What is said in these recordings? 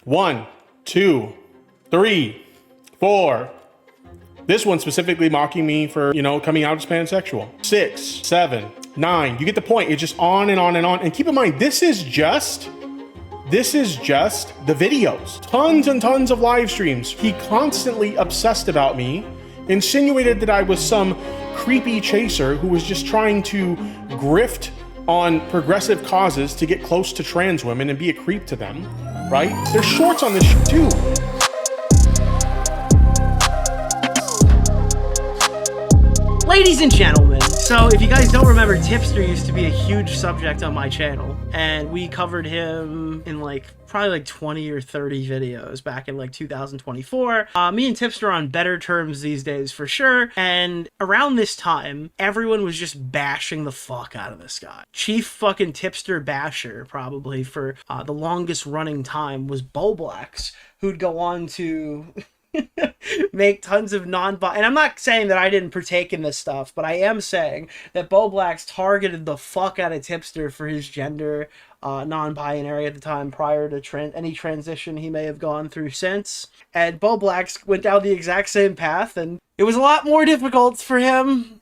1, 2, 3, 4. This one specifically mocking me for, coming out as pansexual. 6, 7, 9. You get the point. It's just on and on and on. And keep in mind, this is just the videos. Tons and tons of live streams. He constantly obsessed about me, insinuated that I was some creepy chaser who was just trying to grift on progressive causes to get close to trans women and be a creep to them, right? There's shorts on this shit too. Ladies and gentlemen, so if you guys don't remember, Tipster used to be a huge subject on my channel, and we covered him in probably 20 or 30 videos back in 2024. Me and Tipster are on better terms these days for sure, and around this time, everyone was just bashing the fuck out of this guy. Chief fucking Tipster basher, probably for the longest running time, was Boblax, who'd go on to make tons of and I'm not saying that I didn't partake in this stuff, but I am saying that Boblax targeted the fuck out of Tipster for his gender non-binary at the time, prior to any transition he may have gone through since. And Boblax went down the exact same path, and it was a lot more difficult for him.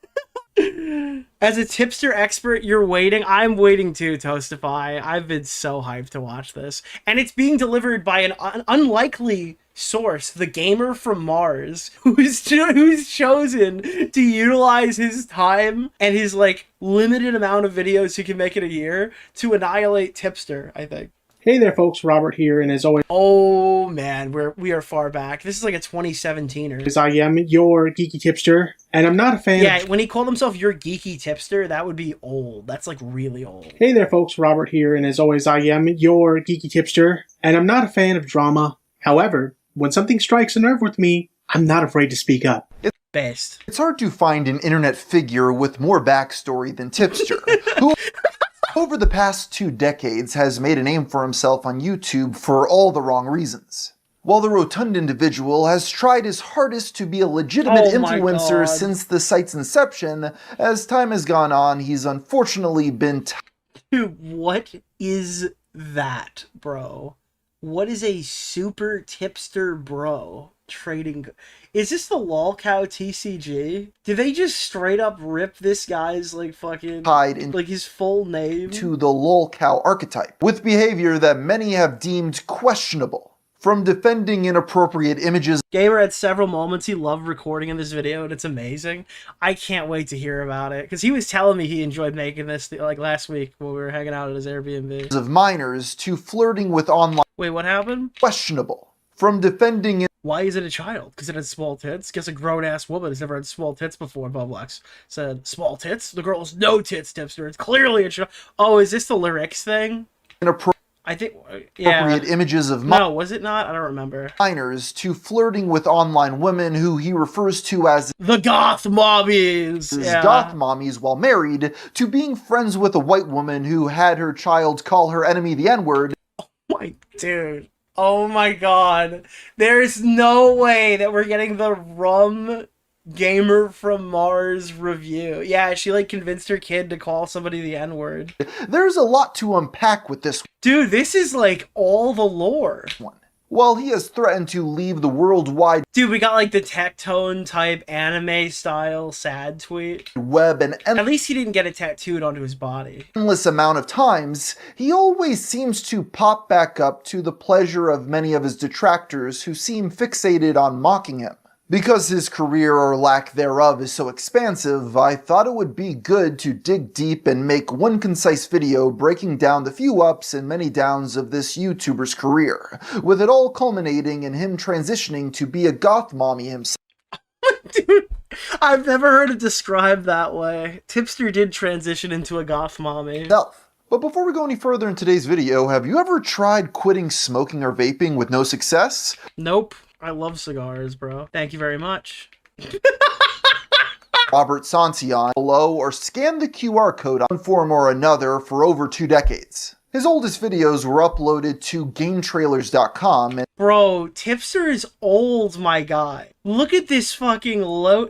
As a Tipster expert, you're waiting. I'm waiting too, Toastify. I've been so hyped to watch this. And it's being delivered by an unlikely source, the Gamer from Mars, who's chosen to utilize his time and his limited amount of videos he can make in a year to annihilate Tipster, I think. Hey there, folks. Robert here, and as always, oh man, we are far back. This is like a 2017er. Because I am your geeky tipster, and I'm not a fan. Yeah, when he called himself your geeky tipster, that would be old. That's really old. Hey there, folks. Robert here, and as always, I am your geeky tipster, and I'm not a fan of drama. However, when something strikes a nerve with me, I'm not afraid to speak up. Based. It's hard to find an internet figure with more backstory than Tipster, who over the past 2 decades has made a name for himself on YouTube for all the wrong reasons. While the rotund individual has tried his hardest to be a legitimate influencer since the site's inception, as time has gone on, he's unfortunately been Dude, what is that, bro? What is a super tipster bro trading? Is this the Lolcow TCG? Did they just straight up rip this guy's fucking tied in his full name to the Lolcow archetype, with behavior that many have deemed questionable. From defending inappropriate images. Gamer had several moments he loved recording in this video, and it's amazing. I can't wait to hear about it, because he was telling me he enjoyed making this last week when we were hanging out at his Airbnb. Of minors to flirting with online. Wait, what happened? Questionable. From defending. Why is it a child? Because it had small tits? Guess a grown-ass woman has never had small tits before, Boblax said. Small tits? The girl has no tits, Tipster. It's clearly a child. Oh, is this the lyrics thing? I think, yeah. Appropriate images of no, was it not? I don't remember. Minors to flirting with online women who he refers to as the goth mommies. Yeah. Goth mommies while married, to being friends with a white woman who had her child call her enemy the N-word. Oh my dude. Oh my god. There's no way that we're getting the rum Gamer from Mars review. Yeah, she convinced her kid to call somebody the N-word. There's a lot to unpack with this. Dude, this is all the lore. While he has threatened to leave the worldwide Dude, we got the Tectone type anime style sad tweet. Web and at least he didn't get it tattooed onto his body. Endless amount of times, he always seems to pop back up to the pleasure of many of his detractors who seem fixated on mocking him. Because his career or lack thereof is so expansive, I thought it would be good to dig deep and make one concise video breaking down the few ups and many downs of this YouTuber's career, with it all culminating in him transitioning to be a goth mommy himself. Dude, I've never heard it described that way. Tipster did transition into a goth mommy. But before we go any further in today's video, have you ever tried quitting smoking or vaping with no success? Nope. I love cigars, bro. Thank you very much. Robert Santion below, or scan the QR code on one form or another for over 2 decades. His oldest videos were uploaded to GameTrailers.com and bro, Tipster is old, my guy. Look at this fucking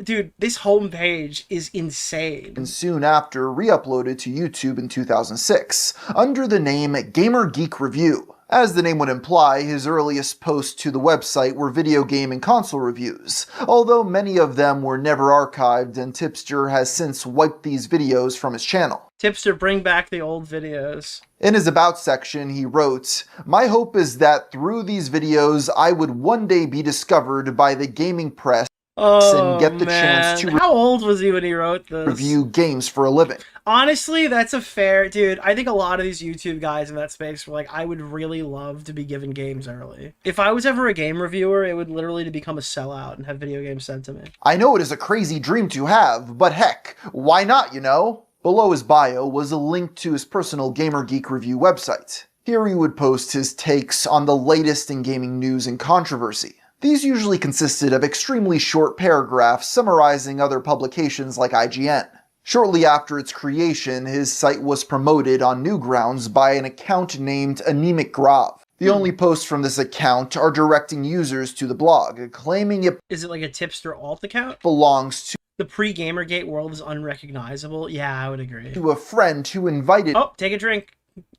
dude, this homepage is insane. And soon after, re-uploaded to YouTube in 2006, under the name Gamer Geek Review. As the name would imply, his earliest posts to the website were video game and console reviews, although many of them were never archived, and Tipster has since wiped these videos from his channel. Tipster, bring back the old videos. In his About section, he wrote, "My hope is that through these videos, I would one day be discovered by the gaming press and get the chance to How old was he when he wrote this? Review games for a living." Honestly, that's a fair... Dude, I think a lot of these YouTube guys in that space were like, I would really love to be given games early. If I was ever a game reviewer, it would literally to become a sellout and have video games sent to me. I know it is a crazy dream to have, but heck, why not, you know? Below his bio was a link to his personal GamerGeek review website. Here he would post his takes on the latest in gaming news and controversy. These usually consisted of extremely short paragraphs summarizing other publications like IGN. Shortly after its creation, his site was promoted on Newgrounds by an account named Anemic Grav. The only posts from this account are directing users to the blog, claiming it Is it like a Tipster alt account? belongs to The pre-Gamergate world is unrecognizable? Yeah, I would agree. a friend who invited Oh, take a drink.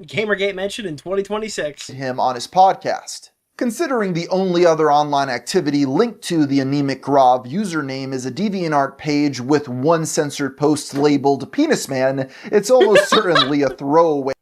Gamergate mentioned in 2026. him on his podcast. Considering the only other online activity linked to the Anemic Grav username is a DeviantArt page with one censored post labeled Penis Man, it's almost certainly a throwaway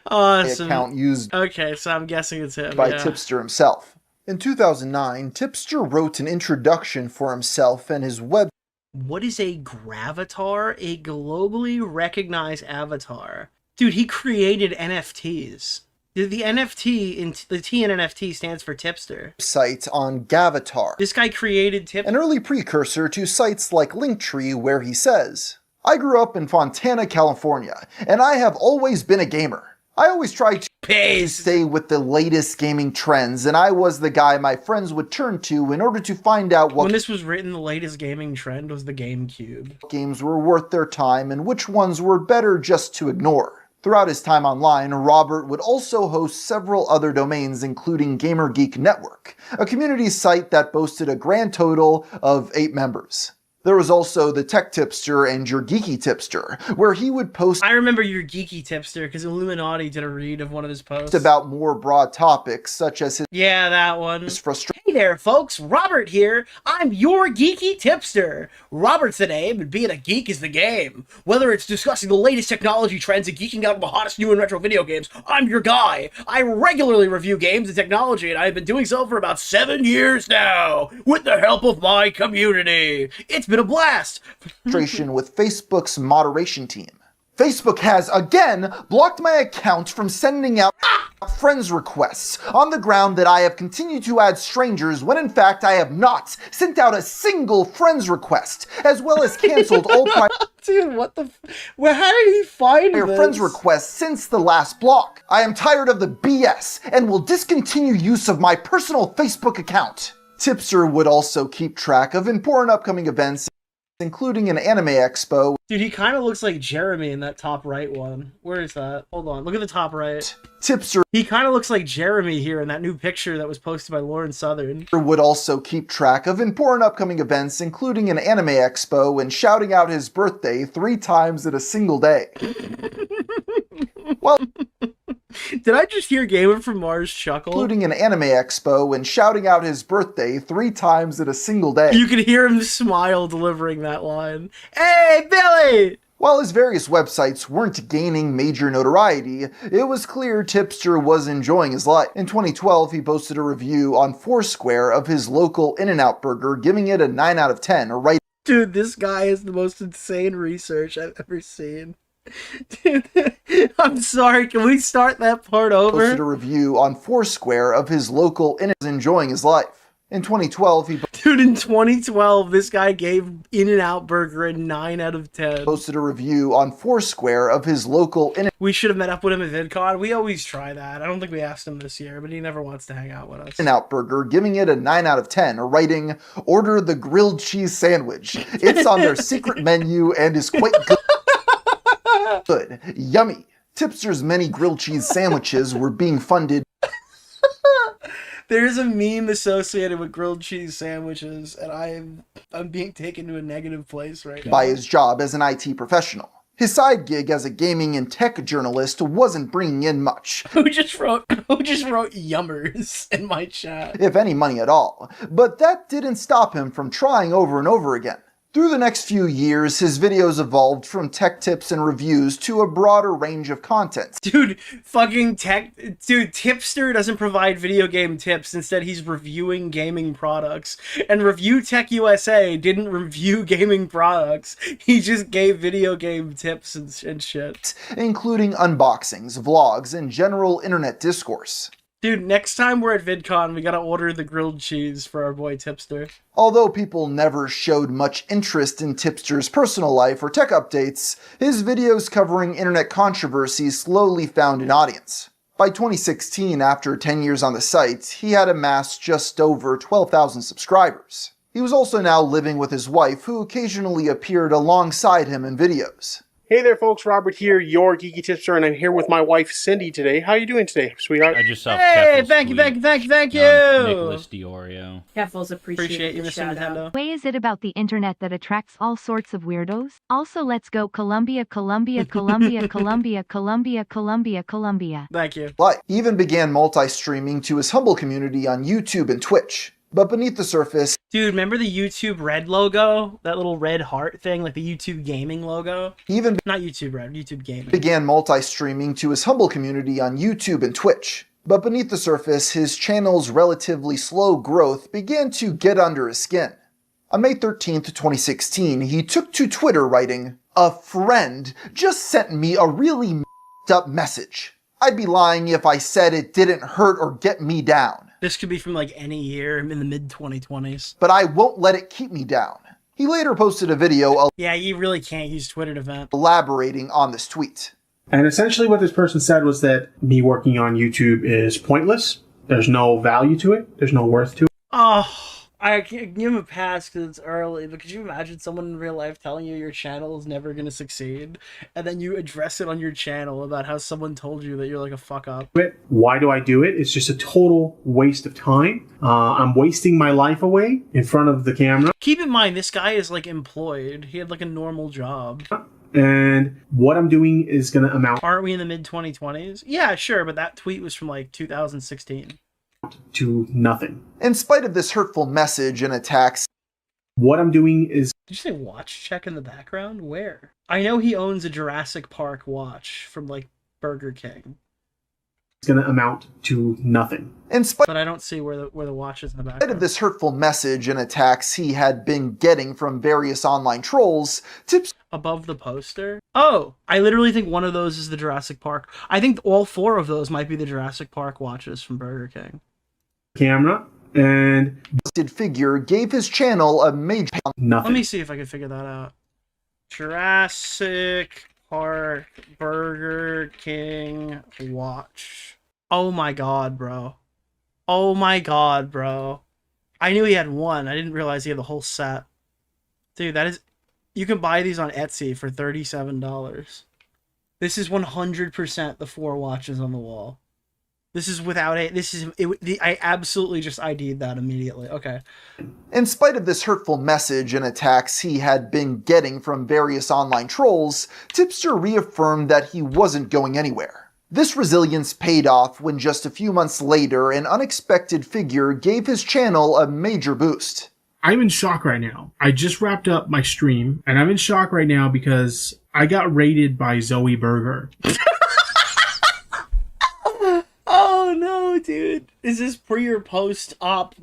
Awesome. account used Okay, so I'm guessing it's him. by yeah. Tipster himself. In 2009, Tipster wrote an introduction for himself and his web What is a gravatar? A globally recognized avatar. Dude, he created NFTs. The NFT in the T in NFT stands for Tipster. site on Gavatar, This guy created an early precursor to sites like Linktree, where he says, "I grew up in Fontana, California, and I have always been a gamer. I always tried to Pays. stay with the latest gaming trends, and I was the guy my friends would turn to in order to find out what When this was written, the latest gaming trend was the GameCube. games were worth their time and which ones were better just to ignore." Throughout his time online, Robert would also host several other domains, including GamerGeek Network, a community site that boasted a grand total of 8 members. There was also the Tech Tipster and Your Geeky Tipster, where he would post I remember your geeky Tipster because Illuminati did a read of one of his posts. about more broad topics, such as Yeah, that one. his frustration Hey there, folks. Robert here. I'm your geeky Tipster. Robert's the name, and being a geek is the game. Whether it's discussing the latest technology trends and geeking out on the hottest new and retro video games, I'm your guy. I regularly review games and technology, and I've been doing so for about 7 years now, with the help of my community. It's been a blast. with Facebook's moderation team. Facebook has, again, blocked my account from sending out friends requests on the ground that I have continued to add strangers when in fact I have not sent out a single friends request, as well as canceled all prior Dude, what the... Well, how did he find this? friends requests since the last block. I am tired of the BS and will discontinue use of my personal Facebook account. Tipster would also keep track of important upcoming events, including an anime expo. Dude, he kind of looks like Jeremy in that top right one. Where is that? Hold on, look at the top right. Tipster He kind of looks like Jeremy here in that new picture that was posted by Lauren Southern. would also keep track of important upcoming events, including an anime expo, and shouting out his birthday 3 times in a single day. Well, Did I just hear GamerFromMars chuckle? including an anime expo and shouting out his birthday 3 times in a single day. You could hear him smile delivering that line. Hey, Billy! While his various websites weren't gaining major notoriety, it was clear Tipster was enjoying his life. In 2012, he posted a review on Foursquare of his local In-N-Out burger, giving it a 9 out of 10, right? Dude, this guy is the most insane research I've ever seen. Dude, I'm sorry, can we start that part over? Posted a review on Foursquare of his local enjoying his life. In 2012, he Dude, in 2012, this guy gave In-N-Out Burger a 9 out of 10. posted a review on Foursquare of his local We should have met up with him at VidCon. We always try that. I don't think we asked him this year, but he never wants to hang out with us. In-N-Out burger, giving it a 9 out of 10, writing, "Order the grilled cheese sandwich. It's on their secret menu and is quite good. Good. Yummy." Tipster's many grilled cheese sandwiches were being funded There's a meme associated with grilled cheese sandwiches, and I'm being taken to a negative place right now. by his job as an IT professional. His side gig as a gaming and tech journalist wasn't bringing in much. Who just wrote yummers in my chat? If any money at all. But that didn't stop him from trying over and over again. Through the next few years, his videos evolved from tech tips and reviews to a broader range of content. Dude, Tipster doesn't provide video game tips. Instead, he's reviewing gaming products. And Review Tech USA didn't review gaming products. He just gave video game tips and shit. Including unboxings, vlogs, and general internet discourse. Dude, next time we're at VidCon, we gotta order the grilled cheese for our boy Tipster. Although people never showed much interest in Tipster's personal life or tech updates, his videos covering internet controversies slowly found an audience. By 2016, after 10 years on the site, he had amassed just over 12,000 subscribers. He was also now living with his wife, who occasionally appeared alongside him in videos. Hey there, folks. Robert here, your geeky tipster, and I'm here with my wife, Cindy, today. How are you doing today, sweetheart? I just saw Hey, Keffel's thank you. Nicholas DeOrio. Keffels Appreciate you, the Mr. shout out. Nintendo. Way is it about the internet that attracts all sorts of weirdos? Also, let's go Colombia, Colombia, Colombia, Colombia, Colombia, Colombia, Colombia. Thank you. He even began multi-streaming to his humble community on YouTube and Twitch. But beneath the surface, Dude, remember the YouTube Red logo? That little red heart thing, like the YouTube Gaming logo? he even Not YouTube Red, YouTube Gaming. began multi-streaming to his humble community on YouTube and Twitch. But beneath the surface, his channel's relatively slow growth began to get under his skin. On May 13th, 2016, he took to Twitter writing, "A friend just sent me a really messed up message. I'd be lying if I said it didn't hurt or get me down. This could be from like any year in the mid-2020s. But I won't let it keep me down." He later posted a video Yeah, you really can't use Twitter to vent. elaborating on this tweet. And essentially what this person said was that me working on YouTube is pointless. There's no value to it. There's no worth to it. Oh, I can't give him a pass because it's early, but could you imagine someone in real life telling you your channel is never going to succeed, and then you address it on your channel about how someone told you that you're like a fuck up? Why do I do it? It's just a total waste of time. I'm wasting my life away in front of the camera. Keep in mind, this guy is like employed. He had like a normal job. And what I'm doing is going to amount Aren't we in the mid-2020s? Yeah, sure, but that tweet was from like 2016. to nothing. In spite of this hurtful message and attacks, What I'm doing is Did you say watch check in the background? Where? I know he owns a Jurassic Park watch from like Burger King, going to amount to nothing. in spite but I don't see where the watch is in the of background. this hurtful message and attacks he had been getting from various online trolls, Tipster Above the poster? Oh, I literally think one of those is the Jurassic Park. I think all four of those might be the Jurassic Park watches from Burger King. Camera and figure gave his channel a major nothing. Let me see if I can figure that out. Jurassic Park Burger King watch. Oh my god, bro. Oh my god, bro. I knew he had one. I didn't realize he had the whole set. Dude, that is... You can buy these on Etsy for $37. This is 100% the four watches on the wall. This is without a... I absolutely just ID'd that immediately. Okay. In spite of this hurtful message and attacks he had been getting from various online trolls, Tipster reaffirmed that he wasn't going anywhere. This resilience paid off when just a few months later, an unexpected figure gave his channel a major boost. I'm in shock right now. I just wrapped up my stream, and I'm in shock right now because I got raided by Zoe Burger. Oh no, dude. Is this pre or post op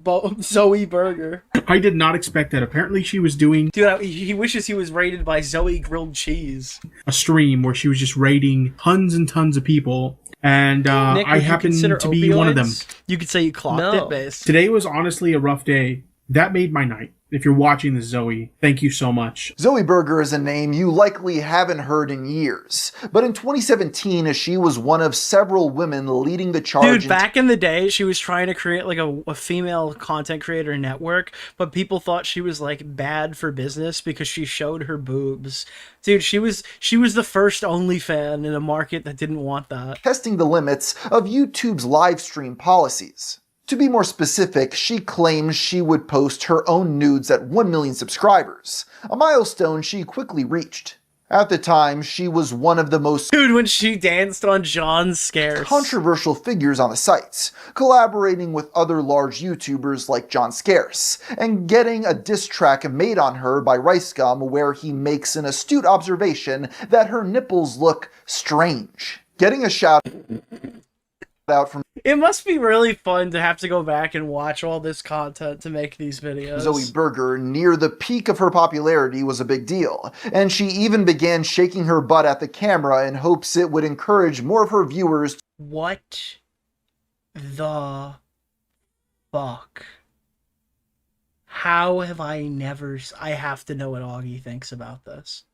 Zoe Burger? I did not expect that. Apparently she was doing Dude, he wishes he was raided by Zoe Grilled Cheese. a stream where she was just raiding tons and tons of people, and Nick, I would you happened consider to be one of them. opioids? You could say you clocked it, base. Today was honestly a rough day. That made my night. If you're watching this, Zoe, thank you so much. Zoe Burger is a name you likely haven't heard in years, but in 2017 she was one of several women leading the charge. Dude, back in the day, she was trying to create like a female content creator network, but people thought she was like bad for business because she showed her boobs. Dude, she was the first OnlyFan in a market that didn't want that. Testing the limits of YouTube's live stream policies. To be more specific, she claims she would post her own nudes at 1 million subscribers, a milestone she quickly reached. At the time, she was one of the most Dude, when she danced on John Scarce. controversial figures on the sites, collaborating with other large YouTubers like John Scarce, and getting a diss track made on her by Ricegum where he makes an astute observation that her nipples look strange. Getting a shout out from It must be really fun to have to go back and watch all this content to make these videos. Zoe Berger near the peak of her popularity was a big deal, and she even began shaking her butt at the camera in hopes it would encourage more of her viewers. What the fuck? How have I never... I have to know what Augie thinks about this.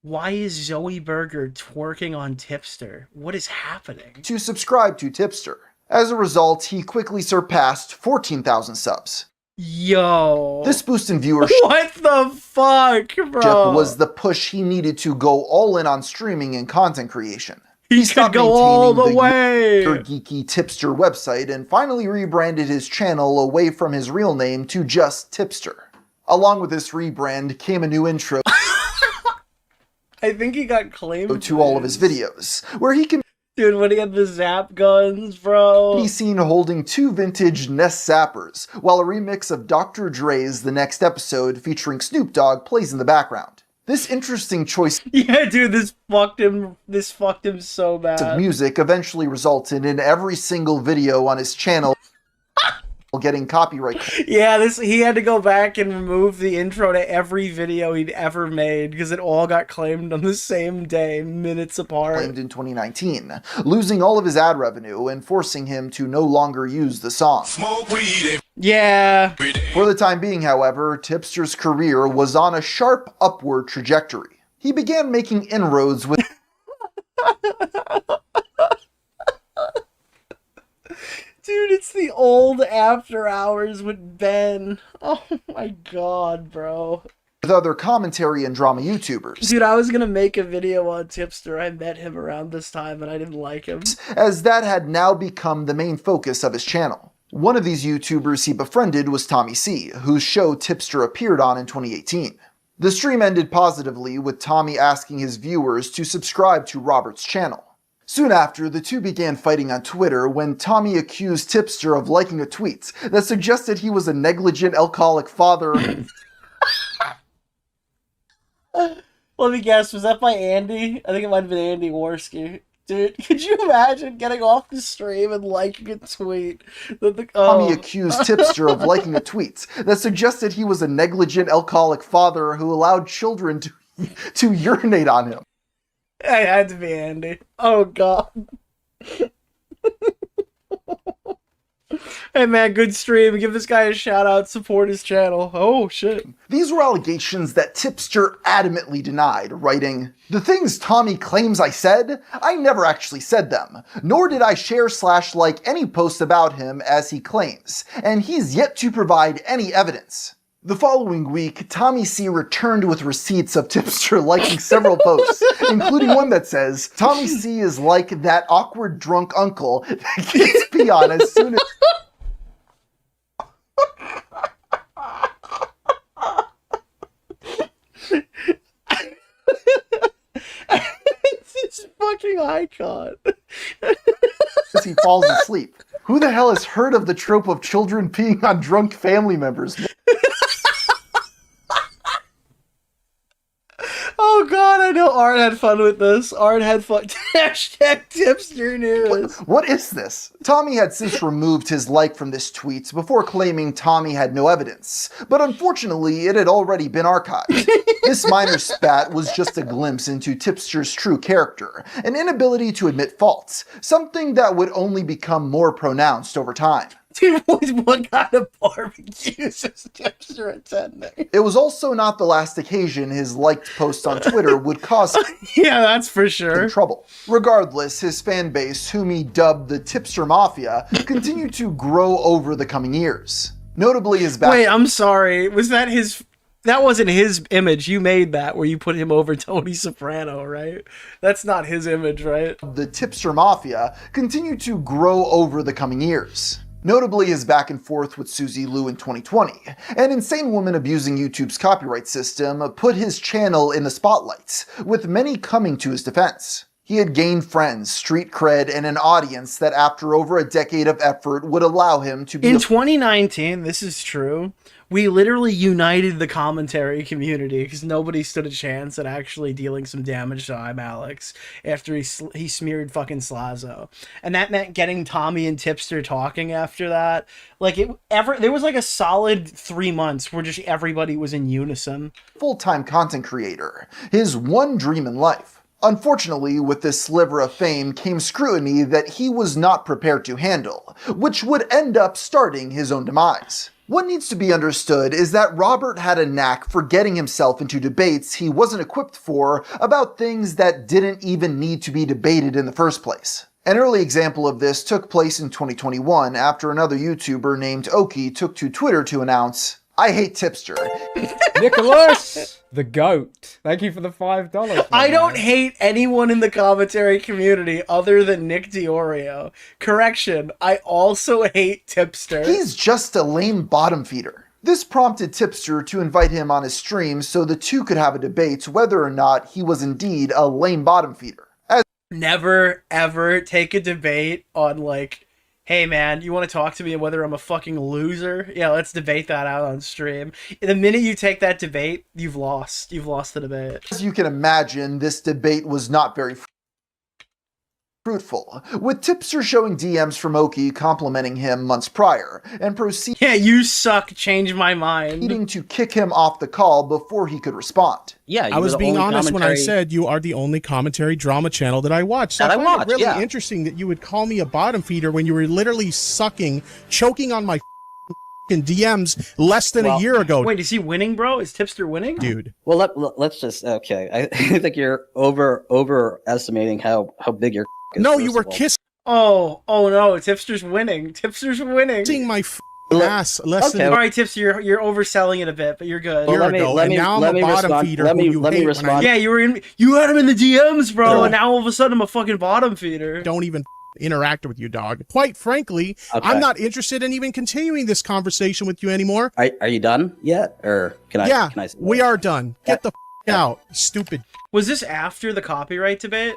Why is Zoe Berger twerking on Tipster? What is happening? To subscribe to Tipster. As a result, he quickly surpassed 14,000 subs. Yo. This boost in viewership What the fuck, bro? was the push he needed to go all in on streaming and content creation. He could stopped go all the maintaining way. the geeky Tipster website and finally rebranded his channel away from his real name to just Tipster. Along with this rebrand came a new intro I think he got claimed to all of his videos, where he can Dude, when he had the zap guns, bro. be seen holding 2 vintage Nest Zappers, while a remix of Dr. Dre's The Next Episode featuring Snoop Dogg plays in the background. This interesting choice Yeah, dude, this fucked him so bad. of music eventually resulted in every single video on his channel getting copyright. Yeah, he had to go back and remove the intro to every video he'd ever made because it all got claimed on the same day, minutes apart. Claimed in 2019, losing all of his ad revenue and forcing him to no longer use the song. Yeah. For the time being, however, Tipster's career was on a sharp upward trajectory. He began making inroads with Dude, it's the old After Hours with Ben. Oh my god, bro. other commentary and drama YouTubers, Dude, I was gonna make a video on Tipster. I met him around this time and I didn't like him. as that had now become the main focus of his channel. One of these YouTubers he befriended was Tommy C, whose show Tipster appeared on in 2018. The stream ended positively with Tommy asking his viewers to subscribe to Robert's channel. Soon after, the two began fighting on Twitter when Tommy accused Tipster of liking a tweet that suggested he was a negligent alcoholic father. Let me guess, was that by Andy? I think it might have been Andy Worski. Dude, could you imagine getting off the stream and liking a tweet? Tommy accused Tipster of liking a tweet that suggested he was a negligent alcoholic father who allowed children to urinate on him. It had to be Andy. Oh, God. Hey, man, good stream. Give this guy a shout out. Support his channel. Oh, shit. These were allegations that Tipster adamantly denied, writing, "The things Tommy claims I said, I never actually said them, nor did I share/like any post about him as he claims, and he's yet to provide any evidence." The following week, Tommy C returned with receipts of Tipster liking several posts, including one that says, "Tommy C is like that awkward drunk uncle that gets pee on as soon as..." It's fucking icon. as he falls asleep. Who the hell has heard of the trope of children peeing on drunk family members? Oh god, I know Art had fun with this. Art had fun. Hashtag Tipster News. What is this? Tommy had since removed his like from this tweet before claiming Tommy had no evidence, but unfortunately it had already been archived. This minor spat was just a glimpse into Tipster's true character, an inability to admit faults, something that would only become more pronounced over time. Dude, what kind of barbecues is Tipster attending? It was also not the last occasion his liked post on Twitter would cause Yeah, that's for sure. trouble. Regardless, his fan base, whom he dubbed the Tipster Mafia, continued to grow over the coming years. Notably his back... Wait, I'm sorry. Was that his... That wasn't his image. You made that where you put him over Tony Soprano, right? That's not his image, right? The Tipster Mafia continued to grow over the coming years. Notably his back and forth with Suzy Liu in 2020. An insane woman abusing YouTube's copyright system put his channel in the spotlight, with many coming to his defense. He had gained friends, street cred, and an audience that after over a decade of effort would allow him to be in 2019, this is true, we literally united the commentary community because nobody stood a chance at actually dealing some damage to I'm Alex after he smeared fucking Slazo. And that meant getting Tommy and Tipster talking after that. Like, there was like a solid 3 months where just everybody was in unison. Full-time content creator, his one dream in life. Unfortunately, with this sliver of fame came scrutiny that he was not prepared to handle, which would end up starting his own demise. What needs to be understood is that Robert had a knack for getting himself into debates he wasn't equipped for about things that didn't even need to be debated in the first place. An early example of this took place in 2021 after another YouTuber named Oki took to Twitter to announce, "I hate Tipster." Nicholas, the GOAT. Thank you for the $5. I don't hate anyone in the commentary community other than Nick DeOrio. Correction, I also hate Tipster. He's just a lame bottom feeder. This prompted Tipster to invite him on his stream so the two could have a debate whether or not he was indeed a lame bottom feeder. Never, ever take a debate on, like, hey man, you want to talk to me whether I'm a fucking loser? Yeah, let's debate that out on stream. The minute you take that debate, you've lost. You've lost the debate. As you can imagine, this debate was not very fruitful, with Tipster showing DMs from Oki complimenting him months prior, and proceeding Yeah, you suck, change my mind. to kick him off the call before he could respond. Yeah, I was being honest when I said you are the only commentary drama channel that I watch. So That I find it watch, really yeah. interesting that you would call me a bottom feeder when you were literally sucking, choking on my DMs less than a year ago. Wait, is he winning, bro? Is Tipster winning? Dude. Well, let's just okay. I think you're overestimating how big your is, No, first you were of all. kissing Oh no, Tipster's winning. Tipster's winning. my ass less Okay. than All right, Tipster, you're overselling it a bit, but you're good. Well, year ago, and now I'm a bottom feeder who you hate when I Yeah, you had him in the DMs, bro, Yeah. and now all of a sudden I'm a fucking bottom feeder. don't even interact with you, dog. Quite frankly, Okay. I'm not interested in even continuing this conversation with you anymore. Are you done yet, or can I? Yeah, can I we are done. Get the out, stupid. Was this after the copyright debate?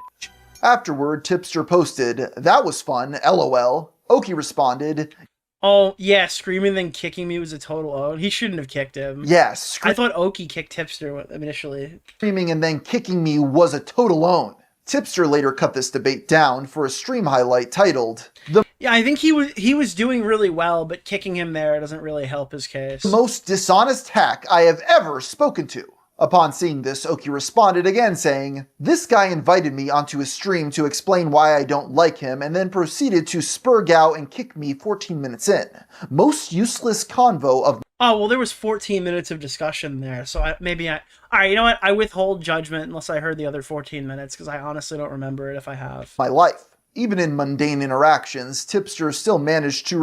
Afterward, Tipster posted, "That was fun, LOL." Oki responded, Oh, yeah, screaming then kicking me was a total own. He shouldn't have kicked him. "Yes, I thought Oki kicked Tipster initially. screaming and then kicking me was a total own." Tipster later cut this debate down for a stream highlight titled, "The Yeah, I think he was doing really well, but kicking him there doesn't really help his case. most dishonest hack I have ever spoken to." Upon seeing this, Oki responded again saying, "This guy invited me onto his stream to explain why I don't like him and then proceeded to spurg out and kick me 14 minutes in. Most useless convo of Oh, well, there was 14 minutes of discussion there, so all right, you know what? I withhold judgment unless I heard the other 14 minutes, because I honestly don't remember it if I have. my life." Even in mundane interactions, Tipster still managed to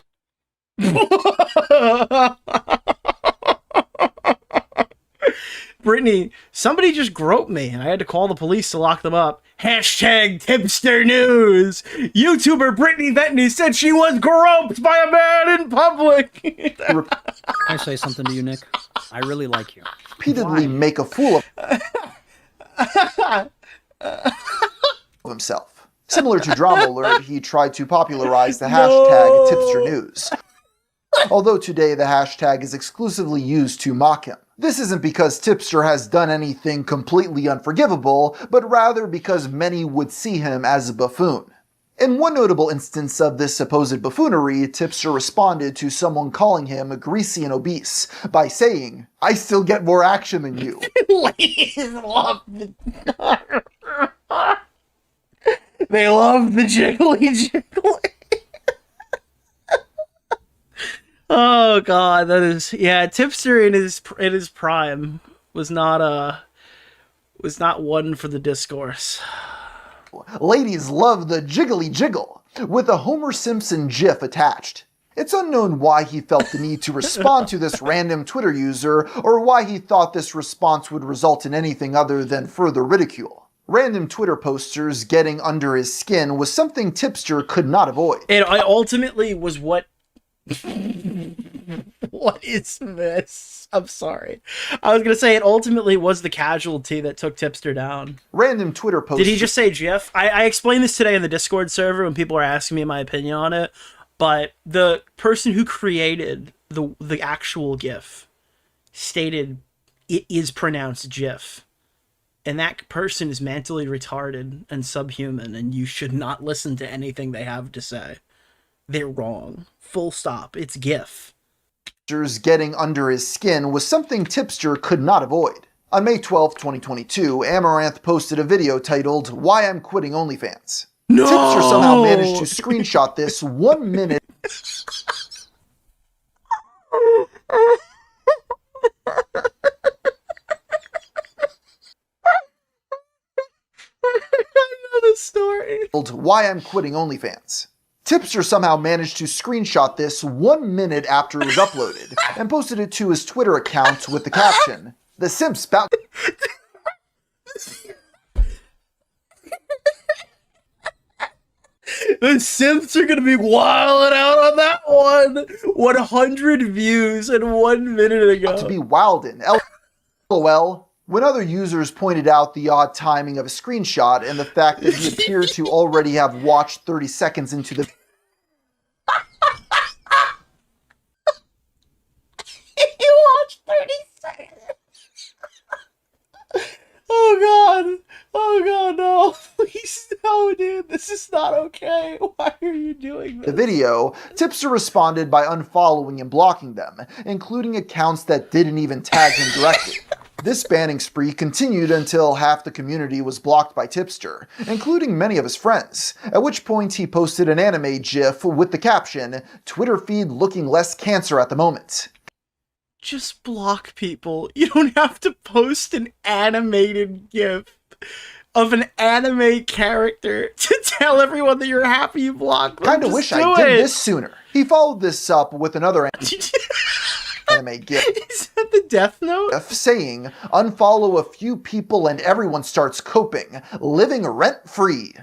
Brittany, somebody just groped me, and I had to call the police to lock them up. Hashtag Tipster News. YouTuber Brittany Ventney said she was groped by a man in public. Can I say something to you, Nick? I really like you. repeatedly make a fool of himself. Similar to Drama Alert, he tried to popularize the hashtag Tipster News. Although today the hashtag is exclusively used to mock him. This isn't because Tipster has done anything completely unforgivable, but rather because many would see him as a buffoon. In one notable instance of this supposed buffoonery, Tipster responded to someone calling him greasy and obese by saying, "I still get more action than you." Ladies love the... They love the jiggly jiggly. Oh god, that is... Yeah, Tipster in his prime was not one for the discourse. Ladies love the jiggly jiggle, with a Homer Simpson gif attached. It's unknown why he felt the need to respond to this random Twitter user, or why he thought this response would result in anything other than further ridicule. Random Twitter posters getting under his skin was something Tipster could not avoid. It ultimately was what What is this? I'm sorry. I was gonna say it ultimately was the casualty that took Tipster down. Random Twitter post. Did he just say GIF? I explained this today in the Discord server when people were asking me my opinion on it, but the person who created the actual GIF stated it is pronounced GIF. And that person is mentally retarded and subhuman, and you should not listen to anything they have to say. They're wrong. Full stop. It's GIF. Tipster's getting under his skin was something Tipster could not avoid. On May 12, 2022, Amaranth posted a video titled, "Why I'm Quitting OnlyFans." No! Tipster somehow managed to screenshot this 1 minute story. "Why I'm Quitting OnlyFans." Tipster somehow managed to screenshot this 1 minute after it was uploaded and posted it to his Twitter account with the caption, "The simp spout." The simps are gonna be wilding out on that one. 100 views in 1 minute ago. To be wildin'. LOL. When other users pointed out the odd timing of a screenshot and the fact that he appeared to already have watched 30 seconds into the He watched 30 seconds. Oh god, no. Please, no, dude. This is not okay. Why are you doing this? video, Tipster responded by unfollowing and blocking them, including accounts that didn't even tag him directly. This banning spree continued until half the community was blocked by Tipster, including many of his friends, at which point he posted an anime gif with the caption, "Twitter feed looking less cancer at the moment." Just block people. You don't have to post an animated gif of an anime character to tell everyone that you're happy you blocked them. Kinda wish I did this sooner. He followed this up with another anime gif. Is that the Death Note? Saying, "Unfollow a few people and everyone starts coping, living rent-free."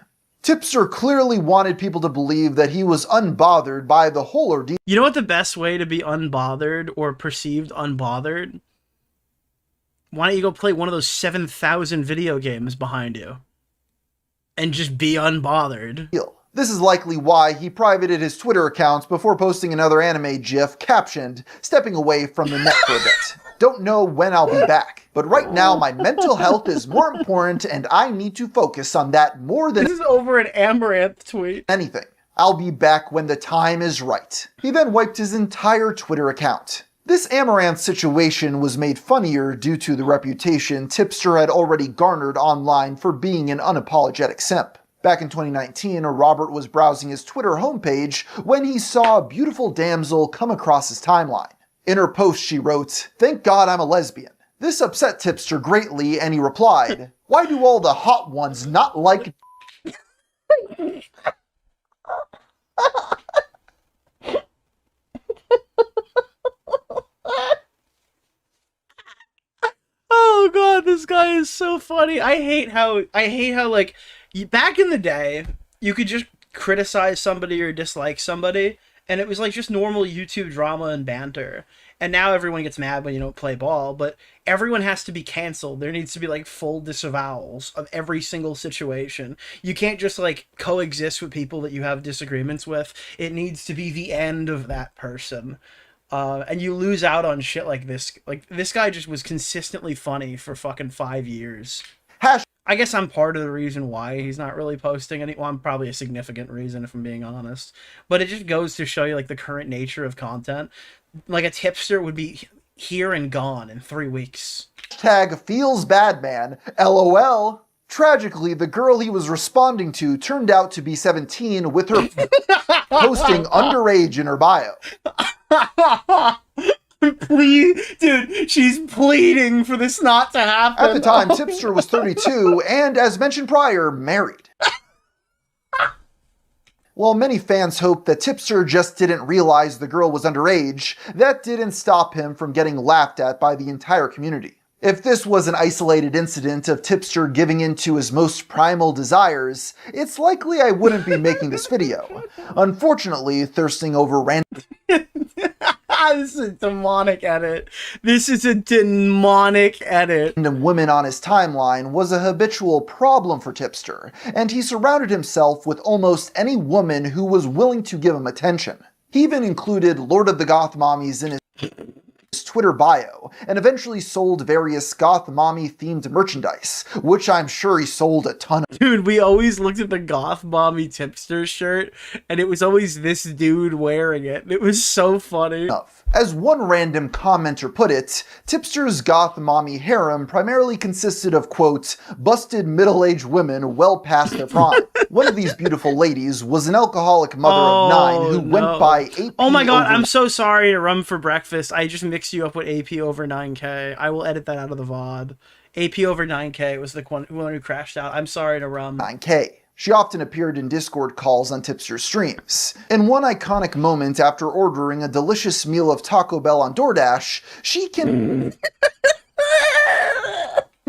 Tipster clearly wanted people to believe that he was unbothered by the whole ordeal. You know what the best way to be unbothered or perceived unbothered? Why don't you go play one of those 7,000 video games behind you? And just be unbothered. This is likely why he privated his Twitter account before posting another anime gif captioned, "Stepping away from the net for a bit. Don't know when I'll be back. But right now my mental health is more important and I need to focus on that more than This is over an Amaranth tweet. anything. I'll be back when the time is right." He then wiped his entire Twitter account. This Amaranth situation was made funnier due to the reputation Tipster had already garnered online for being an unapologetic simp. Back in 2019, Robert was browsing his Twitter homepage when he saw a beautiful damsel come across his timeline. In her post, she wrote, "Thank God I'm a lesbian." This upset Tipster greatly, and he replied, "Why do all the hot ones not like..." Oh god, this guy is so funny. I hate how like back in the day, you could just criticize somebody or dislike somebody, and it was like just normal YouTube drama and banter. And now everyone gets mad when you don't play ball, but everyone has to be canceled. There needs to be like full disavowals of every single situation. You can't just like coexist with people that you have disagreements with. It needs to be the end of that person. And you lose out on shit like this. Like, this guy just was consistently funny for fucking 5 years. I guess I'm part of the reason why he's not really posting any. Well, I'm probably a significant reason, if I'm being honest. But it just goes to show you, like, the current nature of content. Like, a tipster would be here and gone in 3 weeks. #feels bad man, LOL. Tragically, the girl he was responding to turned out to be 17 with her posting underage in her bio. Please, dude, she's pleading for this not to happen. At the time, Tipster was 32 and, as mentioned prior, married. While many fans hoped that Tipster just didn't realize the girl was underage, that didn't stop him from getting laughed at by the entire community. If this was an isolated incident of Tipster giving in to his most primal desires, it's likely I wouldn't be making this video. Unfortunately, thirsting over random This is a demonic edit. This is a demonic edit. And women on his timeline was a habitual problem for Tipster, and he surrounded himself with almost any woman who was willing to give him attention. He even included Lord of the Goth Mommies in his Twitter bio, and eventually sold various goth mommy themed merchandise, which I'm sure he sold a ton of. Dude, we always looked at the goth mommy Tipster shirt, and it was always this dude wearing it. It was so funny. As one random commenter put it, Tipster's goth mommy harem primarily consisted of, quote, busted middle-aged women well past their prime. One of these beautiful ladies was an alcoholic mother of 9 who went by AP. Oh my god, I'm so sorry to Rum for Breakfast. I just mixed you up with AP over 9K. I will edit that out of the VOD. AP over 9K was the one who crashed out. I'm sorry to Rum. 9K. She often appeared in Discord calls on Tipster's streams. In one iconic moment after ordering a delicious meal of Taco Bell on DoorDash, she can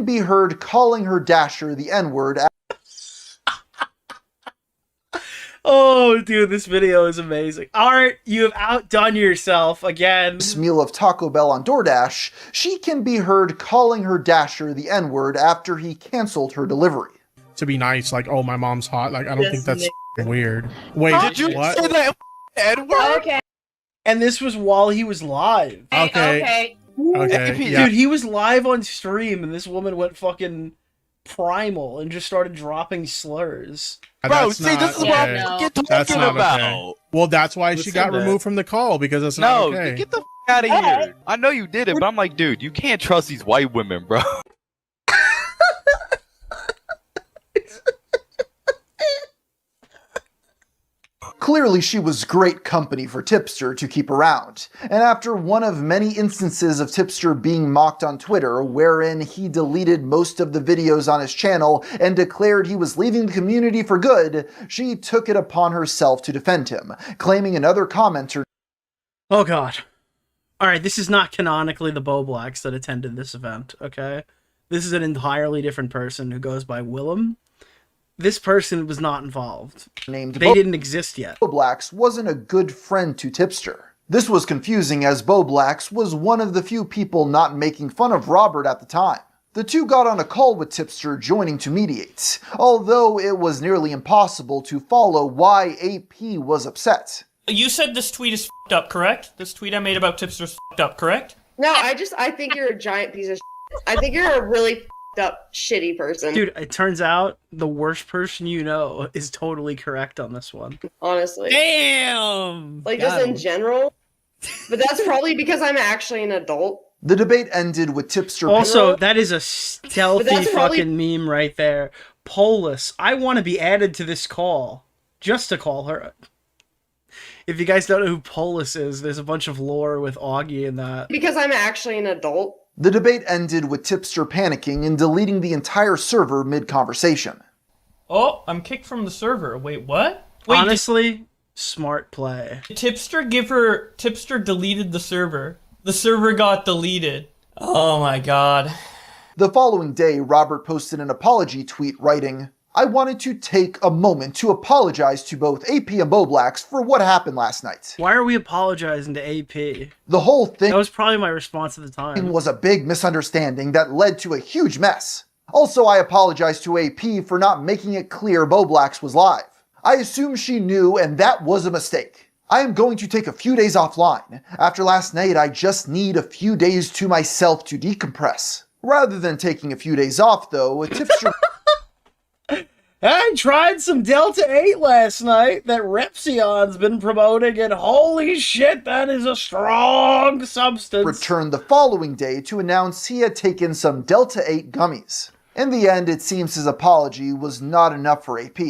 be heard calling her Dasher the N-word. Oh, dude, this video is amazing. Art, you have outdone yourself again. This meal of Taco Bell on DoorDash, she can be heard calling her Dasher the N-word after he canceled her delivery. To be nice, like, oh, my mom's hot. Like, I don't think that's weird. Wait, Did you what? say that Edward? Okay. And this was while he was live. Okay. Okay. Yeah. Dude, he was live on stream, and this woman went fucking primal and just started dropping slurs. Bro, see, this is what I'm talking about. Okay. Well, that's why she got removed from the call, because that's not okay. No, get the f out of here. I know you did it, but I'm like, dude, you can't trust these white women, bro. Clearly, she was great company for Tipster to keep around, and after one of many instances of Tipster being mocked on Twitter, wherein he deleted most of the videos on his channel and declared he was leaving the community for good, she took it upon herself to defend him, claiming another commenter. Oh god. Alright, this is not canonically the Bo Blacks that attended this event, okay? This is an entirely different person who goes by Willem. This person was not involved. Named they didn't exist yet. Bo Blacks wasn't a good friend to Tipster. This was confusing as Bo Blacks was one of the few people not making fun of Robert at the time. The two got on a call with Tipster joining to mediate, although it was nearly impossible to follow why AP was upset. You said this tweet is f***ed up, correct? This tweet I made about Tipster's f***ed up, correct? No, I think you're a giant piece of shit. I think you're a really f***ed up, shitty person. Dude, it turns out the worst person you know is totally correct on this one. Honestly. Damn! Like, just in general. But that's probably because I'm actually an adult. The debate ended with Tipster. Also, that is a stealthy fucking meme right there. Polis, I want to be added to this call. Just to call her. If you guys don't know who Polis is, there's a bunch of lore with Augie in that. Because I'm actually an adult. The debate ended with Tipster panicking and deleting the entire server mid-conversation. Oh, I'm kicked from the server. Wait, what? Wait, honestly, smart play. Did Tipster deleted the server. The server got deleted. Oh my god. The following day, Robert posted an apology tweet writing, I wanted to take a moment to apologize to both AP and Bo Blacks for what happened last night. Why are we apologizing to AP? The whole thing that was probably my response at the time. Was a big misunderstanding that led to a huge mess. Also, I apologize to AP for not making it clear Bo Blacks was live. I assume she knew, and that was a mistake. I am going to take a few days offline. After last night, I just need a few days to myself to decompress. Rather than taking a few days off, though, Tipster... I tried some Delta 8 last night that Repsion's been promoting, and holy shit, that is a strong substance. Returned the following day to announce he had taken some Delta 8 gummies. In the end, it seems his apology was not enough for AP,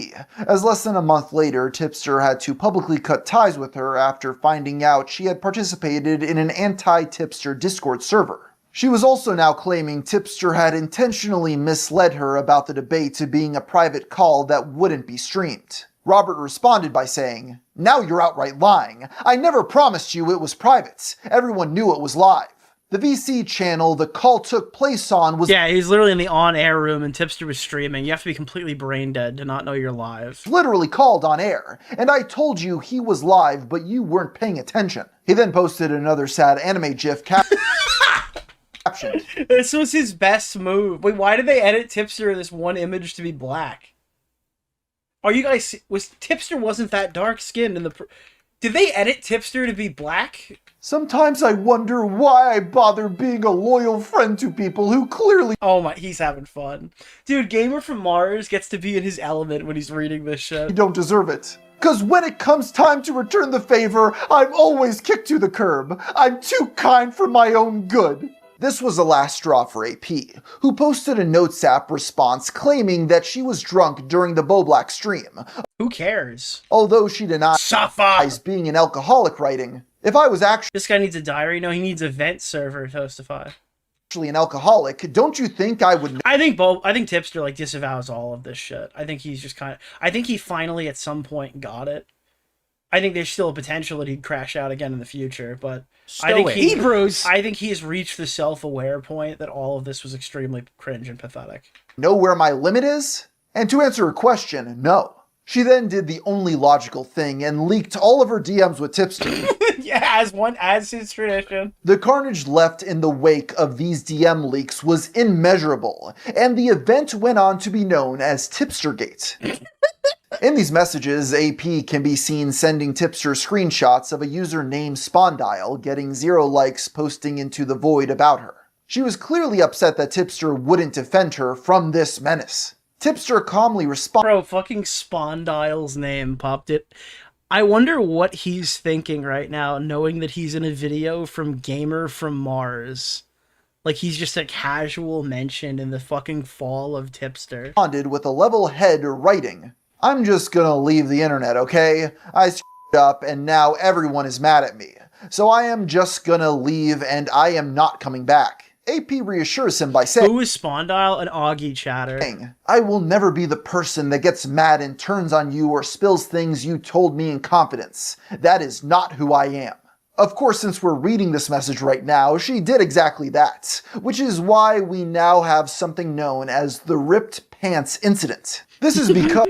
as less than a month later, Tipster had to publicly cut ties with her after finding out she had participated in an anti-Tipster Discord server. She was also now claiming Tipster had intentionally misled her about the debate to being a private call that wouldn't be streamed. Robert responded by saying, now you're outright lying. I never promised you it was private. Everyone knew it was live. The VC channel the call took place on was Yeah, he's literally in the on-air room and Tipster was streaming. You have to be completely brain dead to not know you're live. literally called on air, and I told you he was live, but you weren't paying attention. He then posted another sad anime gif captioned. This was his best move. Wait, why did they edit Tipster in this one image to be black? Are you guys... Tipster wasn't that dark skinned in the... Did they edit Tipster to be black? Sometimes I wonder why I bother being a loyal friend to people who clearly— Oh my, he's having fun. Dude, GamerFromMars gets to be in his element when he's reading this shit. don't deserve it. Cause when it comes time to return the favor, I'm always kicked to the curb. I'm too kind for my own good. This was the last straw for AP, who posted a Notes app response claiming that she was drunk during the Boblack stream. Who cares? Although she denies being an alcoholic writing. If I was This guy needs a diary? No, he needs a vent server to Toastify. actually an alcoholic, don't you think I would— I think Tipster like disavows all of this shit. I think he's just I think he finally at some point got it. I think there's still a potential that he'd crash out again in the future, but I think I think he's reached the self-aware point that all of this was extremely cringe and pathetic. know where my limit is? And to answer her question, no. She then did the only logical thing and leaked all of her DMs with Tipster. Yeah, as his tradition. The carnage left in the wake of these DM leaks was immeasurable, and the event went on to be known as Tipstergate. In these messages, AP can be seen sending Tipster screenshots of a user named Spondyle getting 0 likes posting into the void about her. She was clearly upset that Tipster wouldn't defend her from this menace. Tipster calmly responded— Bro, fucking Spondyle's name popped it. I wonder what he's thinking right now, knowing that he's in a video from GamerFromMars. Like, he's just a casual mention in the fucking fall of Tipster. Responded with a level head writing, "I'm just gonna leave the internet, okay? I screwed up and now everyone is mad at me. So I am just gonna leave and I am not coming back." AP reassures him by saying— Who is Spondyle? An Augie chatter. "I will never be the person that gets mad and turns on you or spills things you told me in confidence. That is not who I am." Of course, since we're reading this message right now, she did exactly that, which is why we now have something known as the ripped pants incident. This is because—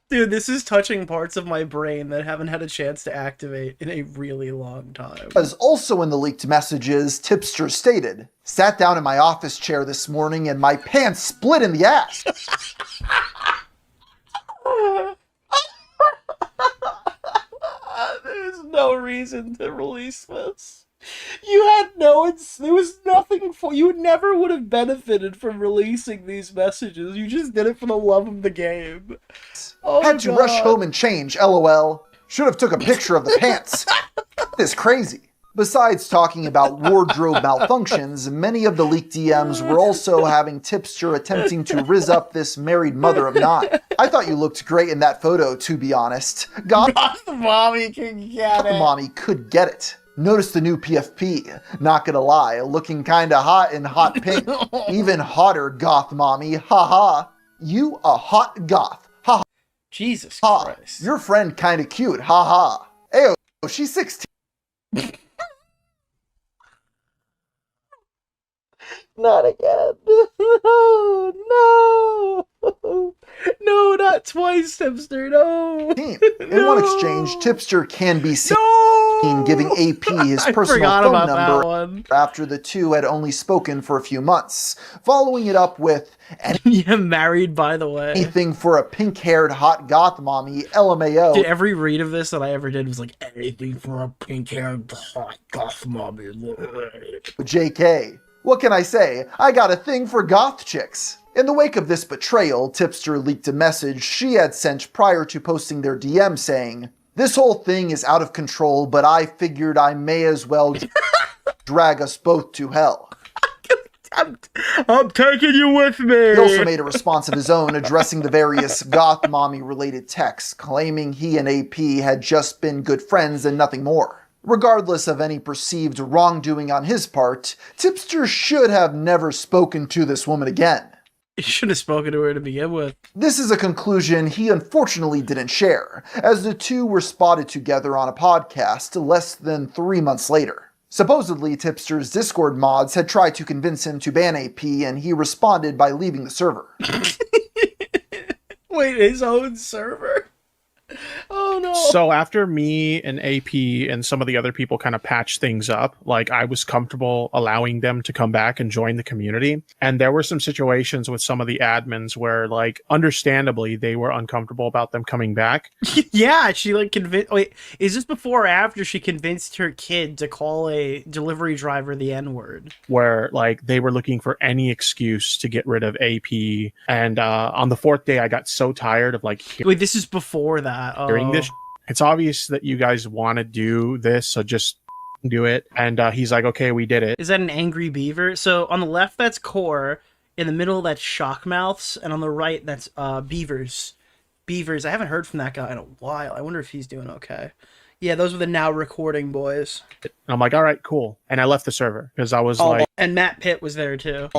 Dude, this is touching parts of my brain that haven't had a chance to activate in a really long time. As also in the leaked messages, Tipster stated, "Sat down in my office chair this morning and my pants split in the ass." There's no reason to release this. There was nothing for you. Never would have benefited from releasing these messages. You just did it for the love of the game. Oh, Had to rush home and change, lol. Should have took a picture of the pants. This is crazy. Besides talking about wardrobe malfunctions, many of the leaked DMs were also having Tipster attempting to rizz up this married mother of 9. I thought you looked great in that photo, to be honest. Goth Mommy can get it. Mommy could get it. Notice the new PFP. Not gonna lie, looking kinda hot in hot pink. Even hotter, Goth Mommy. Haha. You a hot goth. Haha. Jesus ha. Christ. Your friend kinda cute. Haha. Ayo, she's 16. Not again. No. No, not twice, Tipster. No. In one exchange, Tipster can be seen giving AP his personal phone number after the two had only spoken for a few months, following it up with "Yeah, married, by the way. Anything for a pink-haired hot goth mommy, LMAO." Dude, every read of this that I ever did was like, "Anything for a pink-haired hot goth mommy." JK. What can I say? I got a thing for goth chicks. In the wake of this betrayal, Tipster leaked a message she had sent prior to posting their DM saying, "This whole thing is out of control, but I figured I may as well drag us both to hell." I'm taking you with me. He also made a response of his own addressing the various goth mommy related texts, claiming he and AP had just been good friends and nothing more. Regardless of any perceived wrongdoing on his part, Tipster should have never spoken to this woman again. You should have spoken to her to begin with. This is a conclusion he unfortunately didn't share, as the two were spotted together on a podcast less than 3 months later. Supposedly, Tipster's Discord mods had tried to convince him to ban AP, and he responded by leaving the server. Wait, his own server? Oh no. So after me and AP and some of the other people kind of patched things up, like I was comfortable allowing them to come back and join the community. And there were some situations with some of the admins where, like, understandably, they were uncomfortable about them coming back. Yeah, she like convinced. Wait, is this before or after she convinced her kid to call a delivery driver the N-word? Where, like, they were looking for any excuse to get rid of AP. And on the 4th day, I got so tired of, like, Wait, this is before that. hearing this. It's obvious that you guys want to do this, so just do it. And he's like, okay, we did it. Is that an angry beaver? So on the left, that's Core. In the middle, that's Shockmouths. And on the right, that's Beavers. Beavers. I haven't heard from that guy in a while. I wonder if he's doing okay. Yeah, those were the now recording boys. And I'm like, all right, cool. And I left the server because I was like... And Matt Pitt was there too.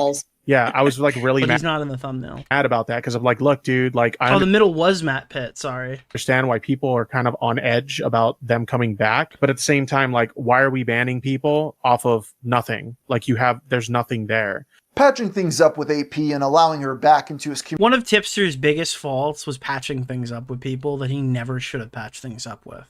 Yeah, I was like really but mad. He's not in the thumbnail. Mad about that because I'm like, look, dude, like I the middle was Matt Pitt. Sorry. Understand why people are kind of on edge about them coming back, but at the same time, like, why are we banning people off of nothing? Like, there's nothing there. Patching things up with AP and allowing her back into his community. One of Tipster's biggest faults was patching things up with people that he never should have patched things up with.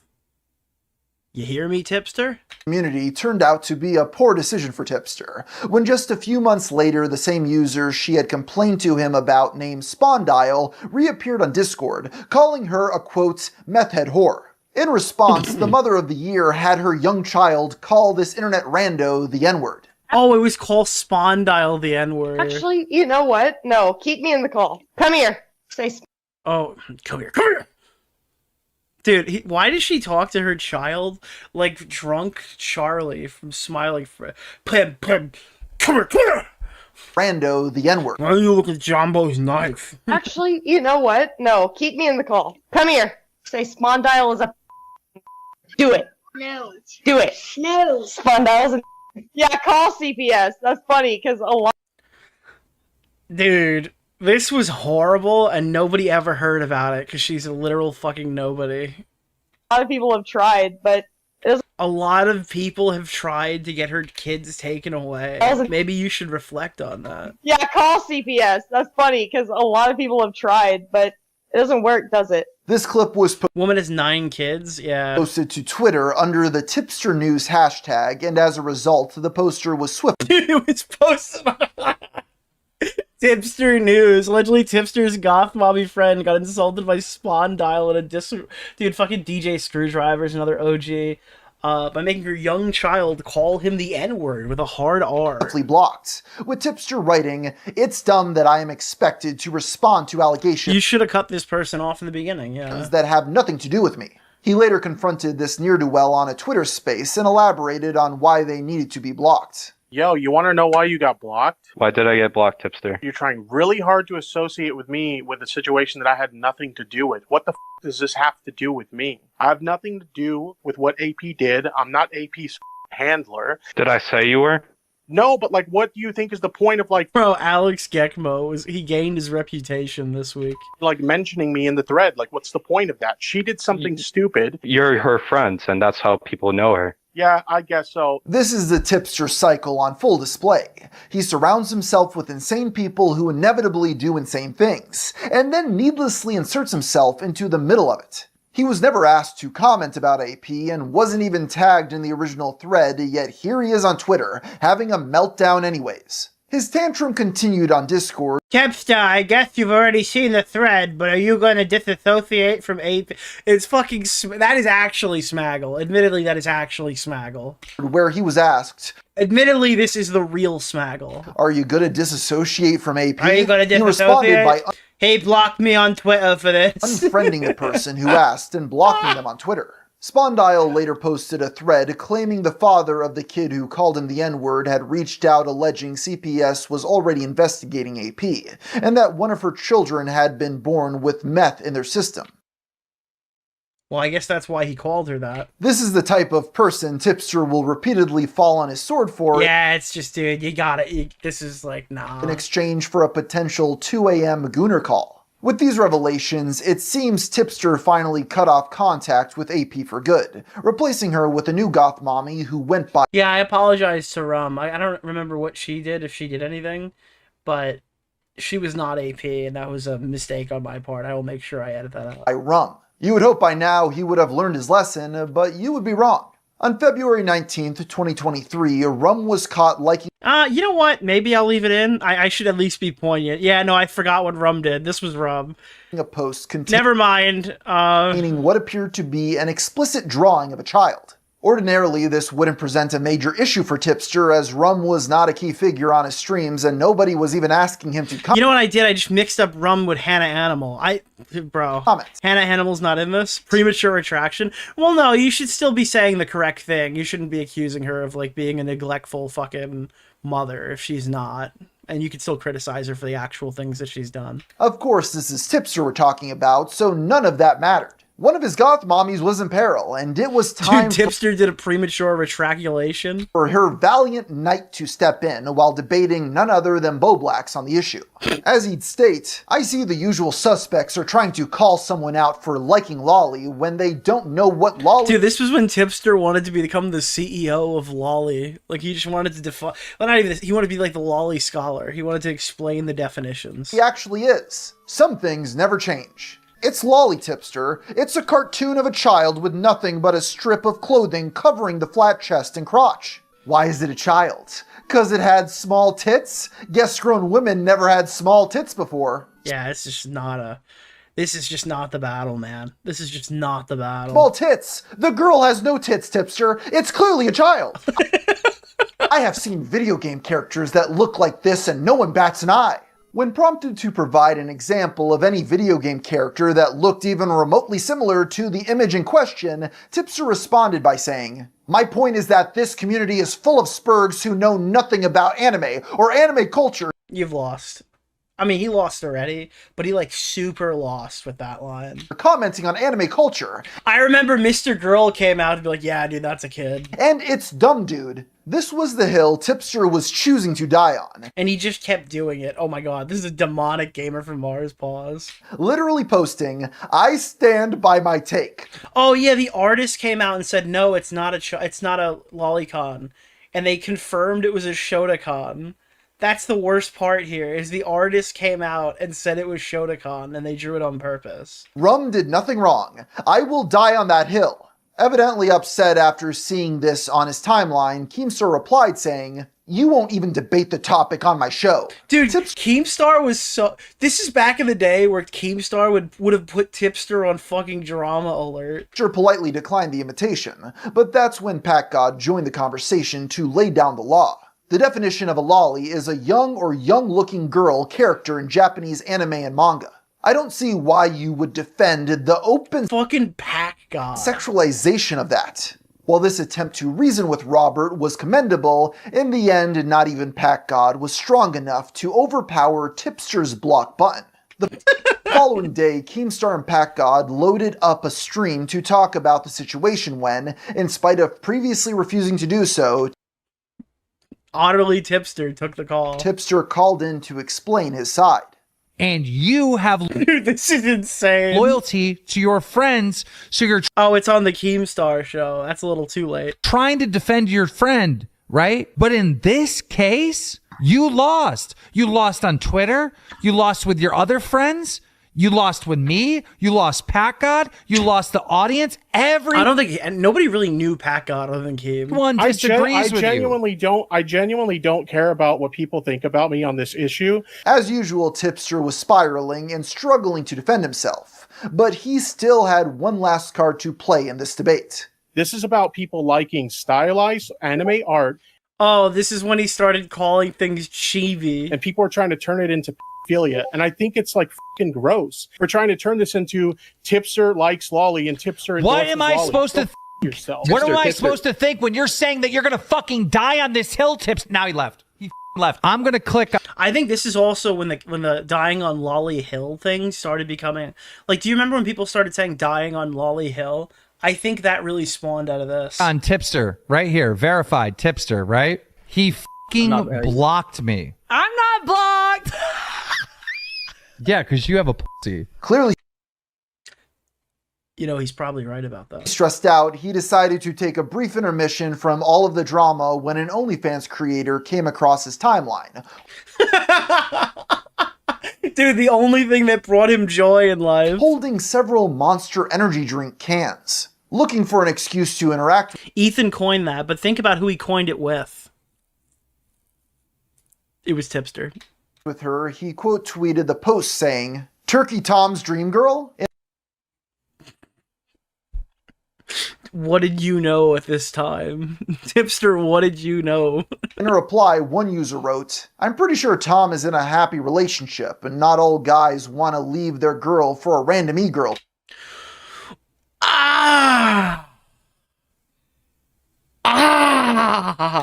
You hear me, Tipster? Community turned out to be a poor decision for Tipster, when just a few months later the same user she had complained to him about named Spawndile reappeared on Discord, calling her a quote, meth head whore. In response, the mother of the year had her young child call this internet rando the N-word. Oh, it was called Spawndile the N-word. Actually, you know what? No, keep me in the call. Come here. Oh, come here. Dude, why did she talk to her child like drunk Charlie from Smiling Fred? Come here. Rando the N-word. Why do you look at Jumbo's knife? Actually, you know what? No, keep me in the call. Come here. Say Spawndile is a... Do it. No. Do it. No. Spawndile is a... Yeah, call CPS. That's funny, because a lot... Dude... This was horrible, and nobody ever heard about it, because she's a literal fucking nobody. A lot of people have tried, but... A lot of people have tried to get her kids taken away. Maybe you should reflect on that. Yeah, call CPS. That's funny, because a lot of people have tried, but it doesn't work, does it? This clip was woman has 9 kids, yeah. Posted to Twitter under the Tipster News hashtag, and as a result, the poster was swiftly... It was posted on... Tipster News. Allegedly, Tipster's goth mobby friend got insulted by Spawndile in a Dude, fucking DJ Screwdriver's another OG. By making her young child call him the N-word with a hard R. Blocked, with Tipster writing, "It's dumb that I am expected to respond to allegations." You should have cut this person off in the beginning, yeah. "That have nothing to do with me." He later confronted this ne'er-do-well on a Twitter space and elaborated on why they needed to be blocked. Yo, you want to know why you got blocked? Why did I get blocked, Tipster? You're trying really hard to associate with me with a situation that I had nothing to do with. What the f does this have to do with me? I have nothing to do with what AP did. I'm not AP's handler. Did I say you were? No, but like, what do you think is the point of like... Bro, Alex Gekmo, he gained his reputation this week. Like, mentioning me in the thread, like, what's the point of that? She did something stupid. You're her friends, and that's how people know her. Yeah, I guess so. This is the Tipster cycle on full display. He surrounds himself with insane people who inevitably do insane things, and then needlessly inserts himself into the middle of it. He was never asked to comment about AP and wasn't even tagged in the original thread, yet here he is on Twitter, having a meltdown anyways. His tantrum continued on Discord. Tipster, I guess you've already seen the thread, but are you going to disassociate from AP? It's fucking... That is actually Smaggle. Admittedly, that is actually Smaggle. Where he was asked... Admittedly, this is the real Smaggle. Are you going to disassociate from AP? Are you going to disassociate? He responded by... He blocked me on Twitter for this. Unfriending the person who asked and blocking them on Twitter. Spawndile later posted a thread claiming the father of the kid who called him the N-word had reached out alleging CPS was already investigating AP, and that one of her children had been born with meth in their system. Well, I guess that's why he called her that. This is the type of person Tipster will repeatedly fall on his sword for. Yeah, it's just, dude, you got it. This is like, nah. In exchange for a potential 2 a.m. Gooner call. With these revelations, it seems Tipster finally cut off contact with AP for good, replacing her with a new goth mommy who went by. Yeah, I apologize to Rum. I don't remember what she did, if she did anything, but she was not AP, and that was a mistake on my part. I will make sure I edit that out. By Rum. You would hope by now he would have learned his lesson, but you would be wrong. On February 19th, 2023, Rum was caught liking. You know what? Maybe I'll leave it in. I should at least be poignant. Yeah, no, I forgot what Rum did. This was Rum. A post Never mind. Meaning what appeared to be an explicit drawing of a child. Ordinarily, this wouldn't present a major issue for Tipster, as Rum was not a key figure on his streams, and nobody was even asking him to come. You know what I did? I just mixed up Rum with Hannah Animal. Comment. Hannah Animal's not in this? Premature retraction? Well, no, you should still be saying the correct thing. You shouldn't be accusing her of, like, being a neglectful fucking mother if she's not. And you can still criticize her for the actual things that she's done. Of course, this is Tipster we're talking about, so none of that mattered. One of his goth mommies was in peril, and it was time Tipster did a premature retraculation for her valiant knight to step in while debating none other than Boblax on the issue. As he'd state, I see the usual suspects are trying to call someone out for liking Lolly when they don't know what Lolly... Dude, this was when Tipster wanted to become the CEO of Lolly. Like, he just wanted to define... Well, not even this. He wanted to be like the Lolly scholar. He wanted to explain the definitions. He actually is. Some things never change. It's Lolly, Tipster. It's a cartoon of a child with nothing but a strip of clothing covering the flat chest and crotch. Why is it a child? 'Cause it had small tits? Guess grown women never had small tits before. Yeah, it's just not a... This is just not the battle, man. This is just not the battle. Small tits! The girl has no tits, Tipster. It's clearly a child. I have seen video game characters that look like this and no one bats an eye. When prompted to provide an example of any video game character that looked even remotely similar to the image in question, Tipster responded by saying, "My point is that this community is full of spurgs who know nothing about anime or anime culture." You've lost. I mean, he lost already, but he, like, super lost with that line. Commenting on anime culture. I remember Mr. Girl came out and be like, yeah, dude, that's a kid. And it's dumb, dude. This was the hill Tipster was choosing to die on. And he just kept doing it. Oh my god, this is a demonic Gamer from Mars pause. Literally posting, "I stand by my take." Oh yeah, the artist came out and said, no, it's not a Lolicon. And they confirmed it was a Shotacon. That's the worst part here, is the artist came out and said it was Shotacon, and they drew it on purpose. Rum did nothing wrong. I will die on that hill. Evidently upset after seeing this on his timeline, Keemstar replied saying, "You won't even debate the topic on my show." Dude, Keemstar was so... This is back in the day where Keemstar would have put Tipster on fucking drama alert. Tipster politely declined the invitation, but that's when Pat God joined the conversation to lay down the law. The definition of a lolly is a young or young-looking girl character in Japanese anime and manga. I don't see why you would defend the open fucking Pack God sexualization of that. While this attempt to reason with Robert was commendable, in the end, not even Pack God was strong enough to overpower Tipster's block button. The following day, Keemstar and Pack God loaded up a stream to talk about the situation when, in spite of previously refusing to do so, utterly Tipster took the call. Tipster called in to explain his side. And you have Dude, this is insane. Loyalty to your friends, so you're oh, it's on the Keemstar show. That's a little too late. Trying to defend your friend, right? But in this case, you lost. You lost on Twitter. You lost with your other friends. You lost with me. You lost Pat God. You lost the audience. I don't think nobody really knew Pat God other than Keem. One disagrees with you. I genuinely don't care about what people think about me on this issue. As usual, Tipster was spiraling and struggling to defend himself, but he still had one last card to play in this debate. This is about people liking stylized anime art. Oh, this is when he started calling things chibi. And people are trying to turn it into pedophilia, and I think it's like fucking gross. We're trying to turn this into Tipster likes Lolly and Tipster endorses What am I Lolly. supposed to yourself? What am I supposed to think when you're saying that you're gonna fucking die on this hill, Tips? Now he left. He left. I'm gonna click. I think this is also when the dying on Lolly Hill thing started becoming like. Do you remember when people started saying dying on Lolly Hill? I think that really spawned out of this. On Tipster, right here, verified Tipster, right? He fucking blocked me. I'm not blocked. Yeah, because you have a pussy. Clearly, you know, he's probably right about that. Stressed out, he decided to take a brief intermission from all of the drama when an OnlyFans creator came across his timeline. Dude, the only thing that brought him joy in life. Holding several Monster energy drink cans, looking for an excuse to interact. Ethan coined that, but think about who he coined it with. It was Tipster. With her, he quote tweeted the post saying, "Turkey Tom's dream girl?" What did you know at this time? Tipster, what did you know? In a reply, one user wrote, "I'm pretty sure Tom is in a happy relationship, and not all guys want to leave their girl for a random e-girl."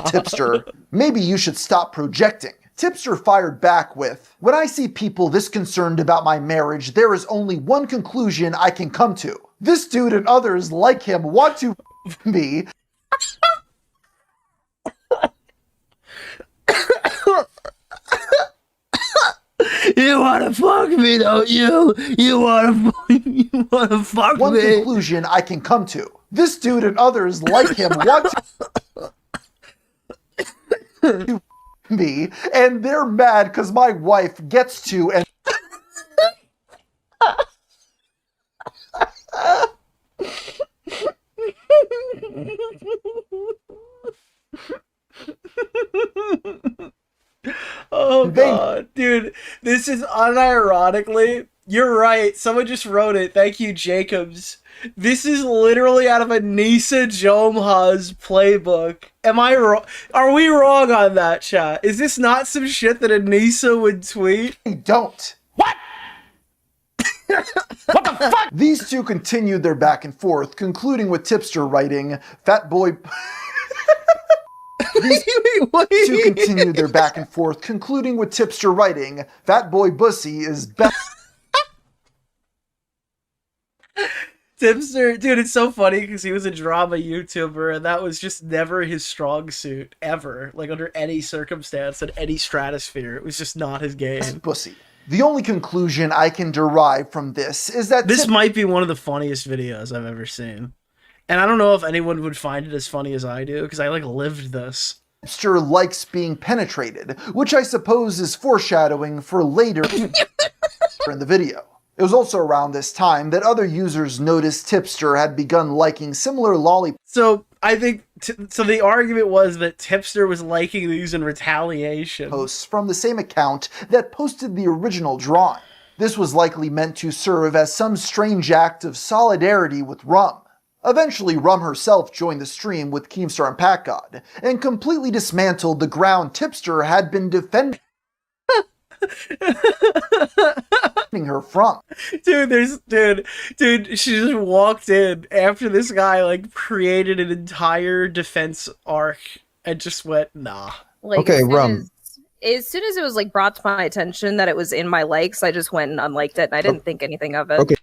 Tipster, maybe you should stop projecting. Tipster fired back with, "When I see people this concerned about my marriage, there is only one conclusion I can come to. This dude and others like him want to me." You wanna fuck me, don't you? You wanna fuck One me. conclusion I can come to. This dude and others like him want to me, and they're mad because my wife gets to and Oh god, dude, this is unironically, you're right, someone just wrote it, thank you Jacobs. This is literally out of a Nisa Jomha's playbook. Am I wrong? Are we wrong on that, chat? Is this not some shit that a Nisa would tweet? I don't. What? What the fuck? These two continued their back and forth, concluding with Tipster writing, "Fat boy..." These two continued their back and forth, concluding with Tipster writing, "Fat boy bussy is best." Tipster, dude, it's so funny because he was a drama YouTuber and that was just never his strong suit, ever. Like, under any circumstance, in any stratosphere. It was just not his game. Pussy. The only conclusion I can derive from this is that this might be one of the funniest videos I've ever seen. And I don't know if anyone would find it as funny as I do, because I, like, lived this. Tipster likes being penetrated, which I suppose is foreshadowing for later in the video. It was also around this time that other users noticed Tipster had begun liking similar lolly. So I think, so the argument was that Tipster was liking these in retaliation. Posts from the same account that posted the original drawing. This was likely meant to serve as some strange act of solidarity with Rum. Eventually, Rum herself joined the stream with Keemstar and PackGod, and completely dismantled the ground Tipster had been defending her from. Dude, she just walked in after this guy, like, created an entire defense arc and just went, nah. Like, okay, Rum. As soon as it was, like, brought to my attention that it was in my likes, I just went and unliked it, and I didn't think anything of it. Okay.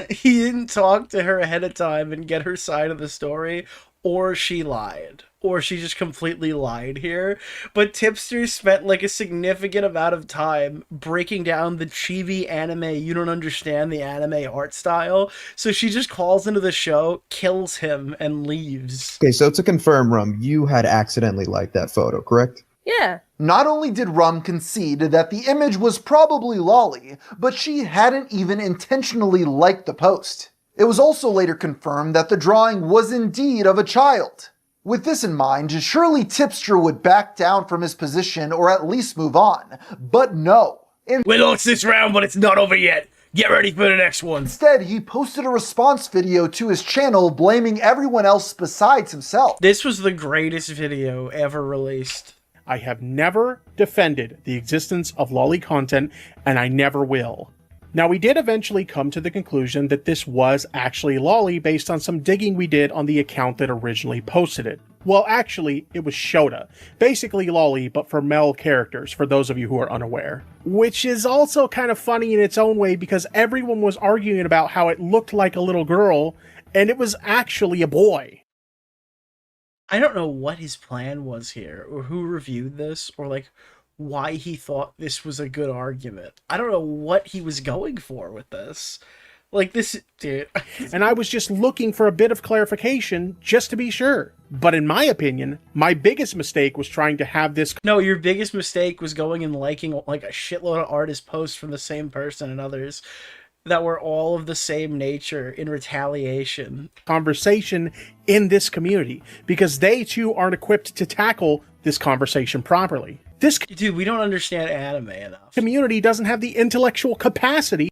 He didn't talk to her ahead of time and get her side of the story, or she lied. Or she just completely lied here. But Tipster spent, like, a significant amount of time breaking down the chibi anime, you don't understand the anime art style. So she just calls into the show, kills him, and leaves. Okay, so to confirm, Rum, you had accidentally liked that photo, correct? Yeah. Not only did Rum concede that the image was probably lolly, but she hadn't even intentionally liked the post. It was also later confirmed that the drawing was indeed of a child. With this in mind, surely Tipster would back down from his position or at least move on. But no. We lost this round, but it's not over yet. Get ready for the next one. Instead, he posted a response video to his channel blaming everyone else besides himself. This was the greatest video ever released. I have never defended the existence of lolly content, and I never will. Now, we did eventually come to the conclusion that this was actually Lolly based on some digging we did on the account that originally posted it. Well, actually, it was Shota. Basically Lolly, but for male characters, for those of you who are unaware. Which is also kind of funny in its own way because everyone was arguing about how it looked like a little girl, and it was actually a boy. I don't know what his plan was here, or who reviewed this, or like why he thought this was a good argument. I don't know what he was going for with this. Like this, dude. And I was just looking for a bit of clarification just to be sure. But in my opinion, my biggest mistake was trying to have this... No, your biggest mistake was going and liking like a shitload of artist posts from the same person and others that were all of the same nature in retaliation. Conversation in this community, because they too aren't equipped to tackle this conversation properly. This dude, we don't understand anime enough. Community doesn't have the intellectual capacity.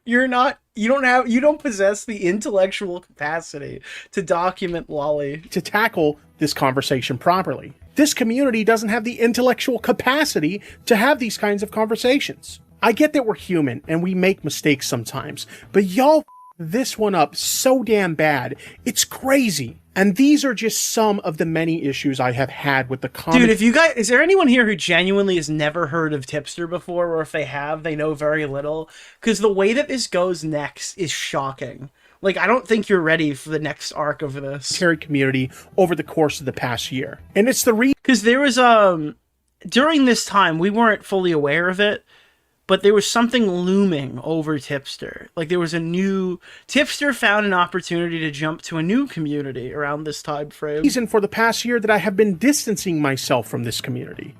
You don't possess the intellectual capacity to document Lolly. To tackle this conversation properly. This community doesn't have the intellectual capacity to have these kinds of conversations. I get that we're human and we make mistakes sometimes, but y'all this one up so damn bad. It's crazy. And these are just some of the many issues I have had with the comment. Dude, if you guys, is there anyone here who genuinely has never heard of Tipster before, or if they have, they know very little? Because the way that this goes next is shocking. Like, I don't think you're ready for the next arc of this. Community over the course of the past year. And it's the because there was, during this time, we weren't fully aware of it, but there was something looming over Tipster. Like there was Tipster found an opportunity to jump to a new community around this time frame. Reason for the past year that I have been distancing myself from this community.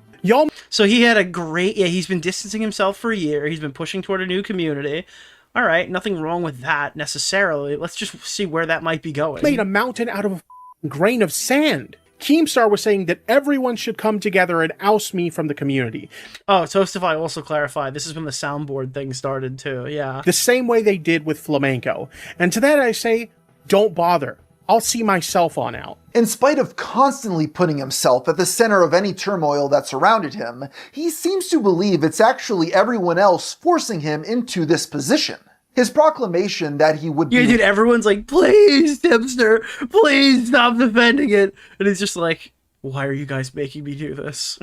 So he had he's been distancing himself for a year. He's been pushing toward a new community. All right, nothing wrong with that necessarily. Let's just see where that might be going. Made a mountain out of a grain of sand. Keemstar was saying that everyone should come together and oust me from the community. Oh, Toastify also clarified, this is when the soundboard thing started too, yeah. The same way they did with Flamenco. And to that I say, don't bother. I'll see myself on out. In spite of constantly putting himself at the center of any turmoil that surrounded him, he seems to believe it's actually everyone else forcing him into this position. His proclamation that he would be... Yeah, dude, everyone's like, please, Tipster, please stop defending it. And he's just like, why are you guys making me do this?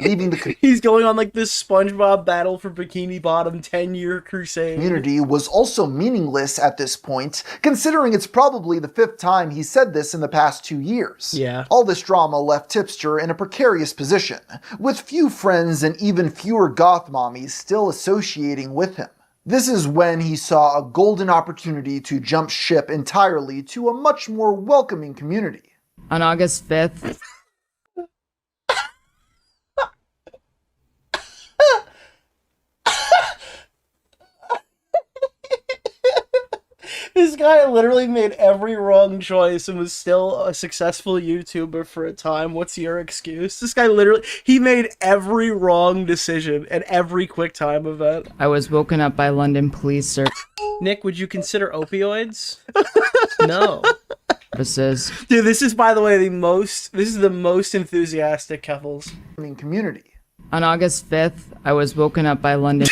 He's going on like this SpongeBob Battle for Bikini Bottom 10-year crusade. Community was also meaningless at this point, considering it's probably the 5th time he said this in the past 2 years. Yeah. All this drama left Tipster in a precarious position, with few friends and even fewer goth mommies still associating with him. This is when he saw a golden opportunity to jump ship entirely to a much more welcoming community. On August 5th... This guy literally made every wrong choice and was still a successful YouTuber for a time. What's your excuse? This guy literally, he made every wrong decision at every QuickTime event. I was woken up by London police, sir. Nick, would you consider opioids? No. Dude, this is, by the way, the most enthusiastic Keffels. Community. On August 5th, I was woken up by London...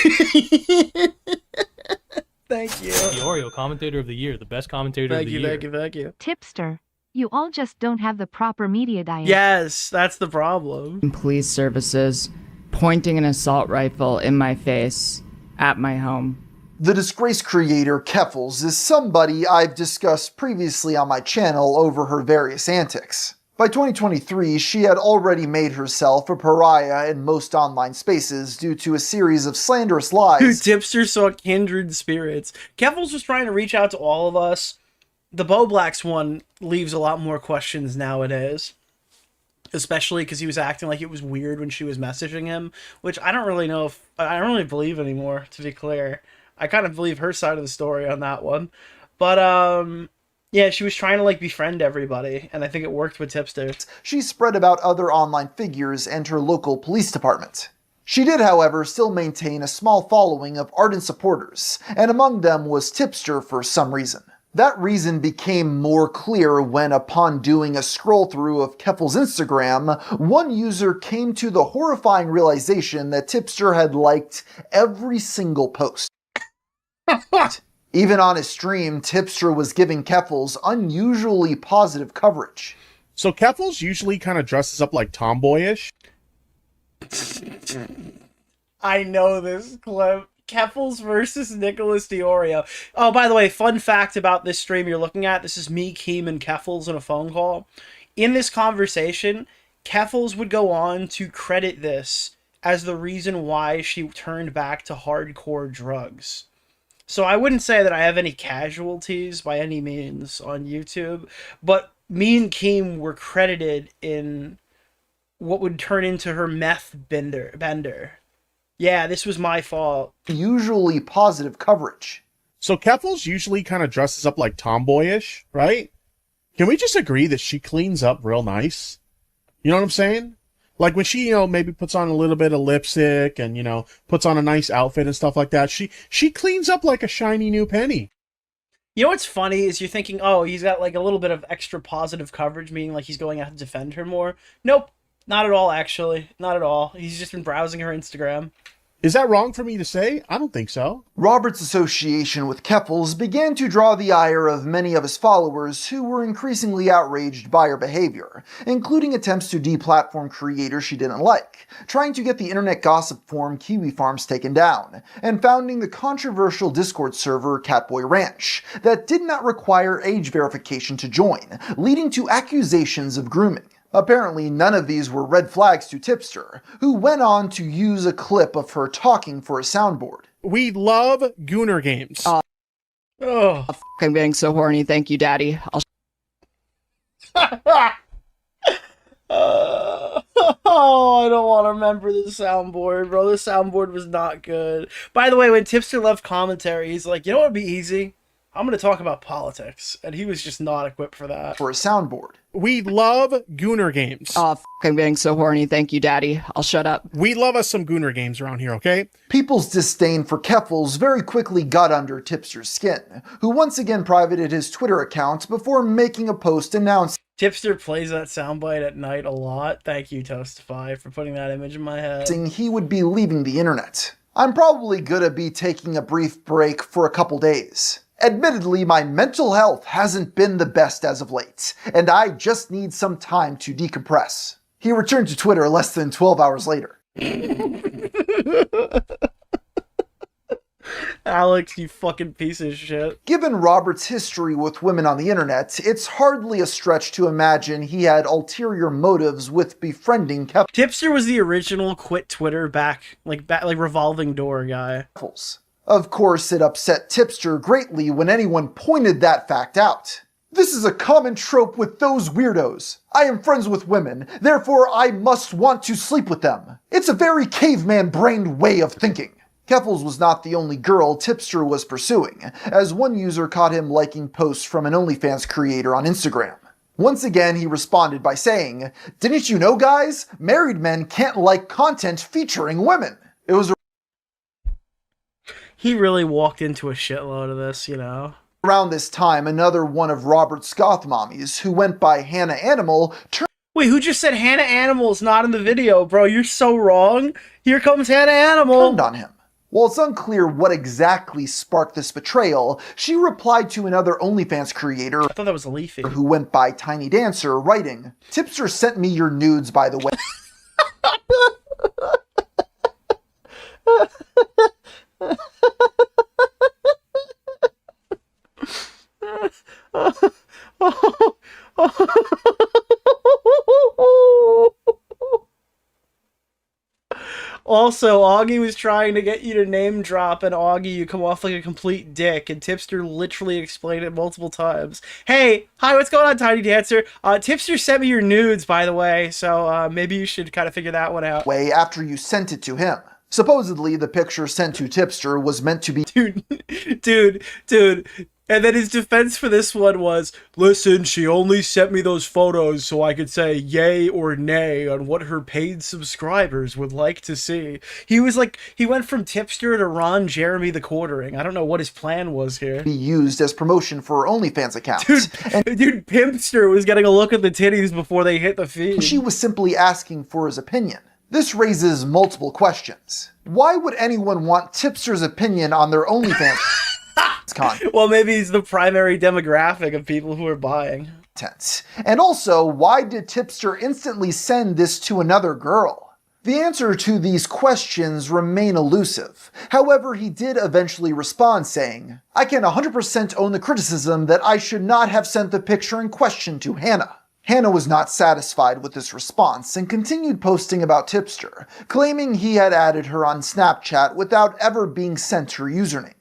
Thank you. DeOrio, commentator of the year, the best commentator of the year. Thank you. Tipster, you all just don't have the proper media diet. Yes, that's the problem. Police services pointing an assault rifle in my face at my home. The disgraced creator Keffels is somebody I've discussed previously on my channel over her various antics. By 2023, she had already made herself a pariah in most online spaces due to a series of slanderous lies. Dude, Tipster saw kindred spirits. Keffels was trying to reach out to all of us. The Bo Blacks one leaves a lot more questions nowadays. Especially because he was acting like it was weird when she was messaging him, which I don't really know if... I don't really believe anymore, to be clear. I kind of believe her side of the story on that one. But, yeah, she was trying to, like, befriend everybody, and I think it worked with Tipster. She spread about other online figures and her local police department. She did, however, still maintain a small following of ardent supporters, and among them was Tipster for some reason. That reason became more clear when, upon doing a scroll-through of Keffels' Instagram, one user came to the horrifying realization that Tipster had liked every single post. Even on his stream, Tipster was giving Keffals unusually positive coverage. So Keffals usually kind of dresses up like tomboyish. I know this clip. Keffals versus Nicholas DeOrio. Oh, by the way, fun fact about this stream you're looking at. This is me, Keem, and Keffals in a phone call. In this conversation, Keffals would go on to credit this as the reason why she turned back to hardcore drugs. So I wouldn't say that I have any casualties by any means on YouTube, but me and Keem were credited in what would turn into her meth bender. Yeah, this was my fault. Usually positive coverage. So Keffals usually kind of dresses up like tomboyish, right? Can we just agree that she cleans up real nice? You know what I'm saying? Like when she, maybe puts on a little bit of lipstick and, puts on a nice outfit and stuff like that. She cleans up like a shiny new penny. You know what's funny is you're thinking, oh, he's got like a little bit of extra positive coverage, meaning like he's going out to defend her more. Nope. Not at all, actually. Not at all. He's just been browsing her Instagram. Is that wrong for me to say? I don't think so. Robert's association with Keffals began to draw the ire of many of his followers who were increasingly outraged by her behavior, including attempts to deplatform creators she didn't like, trying to get the internet gossip forum Kiwi Farms taken down, and founding the controversial Discord server Catboy Ranch that did not require age verification to join, leading to accusations of grooming. Apparently, none of these were red flags to Tipster, who went on to use a clip of her talking for a soundboard. We love Gooner games. I'm getting so horny. Thank you, Daddy. Oh, I don't want to remember the soundboard, bro. The soundboard was not good. By the way, when Tipster left commentary, he's like, you know what would be easy? I'm going to talk about politics. And he was just not equipped for that. For a soundboard. We love Gooner games. I'm getting so horny. Thank you, Daddy. I'll shut up. We love us some Gooner games around here, okay? People's disdain for Keffals very quickly got under Tipster's skin, who once again privated his Twitter account before making a post announcing Tipster plays that soundbite at night a lot. Thank you, Toastify, for putting that image in my head. He would be leaving the internet. I'm probably gonna be taking a brief break for a couple days. Admittedly, my mental health hasn't been the best as of late, and I just need some time to decompress. He returned to Twitter less than 12 hours later. Alex, you fucking piece of shit. Given Robert's history with women on the internet, it's hardly a stretch to imagine he had ulterior motives with befriending Keffals. Tipster was the original quit Twitter back revolving door guy. Of course, it upset Tipster greatly when anyone pointed that fact out. This is a common trope with those weirdos. I am friends with women, therefore I must want to sleep with them. It's a very caveman-brained way of thinking. Keffals was not the only girl Tipster was pursuing, as one user caught him liking posts from an OnlyFans creator on Instagram. Once again, he responded by saying, "Didn't you know, guys? Married men can't like content featuring women." It was He really walked into a shitload of this, Around this time, another one of Robert's goth mommies, who went by Hannah Animal, Wait, who just said Hannah Animal is not in the video, bro? You're so wrong. Here comes Hannah Animal. Turned on him. While it's unclear what exactly sparked this betrayal, she replied to another OnlyFans creator, I thought that was Leafy, who went by Tiny Dancer, writing, "Tipster sent me your nudes, by the way." Also, Augie was trying to get you to name drop, and Augie, you come off like a complete dick, and Tipster literally explained it multiple times. Hey, hi, what's going on, Tiny Dancer? Tipster sent me your nudes, by the way, so maybe you should kind of figure that one out. Way after you sent it to him. Supposedly, the picture sent to Tipster was meant to be— Dude. And then his defense for this one was, listen, she only sent me those photos so I could say yay or nay on what her paid subscribers would like to see. He went from Tipster to Ron Jeremy the Quartering. I don't know what his plan was here. Be used as promotion for OnlyFans accounts. Dude, Pimpster was getting a look at the titties before they hit the feed. She was simply asking for his opinion. This raises multiple questions. Why would anyone want Tipster's opinion on their OnlyFans? Well, maybe he's the primary demographic of people who are buying. And also, why did Tipster instantly send this to another girl? The answer to these questions remain elusive. However, he did eventually respond saying, "I can 100% own the criticism that I should not have sent the picture in question to Hannah." Hannah was not satisfied with this response and continued posting about Tipster, claiming he had added her on Snapchat without ever being sent her username.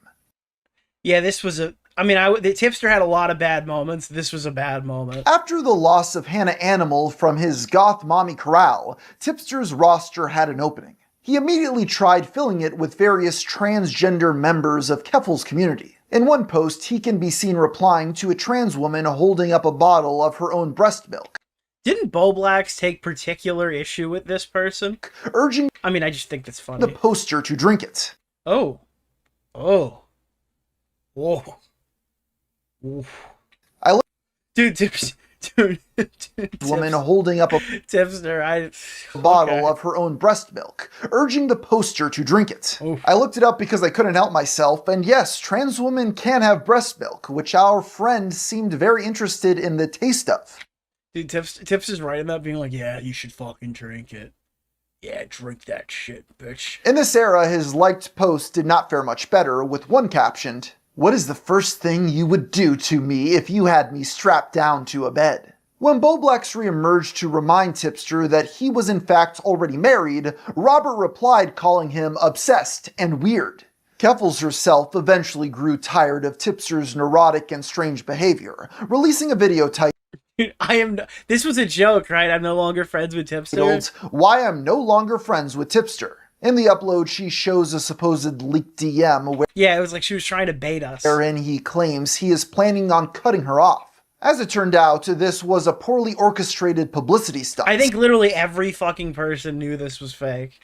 Yeah, this was the Tipster had a lot of bad moments. This was a bad moment. After the loss of Hannah Animal from his goth mommy corral, Tipster's roster had an opening. He immediately tried filling it with various transgender members of Keffel's community. In one post, he can be seen replying to a trans woman holding up a bottle of her own breast milk. Didn't Boblax take particular issue with this person? Urging I just think that's funny. the poster to drink it. Oh. Whoa. Dude, woman holding up a Tipster, bottle of her own breast milk, urging the poster to drink it. Oof. I looked it up because I couldn't help myself, and yes, trans women can have breast milk, which our friend seemed very interested in the taste of. Dude, Tipster's writing that being like, yeah, you should fucking drink it. Yeah, drink that shit, bitch. In this era, his liked post did not fare much better, with one captioned, "What is the first thing you would do to me if you had me strapped down to a bed?" When Boblax re-emerged to remind Tipster that he was in fact already married, Robert replied calling him obsessed and weird. Keffels herself eventually grew tired of Tipster's neurotic and strange behavior, releasing a video titled, this was a joke, right? I'm no longer friends with Tipster. "Why I'm No Longer Friends with Tipster." In the upload, she shows a supposed leaked DM it was like she was trying to bait us. Wherein he claims he is planning on cutting her off. As it turned out, this was a poorly orchestrated publicity stunt. I think literally every fucking person knew this was fake.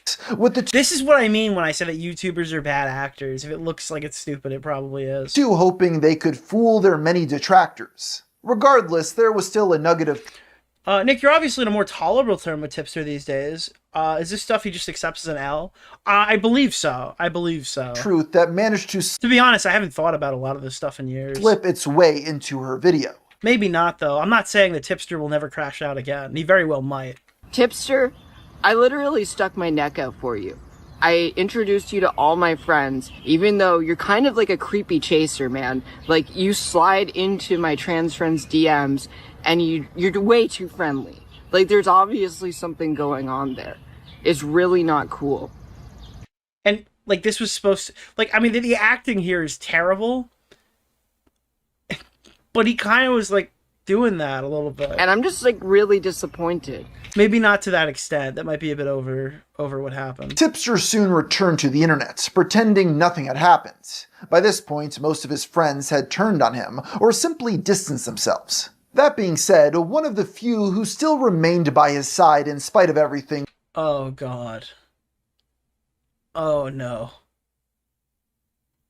This is what I mean when I say that YouTubers are bad actors. If it looks like it's stupid, it probably is. Two hoping they could fool their many detractors. Regardless, there was still a nugget of... Nick, you're obviously in a more tolerable term with Tipster these days. Is this stuff he just accepts as an L? I believe so. Truth that managed to be honest, I haven't thought about a lot of this stuff in years. Slip its way into her video. Maybe not, though. I'm not saying that Tipster will never crash out again. He very well might. Tipster, I literally stuck my neck out for you. I introduced you to all my friends, even though you're kind of like a creepy chaser, man. Like, you slide into my trans friends' DMs, and you're way too friendly. Like, there's obviously something going on there. It's really not cool. And, like, this was supposed to... Like, I mean, the acting here is terrible. But he kind of was, like, doing that a little bit. And I'm just, like, really disappointed. Maybe not to that extent. That might be a bit over what happened. Tipster soon returned to the internet, pretending nothing had happened. By this point, most of his friends had turned on him, or simply distanced themselves. That being said, one of the few who still remained by his side in spite of everything... Oh, God. Oh, no.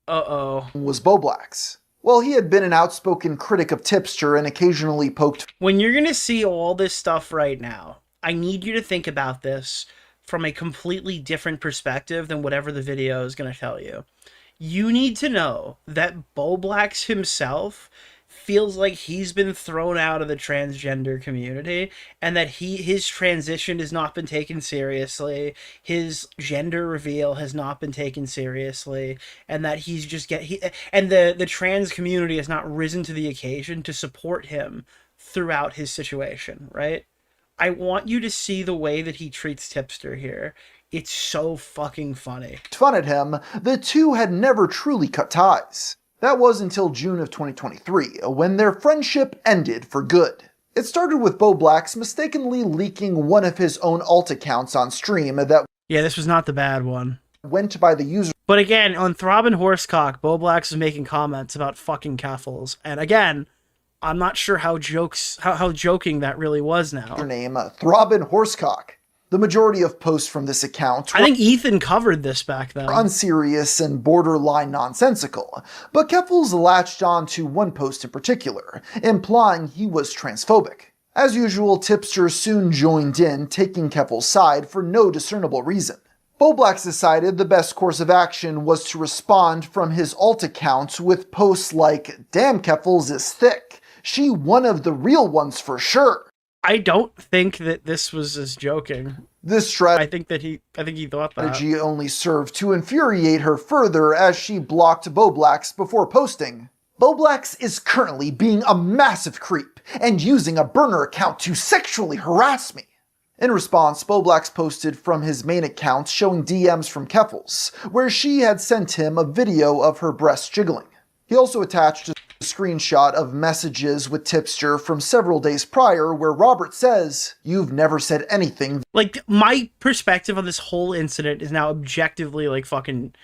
Uh-oh. ...was Boblax. While he had been an outspoken critic of Tipster and occasionally poked... When you're gonna see all this stuff right now, I need you to think about this from a completely different perspective than whatever the video is gonna tell you. You need to know that Boblax himself feels like he's been thrown out of the transgender community and that his transition has not been taken seriously, his gender reveal has not been taken seriously, and that he's just the trans community has not risen to the occasion to support him throughout his situation, right? I want you to see the way that he treats Tipster here. It's so fucking funny. Fun at him, the two had never truly cut ties. That was until June of 2023, when their friendship ended for good. It started with Boblax mistakenly leaking one of his own alt accounts on stream that... Yeah, this was not the bad one. ...went by the user... But again, on Throbbing Horsecock, Boblax was making comments about fucking Keffels. And again, I'm not sure how joking that really was now. ...name, Throbbing Horsecock. The majority of posts from this account... I think Ethan covered this back then. ...unserious and borderline nonsensical, but Keffels latched on to one post in particular, implying he was transphobic. As usual, Tipster soon joined in, taking Keffels' side for no discernible reason. Boblax decided the best course of action was to respond from his alt account with posts like, "Damn, Keffels is thick. She one of the real ones for sure." I don't think that this was as joking. This strategy I think he thought that. only served to infuriate her further as she blocked Boblax before posting, "Boblax is currently being a massive creep and using a burner account to sexually harass me." In response, Boblax posted from his main account showing DMs from Keffels, where she had sent him a video of her breasts jiggling. He also attached a screenshot of messages with Tipster from several days prior where Robert says, "You've never said anything." Like, my perspective on this whole incident is now objectively, like, fucking...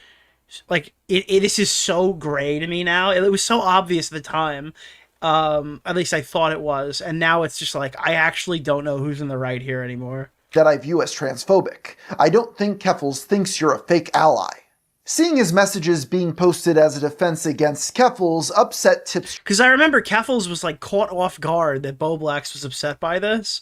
Like, this is so gray to me now. It was so obvious at the time. At least I thought it was. And now it's just like, I actually don't know who's in the right here anymore. That I view as transphobic. I don't think Keffels thinks you're a fake ally. Seeing his messages being posted as a defense against Keffels upset Tipster. Because I remember Keffels was like caught off guard that Boblax was upset by this.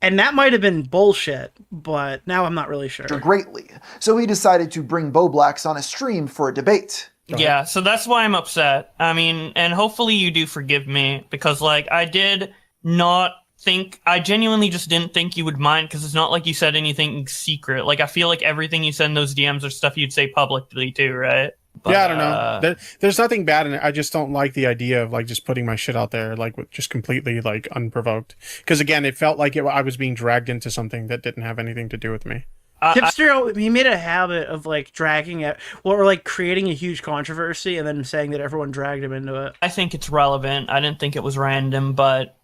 And that might have been bullshit, but now I'm not really sure. Greatly. So he decided to bring Boblax on a stream for a debate. Yeah, so that's why I'm upset. I mean, and hopefully you do forgive me, because, like, I did not think, I genuinely just didn't think you would mind, because it's not like you said anything secret. Like, I feel like everything you said in those DMs are stuff you'd say publicly too, right? But, yeah, I don't know. There's nothing bad in it. I just don't like the idea of, like, just putting my shit out there, like, just completely, like, unprovoked. Because, again, it felt like I was being dragged into something that didn't have anything to do with me. Tipster, he made a habit of, like, dragging it, or, like, creating a huge controversy and then saying that everyone dragged him into it. I think it's relevant. I didn't think it was random, but,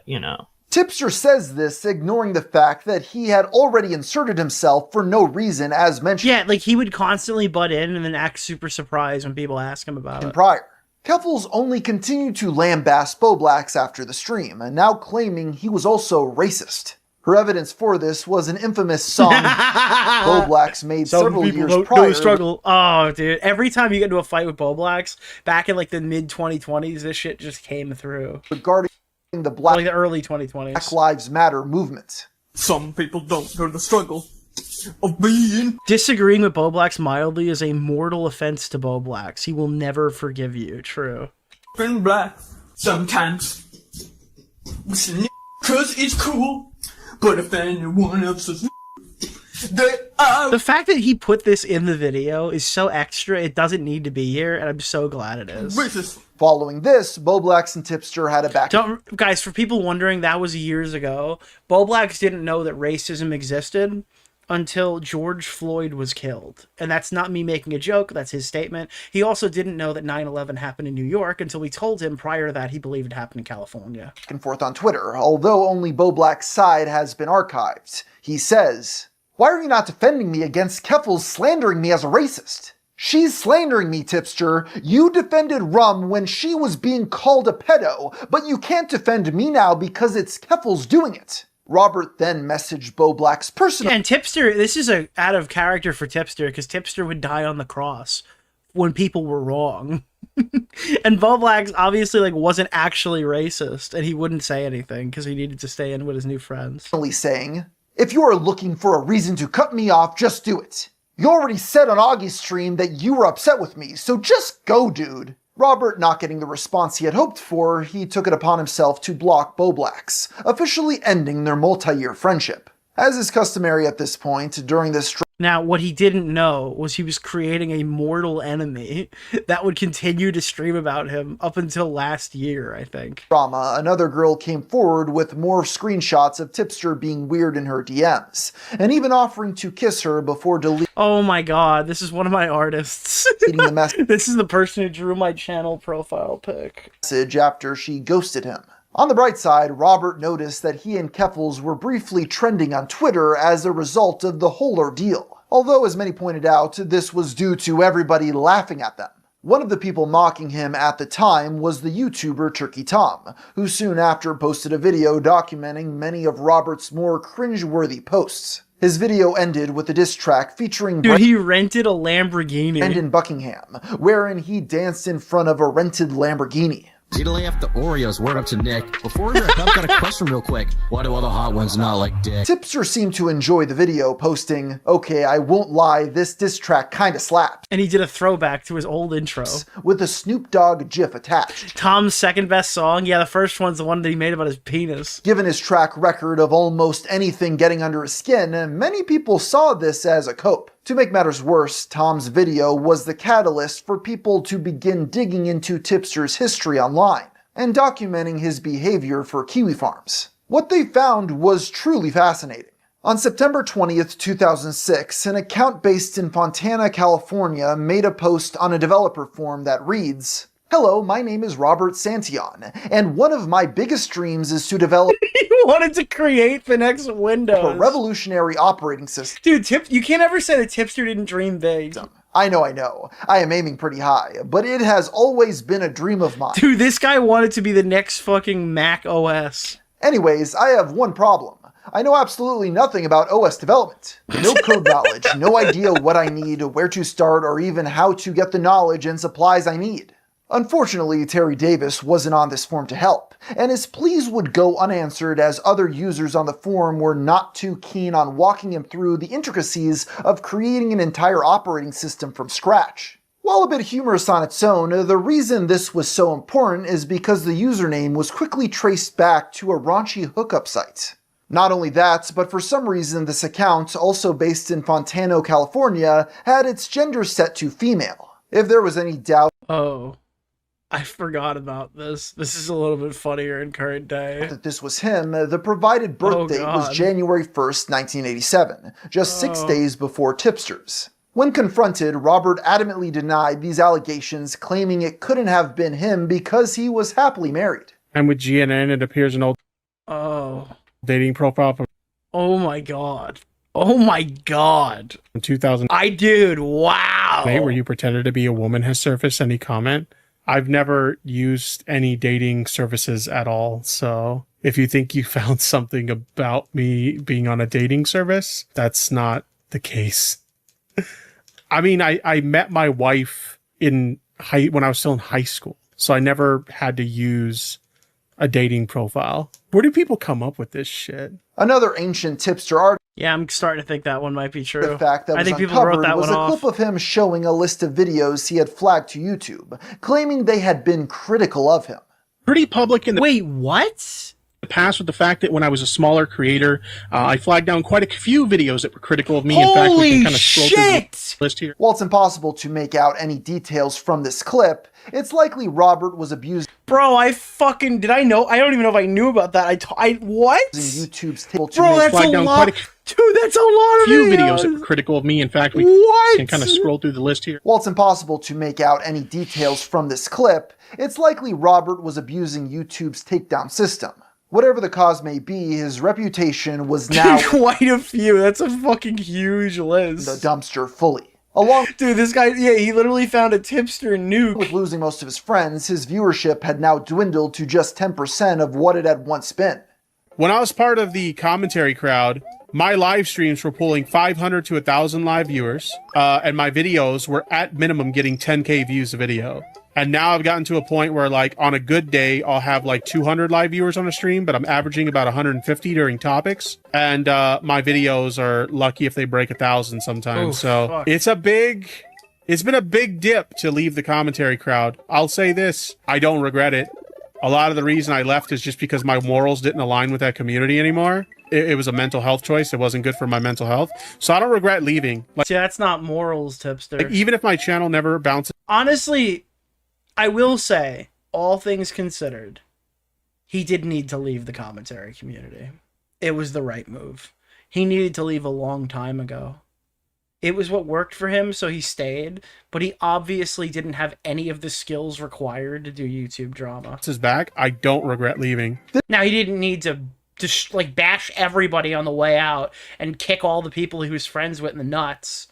you know. Tipster says this, ignoring the fact that he had already inserted himself for no reason, as mentioned. Yeah, like, he would constantly butt in and then act super surprised when people ask him about it. Prior. Keffels only continued to lambast Boblax after the stream, and now claiming he was also racist. Her evidence for this was an infamous song Boblax made several years prior. Struggle. Oh, dude. Every time you get into a fight with Boblax, back in, like, the mid-2020s, this shit just came through. Regarding the like the early 2020s. Black Lives Matter movement. Some people don't know the struggle of being. Disagreeing with Boblax mildly is a mortal offense to Boblax. He will never forgive you. True. Been black sometimes. Cause it's cool. But if anyone else is the fact that he put this in the video is so extra, it doesn't need to be here, and I'm so glad it is. Racist. Following this, Boblax and Tipster had a back. Guys, for people wondering, that was years ago. Boblax didn't know that racism existed until George Floyd was killed. And that's not me making a joke, that's his statement. He also didn't know that 9/11 happened in New York until we told him prior to that he believed it happened in California. Back and forth on Twitter, although only Boblax's side has been archived. He says, "Why are you not defending me against Keffels slandering me as a racist? She's slandering me, Tipster. You defended Rum when she was being called a pedo, but you can't defend me now because it's Keffels doing it." Robert then messaged Boblax personally. And Tipster, this is out of character for Tipster, because Tipster would die on the cross when people were wrong. And Boblax obviously, like, wasn't actually racist, and he wouldn't say anything because he needed to stay in with his new friends. Saying, "If you are looking for a reason to cut me off, just do it. You already said on Augie's stream that you were upset with me, so just go, dude." Robert not getting the response he had hoped for, he took it upon himself to block Boblax, officially ending their multi-year friendship. As is customary at this point, during this Now, what he didn't know was he was creating a mortal enemy that would continue to stream about him up until last year, I think. Drama, another girl came forward with more screenshots of Tipster being weird in her DMs, and even offering to kiss her before deleting. Oh my god, this is one of my artists. The message. This is the person who drew my channel profile pic. After she ghosted him. On the bright side, Robert noticed that he and Keffels were briefly trending on Twitter as a result of the whole ordeal. Although, as many pointed out, this was due to everybody laughing at them. One of the people mocking him at the time was the YouTuber Turkey Tom, who soon after posted a video documenting many of Robert's more cringe-worthy posts. His video ended with a diss track featuring... Dude, he rented a Lamborghini. And in Buckingham, wherein he danced in front of a rented Lamborghini. Need to lay off the Oreos. Word up to Nick. Before we wrap up, got a question real quick. Why do all the hot ones not like dick? Tipster seemed to enjoy the video, posting, "Okay, I won't lie, this diss track kinda slapped." And he did a throwback to his old intro. With a Snoop Dogg gif attached. Tom's second best song? Yeah, the first one's the one that he made about his penis. Given his track record of almost anything getting under his skin, many people saw this as a cope. To make matters worse, Tom's video was the catalyst for people to begin digging into Tipster's history online and documenting his behavior for kiwi farms. What they found was truly fascinating. On September 20th, 2006, an account based in Fontana, California made a post on a developer forum that reads, "Hello, my name is Robert Santion, and one of my biggest dreams is to develop..." He wanted to create the next Windows. A revolutionary operating system. Dude, you can't ever say that Tipster didn't dream big. I know. I am aiming pretty high, but it has always been a dream of mine. Dude, this guy wanted to be the next fucking Mac OS. Anyways, I have one problem. I know absolutely nothing about OS development. No code knowledge, no idea what I need, where to start, or even how to get the knowledge and supplies I need. Unfortunately, Terry Davis wasn't on this forum to help, and his pleas would go unanswered as other users on the forum were not too keen on walking him through the intricacies of creating an entire operating system from scratch. While a bit humorous on its own, the reason this was so important is because the username was quickly traced back to a raunchy hookup site. Not only that, but for some reason this account, also based in Fontana, California, had its gender set to female. If there was any doubt... Oh. I forgot about this. This is a little bit funnier in current day. That this was him, the provided birth date was January 1st, 1987, just 6 days before Tipster's. When confronted, Robert adamantly denied these allegations, claiming it couldn't have been him because he was happily married. And with GNN, it appears an old dating profile from Oh my god. Oh my god. 2000. Dude, wow. Where you pretended to be a woman has surfaced. Any comment? I've never used any dating services at all, so if you think you found something about me being on a dating service, that's not the case. I mean, I met my wife when I was still in high school, so I never had to use a dating profile. Where do people come up with this shit? Another ancient Tipster article. Yeah, I'm starting to think that one might be true. The fact that I think people wrote that one off. Was a clip of him showing a list of videos he had flagged to YouTube, claiming they had been critical of him. Pretty public in the... Wait, what? The past with the fact that when I was a smaller creator, I flagged down quite a few videos that were critical of me. In fact, we can kind of scroll through the list here. While it's impossible to make out any details from this clip, it's likely Robert was abused. Bro, did I know? I don't even know if I knew about that. what? YouTube's table to Bro, that's a lot. Dude, that's a lot of few videos that were critical of me. In fact, we can kind of scroll through the list here. While it's impossible to make out any details from this clip, it's likely Robert was abusing YouTube's takedown system. Whatever the cause may be, his reputation was now quite a few. That's a fucking huge list. The dumpster fully. Dude, this guy, he literally found a Tipster nuke. With losing most of his friends, his viewership had now dwindled to just 10% of what it had once been. When I was part of the commentary crowd, my live streams were pulling 500 to 1,000 live viewers, and my videos were at minimum getting 10K views a video. And now I've gotten to a point where, like, on a good day, I'll have like 200 live viewers on a stream, but I'm averaging about 150 during topics. And my videos are lucky if they break 1,000 sometimes. So it's been a big dip to leave the commentary crowd. I'll say this, I don't regret it. A lot of the reason I left is just because my morals didn't align with that community anymore. It was a mental health choice. It wasn't good for my mental health. So I don't regret leaving. Like, see, that's not morals, Tipster. Like, even if my channel never bounces. Honestly, I will say, all things considered, he did need to leave the commentary community. It was the right move. He needed to leave a long time ago. It was what worked for him, so he stayed, but he obviously didn't have any of the skills required to do YouTube drama. This is back. I don't regret leaving. Now, he didn't need to just, like, bash everybody on the way out and kick all the people he was friends with in the nuts.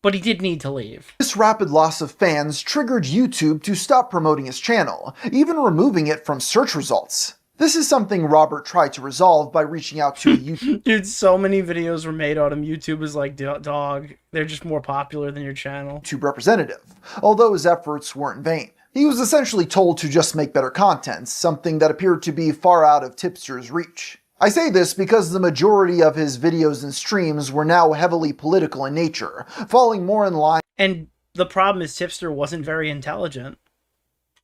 But he did need to leave. This rapid loss of fans triggered YouTube to stop promoting his channel, even removing it from search results. This is something Robert tried to resolve by reaching out to a YouTube... Dude, so many videos were made on him. YouTube is like, dog, they're just more popular than your channel. YouTube representative, although his efforts weren't in vain. He was essentially told to just make better content, something that appeared to be far out of Tipster's reach. I say this because the majority of his videos and streams were now heavily political in nature, falling more in line. And the problem is Tipster wasn't very intelligent.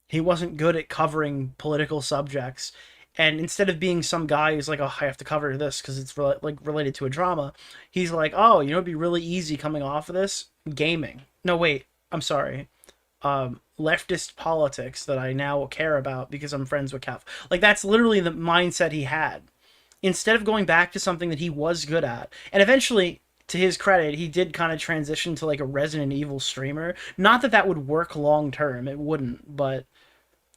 He wasn't good at covering political subjects. And instead of being some guy who's like, oh, I have to cover this because it's related to a drama, he's like, oh, you know, it'd be really easy coming off of this? Gaming. No, wait, I'm sorry. Leftist politics that I now care about because I'm friends with Kev. Like, that's literally the mindset he had. Instead of going back to something that he was good at. And eventually, to his credit, he did kind of transition to like a Resident Evil streamer. Not that that would work long term, it wouldn't, but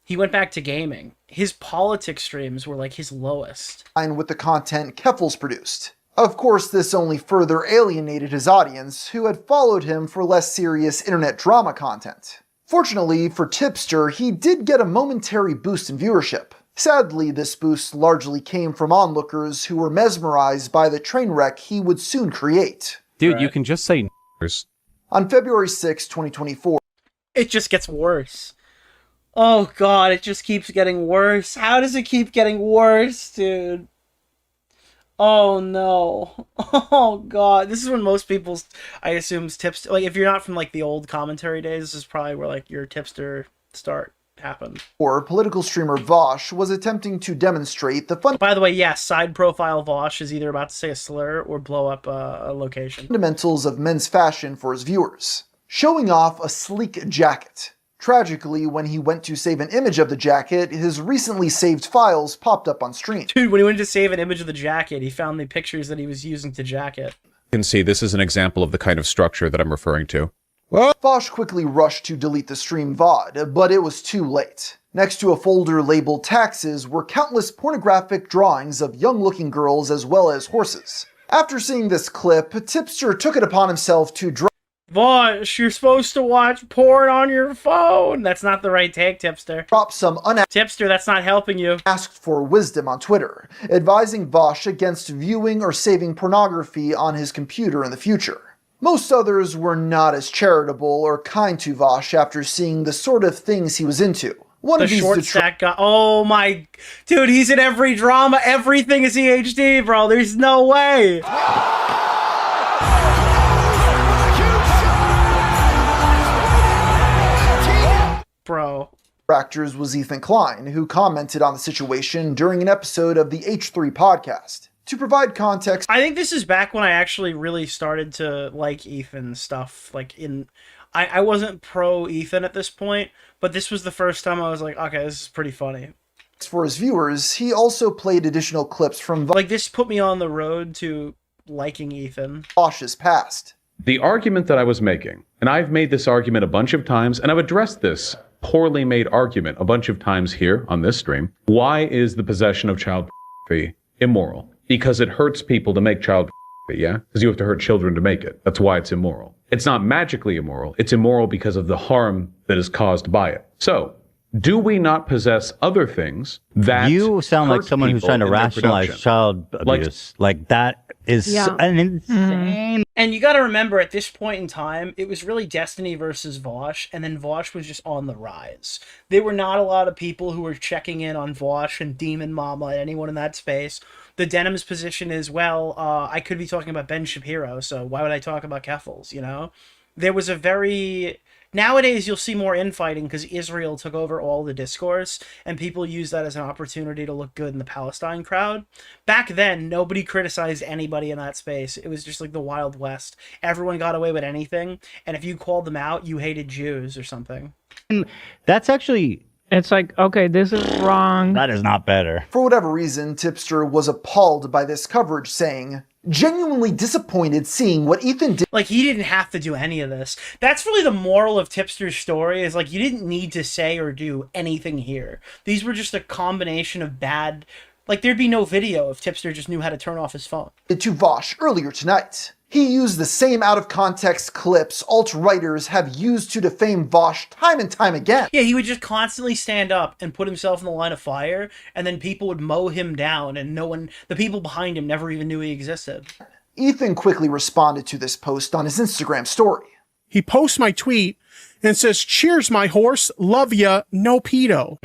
he went back to gaming. His politics streams were like his lowest. With the content Keffels produced. Of course, this only further alienated his audience, who had followed him for less serious internet drama content. Fortunately for Tipster, he did get a momentary boost in viewership. Sadly, this boost largely came from onlookers who were mesmerized by the train wreck he would soon create. Dude, you can just say On February 6, 2024, it just gets worse. Oh god, it just keeps getting worse. How does it keep getting worse, dude? Oh no. Oh god. This is when most people's, I assume, Tipster, like if you're not from like the old commentary days, this is probably where like your Tipster start happened. Or political streamer Vosh was attempting to demonstrate the By the way, yes, side profile Vosh is either about to say a slur or blow up a location. Fundamentals of men's fashion for his viewers, showing off a sleek jacket. Tragically, when he went to save an image of the jacket, his recently saved files popped up on stream. Dude, when he went to save an image of the jacket, he found the pictures that he was using to jacket. You can see this is an example of the kind of structure that I'm referring to. Vosh quickly rushed to delete the stream VOD, but it was too late. Next to a folder labeled taxes were countless pornographic drawings of young-looking girls as well as horses. After seeing this clip, Tipster took it upon himself to Vosh, you're supposed to watch porn on your phone. That's not the right take, Tipster. Drop some Tipster, that's not helping you. Asked for wisdom on Twitter, advising Vosh against viewing or saving pornography on his computer in the future. Most others were not as charitable or kind to Vosh after seeing the sort of things he was into. One of these short stack guy. Oh my, dude, he's in every drama. Everything is EHD, bro. There's no way. Bro. Actors was Ethan Klein, who commented on the situation during an episode of the H3 podcast. To provide context, I think this is back when I actually really started to like Ethan's stuff. Like I wasn't pro Ethan at this point, but this was the first time I was like, okay, this is pretty funny. For his viewers, he also played additional clips from like this put me on the road to liking Ethan. Vosh's past. The argument that I was making, and I've made this argument a bunch of times, and I've addressed this poorly made argument a bunch of times here on this stream. Why is the possession of child pornography immoral? Because it hurts people to make child pornography, yeah? Because you have to hurt children to make it. That's why it's immoral. It's not magically immoral. It's immoral because of the harm that is caused by it. So, do we not possess other things that You sound like someone who's trying to rationalize child abuse. Like that is an insane... And you got to remember, at this point in time, it was really Destiny versus Vosh, and then Vosh was just on the rise. There were not a lot of people who were checking in on Vosh and Demon Mama and anyone in that space. The Denim's position is, well, I could be talking about Ben Shapiro, so why would I talk about Keffels, you know? There was a very... Nowadays, you'll see more infighting because Israel took over all the discourse, and people use that as an opportunity to look good in the Palestine crowd. Back then, nobody criticized anybody in that space. It was just like the Wild West. Everyone got away with anything, and if you called them out, you hated Jews or something. That's actually... It's like, okay, this is wrong. That is not better. For whatever reason, Tipster was appalled by this coverage, saying, genuinely disappointed seeing what Ethan did. Like, he didn't have to do any of this. That's really the moral of Tipster's story, is like, you didn't need to say or do anything here. These were just a combination of bad... Like, there'd be no video if Tipster just knew how to turn off his phone. To Vosh earlier tonight. He used the same out-of-context clips alt-writers have used to defame Vosh time and time again. Yeah, he would just constantly stand up and put himself in the line of fire, and then people would mow him down, and the people behind him never even knew he existed. Ethan quickly responded to this post on his Instagram story. He posts my tweet and says, "Cheers, my horse. Love ya. No pedo."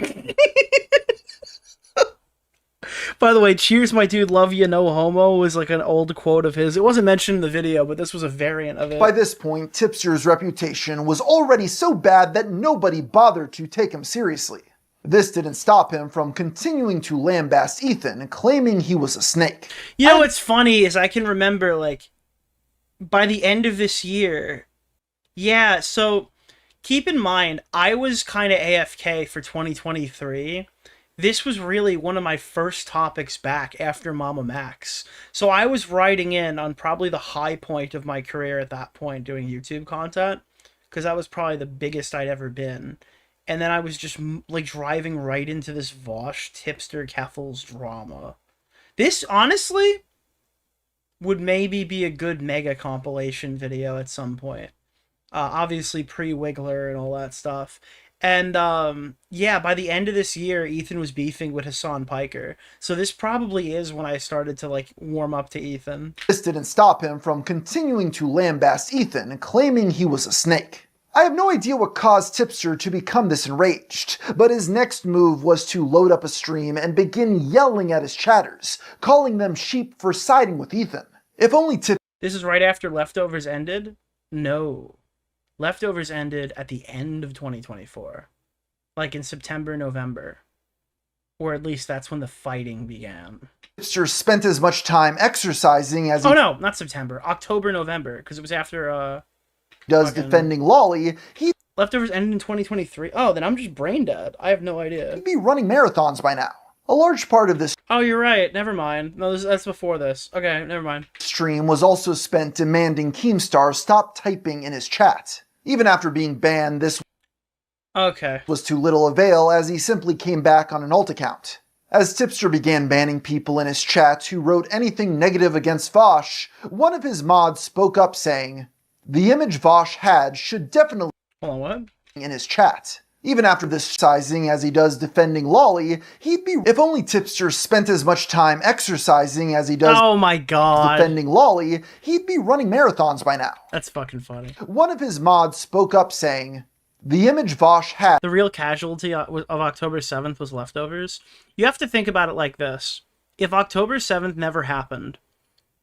By the way, "Cheers, my dude. Love ya. No homo" was like an old quote of his. It wasn't mentioned in the video, but this was a variant of it. By this point, Tipster's reputation was already so bad that nobody bothered to take him seriously. This didn't stop him from continuing to lambaste Ethan, claiming he was a snake. You know what's funny is I can remember, like, by the end of this year, yeah, so keep in mind, I was kind of AFK for 2023. This was really one of my first topics back after Mama Max. So I was writing in on probably the high point of my career at that point doing YouTube content, because that was probably the biggest I'd ever been. And then I was just like driving right into this Vosh Tipster Keffels drama. This honestly would maybe be a good mega compilation video at some point. Obviously pre-Wiggler and all that stuff. And yeah, by the end of this year, Ethan was beefing with Hassan Piker. So this probably is when I started to like warm up to Ethan. This didn't stop him from continuing to lambaste Ethan, claiming he was a snake. I have no idea what caused Tipster to become this enraged, but his next move was to load up a stream and begin yelling at his chatters, calling them sheep for siding with Ethan. If only Tipster... This is right after Leftovers ended? No. Leftovers ended at the end of 2024. Like in September, November. Or at least that's when the fighting began. Tipster spent as much time exercising as he... Oh no, not September. October, November. Because it was after, does defending Lolly. Leftovers ended in 2023. Oh, then I'm just brain dead. I have no idea. He'd be running marathons by now. A large part of this... Oh, you're right. Never mind. No, that's before this. Okay, never mind. ...stream was also spent demanding Keemstar stop typing in his chat. Even after being banned, this was to little avail as he simply came back on an alt account. As Tipster began banning people in his chat who wrote anything negative against Vosh, one of his mods spoke up saying, "The image Vosh had should definitely..." Hold on, what? ...in his chat. Even after this sizing as he does defending Lolly, he'd be... If only Tipster spent as much time exercising as he does... Oh my god. ...defending Lolly, he'd be running marathons by now. That's fucking funny. One of his mods spoke up saying, "The image Vosh had..." The real casualty of October 7th was Leftovers. You have to think about it like this. If October 7th never happened,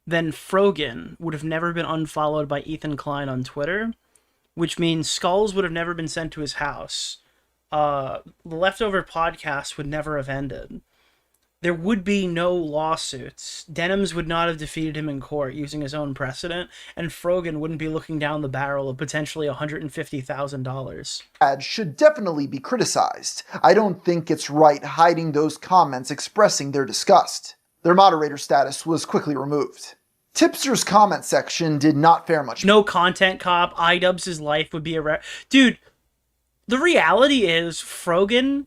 then Frogan would have never been unfollowed by Ethan Klein on Twitter, which means skulls would have never been sent to his house. The Leftover podcast would never have ended. There would be no lawsuits. Denims would not have defeated him in court using his own precedent, and Frogan wouldn't be looking down the barrel of potentially $150,000. ...should definitely be criticized. I don't think it's right hiding those comments expressing their disgust. Their moderator status was quickly removed. Tipster's comment section did not fare much. No content cop. iDubbbz' life would be a... Dude, the reality is Frogan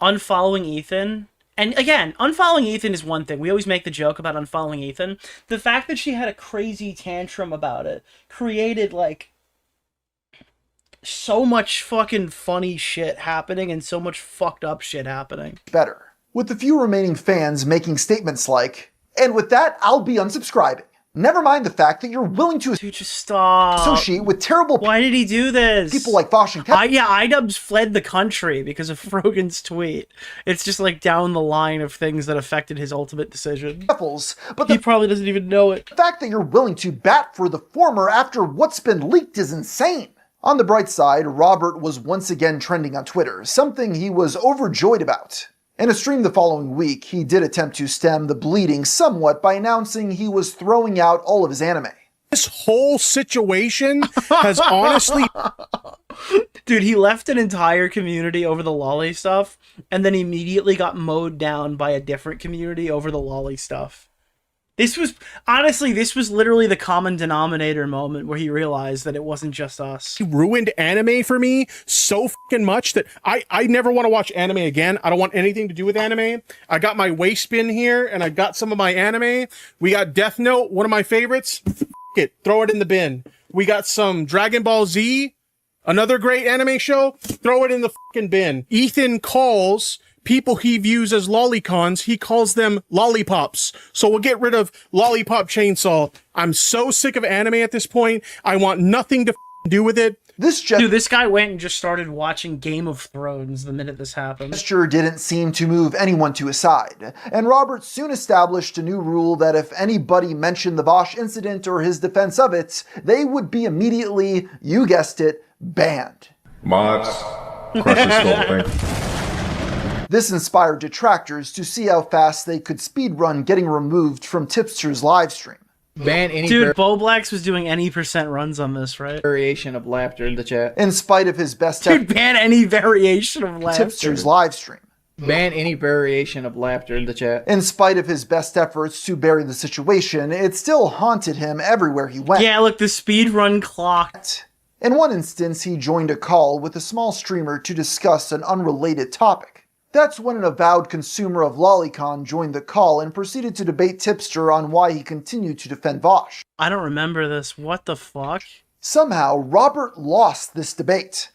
unfollowing Ethan... And again, unfollowing Ethan is one thing. We always make the joke about unfollowing Ethan. The fact that she had a crazy tantrum about it created, like, so much fucking funny shit happening and so much fucked up shit happening. Better. With the few remaining fans making statements like, "And with that, I'll be unsubscribing." Never mind the fact that you're willing to Dude, just stop. associate with terrible Why did he do this? people like Vosh and Yeah, iDubbbz fled the country because of Frogan's tweet. It's just like down the line of things that affected his ultimate decision. But he probably doesn't even know it. The fact that you're willing to bat for the former after what's been leaked is insane. On the bright side, Robert was once again trending on Twitter, something he was overjoyed about. In a stream the following week, he did attempt to stem the bleeding somewhat by announcing he was throwing out all of his anime. This whole situation has honestly... Dude, he left an entire community over the lolly stuff, and then immediately got mowed down by a different community over the lolly stuff. This was, honestly, this was literally the common denominator moment where he realized that it wasn't just us. He ruined anime for me so fucking much that I never want to watch anime again. I don't want anything to do with anime. I got my waist bin here, and I got some of my anime. We got Death Note, one of my favorites. F it, throw it in the bin. We got some Dragon Ball Z, another great anime show. Throw it in the fucking bin. Ethan calls people he views as lolicons, he calls them lollipops. So we'll get rid of Lollipop Chainsaw. I'm so sick of anime at this point. I want nothing to do with it. Dude, this guy went and just started watching Game of Thrones the minute this happened. Gesture didn't seem to move anyone to his side, and Robert soon established a new rule that if anybody mentioned the Vosh incident or his defense of it, they would be immediately, you guessed it, banned. Mods, crush this whole thing. This inspired detractors to see how fast they could speedrun getting removed from Tipster's livestream. Ban any Dude, Boblax was doing any % runs on this, right? Variation of laughter in the chat. In spite of his best Dude, ban any variation of laughter. Tipster's livestream. Ban any variation of laughter in the chat. In spite of his best efforts to bury the situation, it still haunted him everywhere he went. Yeah, look, the speedrun clocked. In one instance, he joined a call with a small streamer to discuss an unrelated topic. That's when an avowed consumer of Lolcow joined the call and proceeded to debate Tipster on why he continued to defend Vosh. I don't remember this. What the fuck? Somehow, Robert lost this debate.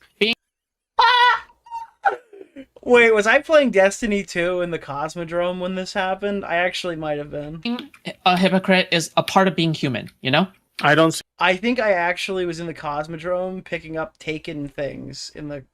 Wait, was I playing Destiny 2 in the Cosmodrome when this happened? I actually might have been. A hypocrite is a part of being human, you know? I think I actually was in the Cosmodrome picking up taken things in the...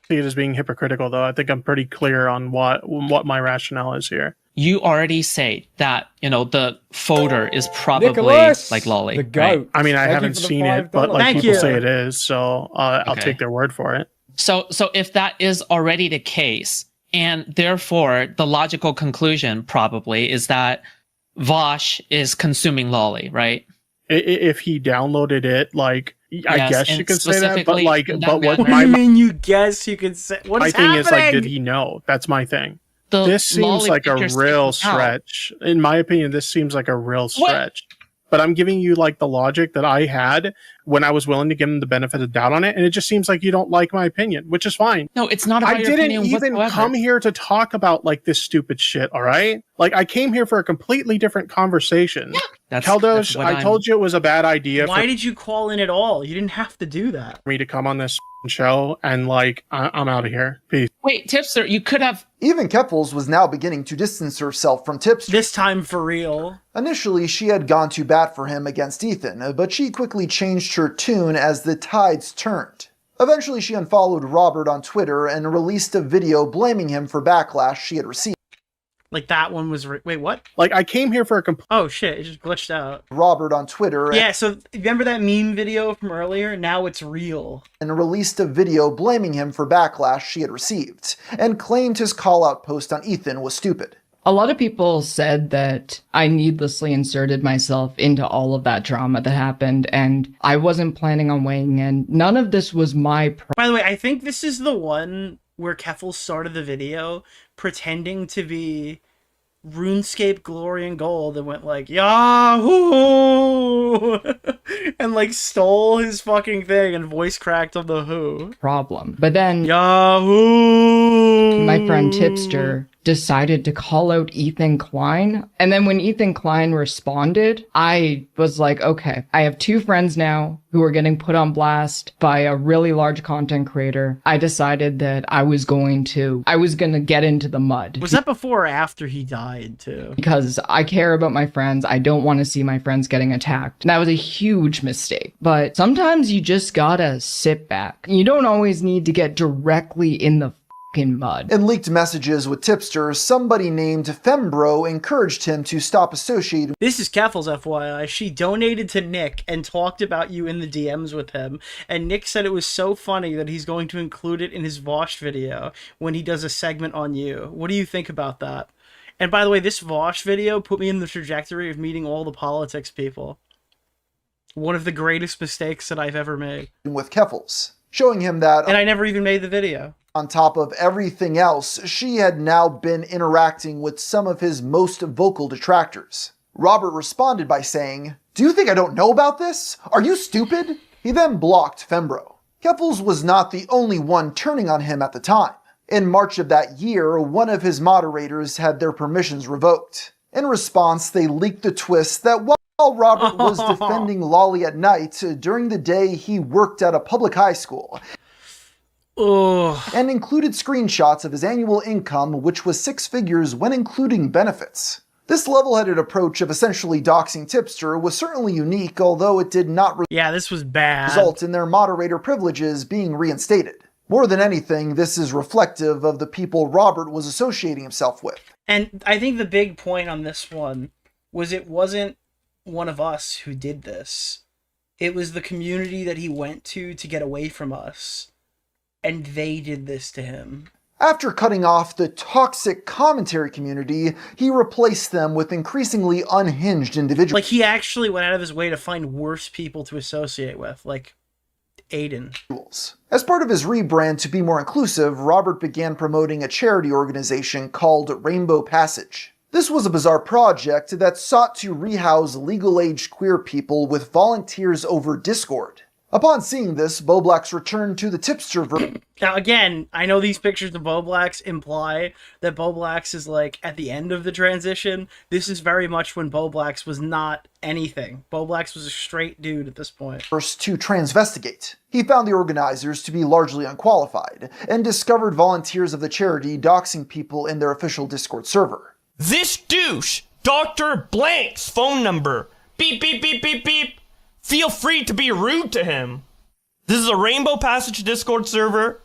See it as being hypocritical, though. I think I'm pretty clear on what my rationale is here. You already say that, you know, the folder is probably Nicholas, like Lolly. the goat. Right? I mean, I haven't seen it, but like people say it is, so I'll take their word for it. So if that is already the case, and therefore the logical conclusion probably is that Vosh is consuming Lolly, right? If he downloaded it, like, I guess you could say that, but like, but what do you mean you guess you could say? What my is thing happening? is, like, did he know? That's my thing. This seems like a real stretch. In my opinion, this seems like a real stretch. But I'm giving you like the logic that I had when I was willing to give him the benefit of the doubt on it, and it just seems like you don't like my opinion, which is fine. No, it's not about I your didn't opinion even whatsoever. come here to talk about like this stupid shit, all right? Like I came here for a completely different conversation. Yeah, Keldos, I told you it was a bad idea. Why did you call in at all? You didn't have to do that. For me to come on this show, and like I'm out of here. Peace. Wait, Tipster, you could have... Even Keffels was now beginning to distance herself from Tipster. This time for real. Initially, she had gone to bat for him against Ethan, but she quickly changed her tune as the tides turned. Eventually, she unfollowed Robert on Twitter and released a video blaming him for backlash she had received. Like that one was... Wait, what? Like I came here for a Oh shit, it just glitched out. Robert on Twitter. Yeah, so remember that meme video from earlier? Now it's real. And released a video blaming him for backlash she had received, and claimed his call-out post on Ethan was stupid. A lot of people said that I needlessly inserted myself into all of that drama that happened, and I wasn't planning on weighing in. None of this was my By the way, I think this is the one where Keffel started the video pretending to be RuneScape Glory and Gold and went like, Yahoo! and like stole his fucking thing and voice cracked on the Who. problem. But then Yahoo! My friend Tipster decided to call out Ethan Klein. And then when Ethan Klein responded, I was like, okay, I have two friends now who are getting put on blast by a really large content creator. I decided that I was going to get into the mud. Was that before or after he died too? Because I care about my friends. I don't want to see my friends getting attacked. And that was a huge mistake. But sometimes you just gotta sit back. You don't always need to get directly in the mud. In leaked messages with Tipster, somebody named Fembro encouraged him to stop associating. This is Keffel's FYI. She donated to Nick and talked about you in the DMs with him. And Nick said it was so funny that he's going to include it in his Vosh video when he does a segment on you. What do you think about that? And by the way, this Vosh video put me in the trajectory of meeting all the politics people. One of the greatest mistakes that I've ever made. With Keffels, showing him that... And I never even made the video. On top of everything else, she had now been interacting with some of his most vocal detractors. Robert responded by saying, "Do you think I don't know about this? Are you stupid?" He then blocked Fembro. Keffels was not the only one turning on him at the time. In March of that year, one of his moderators had their permissions revoked. In response, they leaked the twist that while Robert was defending Lolly at night, during the day he worked at a public high school, and included screenshots of his annual income, which was 6 figures when including benefits. This level-headed approach of essentially doxing Tipster was certainly unique, although it did not yeah, this was bad. result in their moderator privileges being reinstated. More than anything, this is reflective of the people Robert was associating himself with. And I think the big point on this one was it wasn't one of us who did this. It was the community that he went to get away from us. And they did this to him. After cutting off the toxic commentary community, he replaced them with increasingly unhinged individuals. Like, he actually went out of his way to find worse people to associate with, like Aiden. As part of his rebrand to be more inclusive, Robert began promoting a charity organization called Rainbow Passage. This was a bizarre project that sought to rehouse legal-age queer people with volunteers over Discord. Upon seeing this, Boblax returned to the Tipster version. Now again, I know these pictures of Boblax imply that Boblax is like at the end of the transition. This is very much when Boblax was not anything. Boblax was a straight dude at this point. First to transvestigate. He found the organizers to be largely unqualified, and discovered volunteers of the charity doxing people in their official Discord server. This douche, Dr. Blank's phone number. Beep, beep, beep, beep, beep. Feel free to be rude to him. This is a Rainbow Passage Discord server.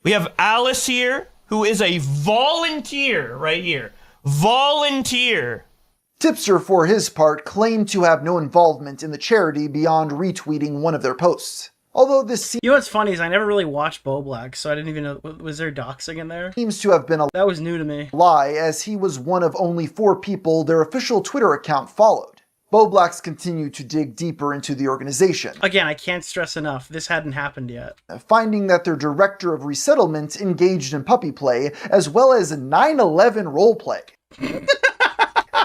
We have Alice here, who is a volunteer right here. Volunteer. Tipster, for his part, claimed to have no involvement in the charity beyond retweeting one of their posts. Although this You know what's funny is I never really watched Boblax, so I didn't even know, was there doxing in there? Seems to have been a that was new to me. Lie, as he was one of only 4 people their official Twitter account followed. Boblax continued to dig deeper into the organization. Again, I can't stress enough, this hadn't happened yet. Finding that their director of resettlement engaged in puppy play, as well as 9/11 roleplay.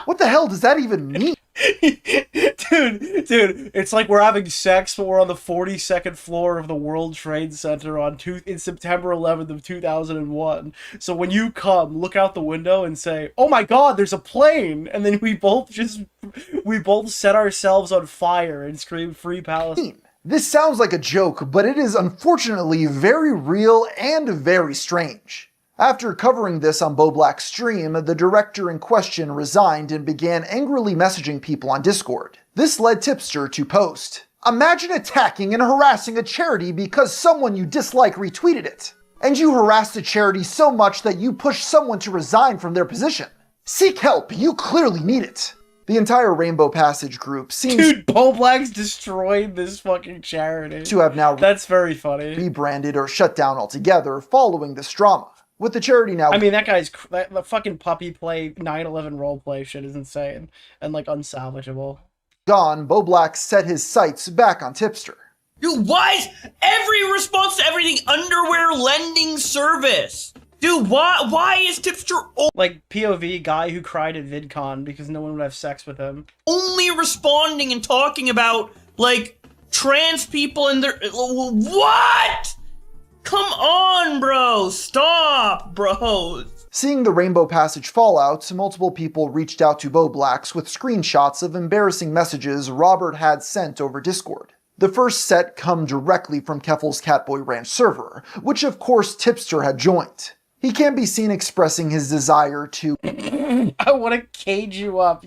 What the hell does that even mean? Dude, it's like we're having sex, but we're on the 42nd floor of the World Trade Center in September 11th of 2001. So when you come, look out the window and say, "Oh my God, there's a plane!" And then we both set ourselves on fire and scream "Free Palestine." This sounds like a joke, but it is unfortunately very real and very strange. After covering this on Boblax's stream, the director in question resigned and began angrily messaging people on Discord. This led Tipster to post, "Imagine attacking and harassing a charity because someone you dislike retweeted it. And you harassed the charity so much that you pushed someone to resign from their position. Seek help, you clearly need it." The entire Rainbow Passage group seems Dude, Boblax destroyed this fucking charity. to have now That's very funny. rebranded or shut down altogether following this drama. With the charity now... I mean, the fucking puppy play 9/11 roleplay shit is insane and like unsalvageable. gone, Boblax set his sights back on Tipster. Dude, why is every response to everything underwear lending service? Dude, why is Tipster like POV guy who cried at VidCon because no one would have sex with him? only responding and talking about like trans people and their what? Come on, bro. Stop, bro. Seeing the Rainbow Passage fallout, multiple people reached out to Boblax with screenshots of embarrassing messages Robert had sent over Discord. The first set come directly from Keffel's Catboy Ranch server, which of course Tipster had joined. He can be seen expressing his desire to I want to cage you up.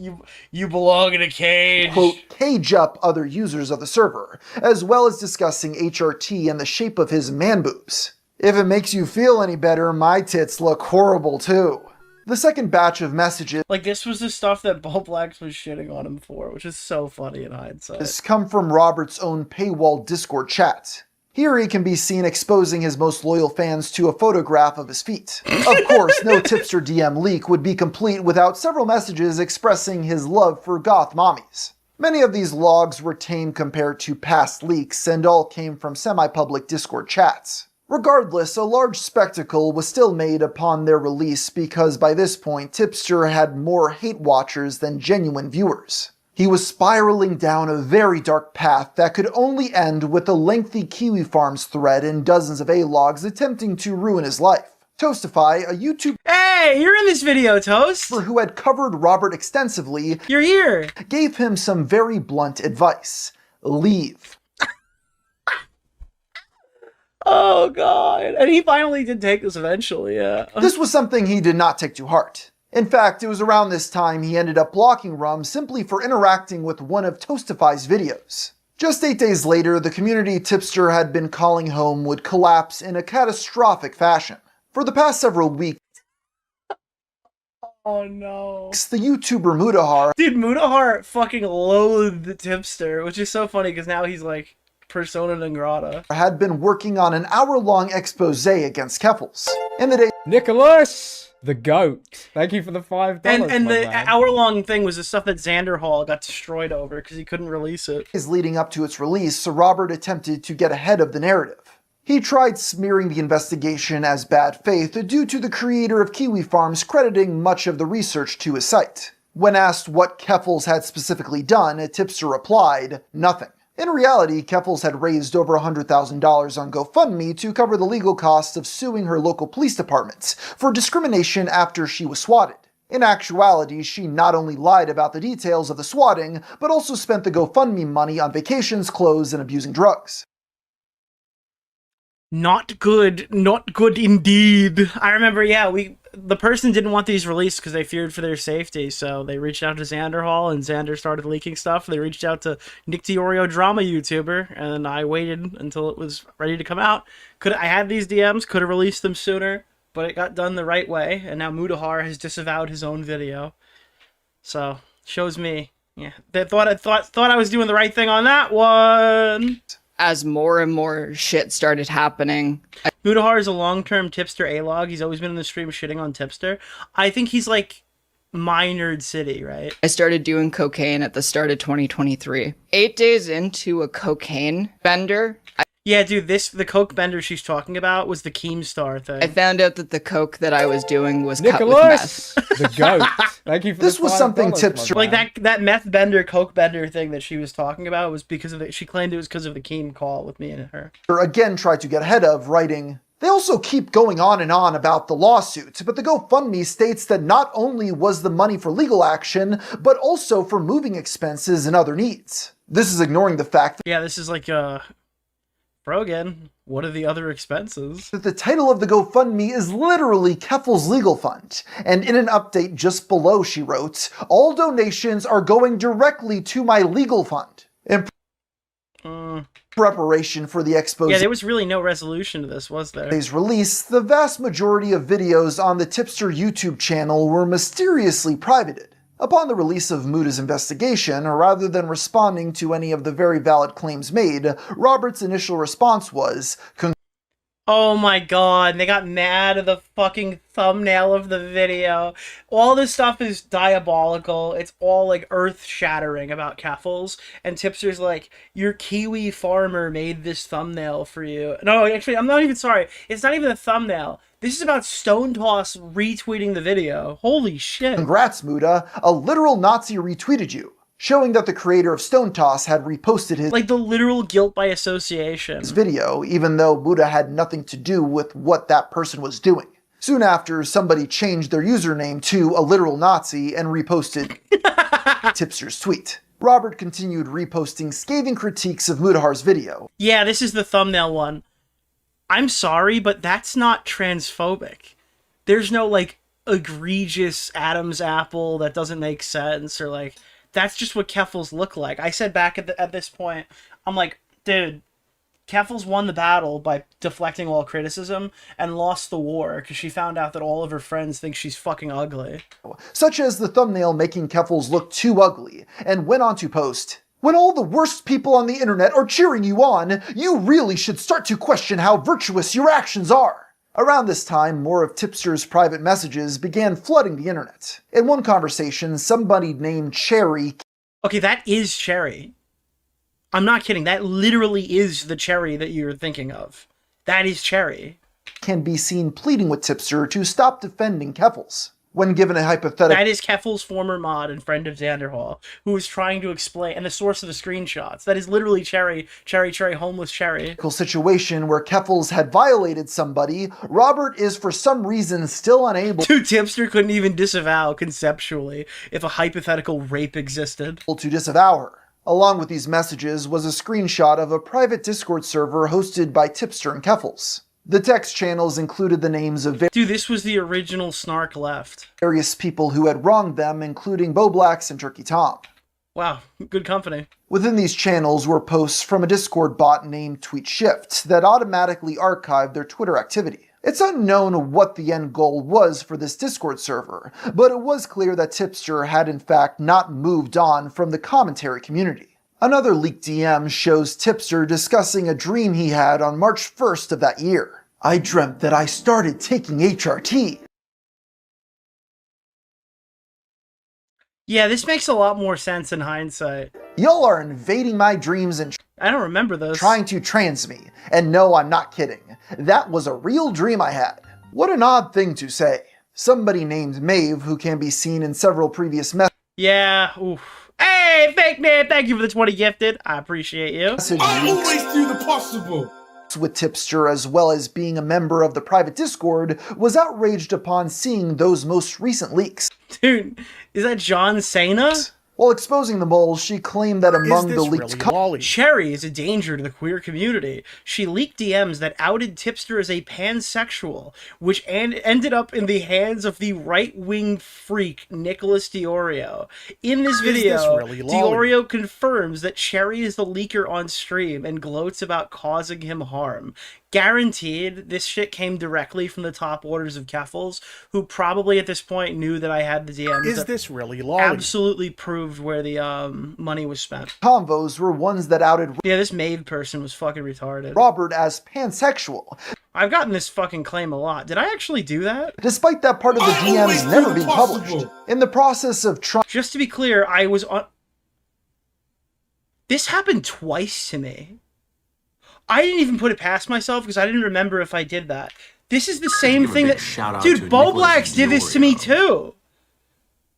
You belong in a cage. Quote, cage up other users of the server, as well as discussing HRT and the shape of his man boobs. If it makes you feel any better, my tits look horrible too. The second batch of messages like this was the stuff that Boblax was shitting on him for, which is so funny in hindsight. Come from Robert's own paywall Discord chat. Here he can be seen exposing his most loyal fans to a photograph of his feet. Of course, no Tipster DM leak would be complete without several messages expressing his love for goth mommies. Many of these logs were tame compared to past leaks and all came from semi-public Discord chats. Regardless, a large spectacle was still made upon their release because by this point Tipster had more hate watchers than genuine viewers. He was spiraling down a very dark path that could only end with a lengthy Kiwi Farms thread and dozens of A-logs attempting to ruin his life. Toastify, a YouTube Hey, you're in this video, Toast! who had covered Robert extensively, You're here! Gave him some very blunt advice. Leave. Oh god. And he finally did take this eventually, yeah. This was something he did not take to heart. In fact, it was around this time he ended up blocking Rum simply for interacting with one of Toastify's videos. Just 8 days later, the community Tipster had been calling home would collapse in a catastrophic fashion. For the past several weeks, Oh no. the YouTuber Mudahar, Dude, Mudahar fucking loathed the Tipster, which is so funny because now he's like persona non grata. had been working on an hour-long expose against Keffals. In the day Nicholas, the goat. Thank you for the $5. And my the man. hour-long thing was the stuff that Xander Hall got destroyed over because he couldn't release it. leading up to its release, so Robert attempted to get ahead of the narrative. He tried smearing the investigation as bad faith due to the creator of Kiwi Farms crediting much of the research to his site. When asked what Keffals had specifically done, Tipster replied, nothing. In reality, Keffals had raised over $100,000 on GoFundMe to cover the legal costs of suing her local police department for discrimination after she was swatted. In actuality, she not only lied about the details of the swatting, but also spent the GoFundMe money on vacations, clothes, and abusing drugs. Not good indeed. I remember, yeah, the person didn't want these released because they feared for their safety, so they reached out to Xander Hall, and Xander started leaking stuff. They reached out to Nick DeOrio, drama YouTuber, and I waited until it was ready to come out. I had these DMs, could have released them sooner, but it got done the right way, and now Mudahar has disavowed his own video. So, shows me, yeah, they thought I was doing the right thing on that one. As more and more shit started happening. Mudahar is a long-term Tipster A-log. He's always been in the stream shitting on Tipster. I think he's like my Nerd City, right? I started doing cocaine at the start of 2023. 8 days into a cocaine bender. Yeah, dude, the coke bender she's talking about was the Keemstar thing. I found out that the coke that I was doing was cut with Nicholas, meth. the goat. Thank you for This the was $5, something my Tipster man. Like that meth bender, coke bender thing that she was talking about was because of she claimed it was because of the Keem call with me and her. Again tried to get ahead of, writing, they also keep going on and on about the lawsuit, but the GoFundMe states that not only was the money for legal action, but also for moving expenses and other needs. This is ignoring the fact Yeah, this is like, Brogan, what are the other expenses? that the title of the GoFundMe is literally Keffals Legal Fund, and in an update just below she wrote, all donations are going directly to my legal fund. In preparation for the expose. Yeah, there was really no resolution to this, was there? Release, the vast majority of videos on the Tipster YouTube channel were mysteriously privated. Upon the release of Muda's investigation, rather than responding to any of the very valid claims made, Robert's initial response was, Oh my god, they got mad at the fucking thumbnail of the video. All this stuff is diabolical. It's all like earth-shattering about Keffals. And Tipster's like, your Kiwi farmer made this thumbnail for you. No, actually, I'm not even sorry. It's not even a thumbnail. This is about Stone Toss retweeting the video. Holy shit. Congrats, Muda. A literal Nazi retweeted you, showing that the creator of Stone Toss had reposted his like the literal guilt by association video, even though Muda had nothing to do with what that person was doing. Soon after, somebody changed their username to a literal Nazi and reposted Tipster's tweet. Robert continued reposting scathing critiques of Mudahar's video. Yeah, this is the thumbnail one. I'm sorry, but that's not transphobic. There's no, like, egregious Adam's apple that doesn't make sense, or, like, that's just what Keffals look like. I said back at this point, I'm like, dude, Keffals won the battle by deflecting all criticism and lost the war because she found out that all of her friends think she's fucking ugly. Such as the thumbnail making Keffals look too ugly, and went on to post, when all the worst people on the internet are cheering you on, you really should start to question how virtuous your actions are. Around this time, more of Tipster's private messages began flooding the internet. In one conversation, somebody named Cherry... Okay, that is Cherry. I'm not kidding. That literally is the Cherry that you're thinking of. That is Cherry. ...can be seen pleading with Tipster to stop defending Keffals. When given a hypothetical... That is Keffals' former mod and friend of Xander Hall, who was trying to explain, and the source of the screenshots. That is literally Cherry, homeless Cherry. ...situation where Keffals had violated somebody, Robert is for some reason still unable... Dude, Tipster couldn't even disavow, conceptually, if a hypothetical rape existed. ...to disavow her. Along with these messages was a screenshot of a private Discord server hosted by Tipster and Keffals. The text channels included the names of Dude, this was the original Snark Left. various people who had wronged them, including Bo Blacks and Turkey Tom. Wow, good company. Within these channels were posts from a Discord bot named TweetShift that automatically archived their Twitter activity. It's unknown what the end goal was for this Discord server, but it was clear that Tipster had in fact not moved on from the commentary community. Another leaked DM shows Tipster discussing a dream he had on March 1st of that year. I dreamt that I started taking HRT. Yeah, this makes a lot more sense in hindsight. Y'all are invading my dreams and I don't remember those. Trying to trans me. And no, I'm not kidding. That was a real dream I had. What an odd thing to say. Somebody named Maeve, who can be seen in several previous messages. Yeah, oof. Hey, fake man, thank you for the 20 gifted. I appreciate you. I always do the possible. With Tipster, as well as being a member of the private Discord, was outraged upon seeing those most recent leaks. Dude, is that John Cena? While exposing the moles, she claimed that among the leaked Cherry is a danger to the queer community. She leaked DMs that outed Tipster as a pansexual, which ended up in the hands of the right-wing freak Nicholas DeOrio. In this video, DeOrio confirms that Cherry is the leaker on stream and gloats about causing him harm. Guaranteed, this shit came directly from the top orders of Keffels, who probably at this point knew that I had the DMs. Is this really lolly? Absolutely proved where the money was spent. Convos were ones that outed this Maeve person was fucking retarded. Robert as pansexual. I've gotten this fucking claim a lot. Did I actually do that? Despite that part of the DMs never being published. In the process of trying... Just to be clear, I was on... This happened twice to me. I didn't even put it past myself because I didn't remember if I did that. This is the same thing that... Dude, Bo Blacks did this to me too.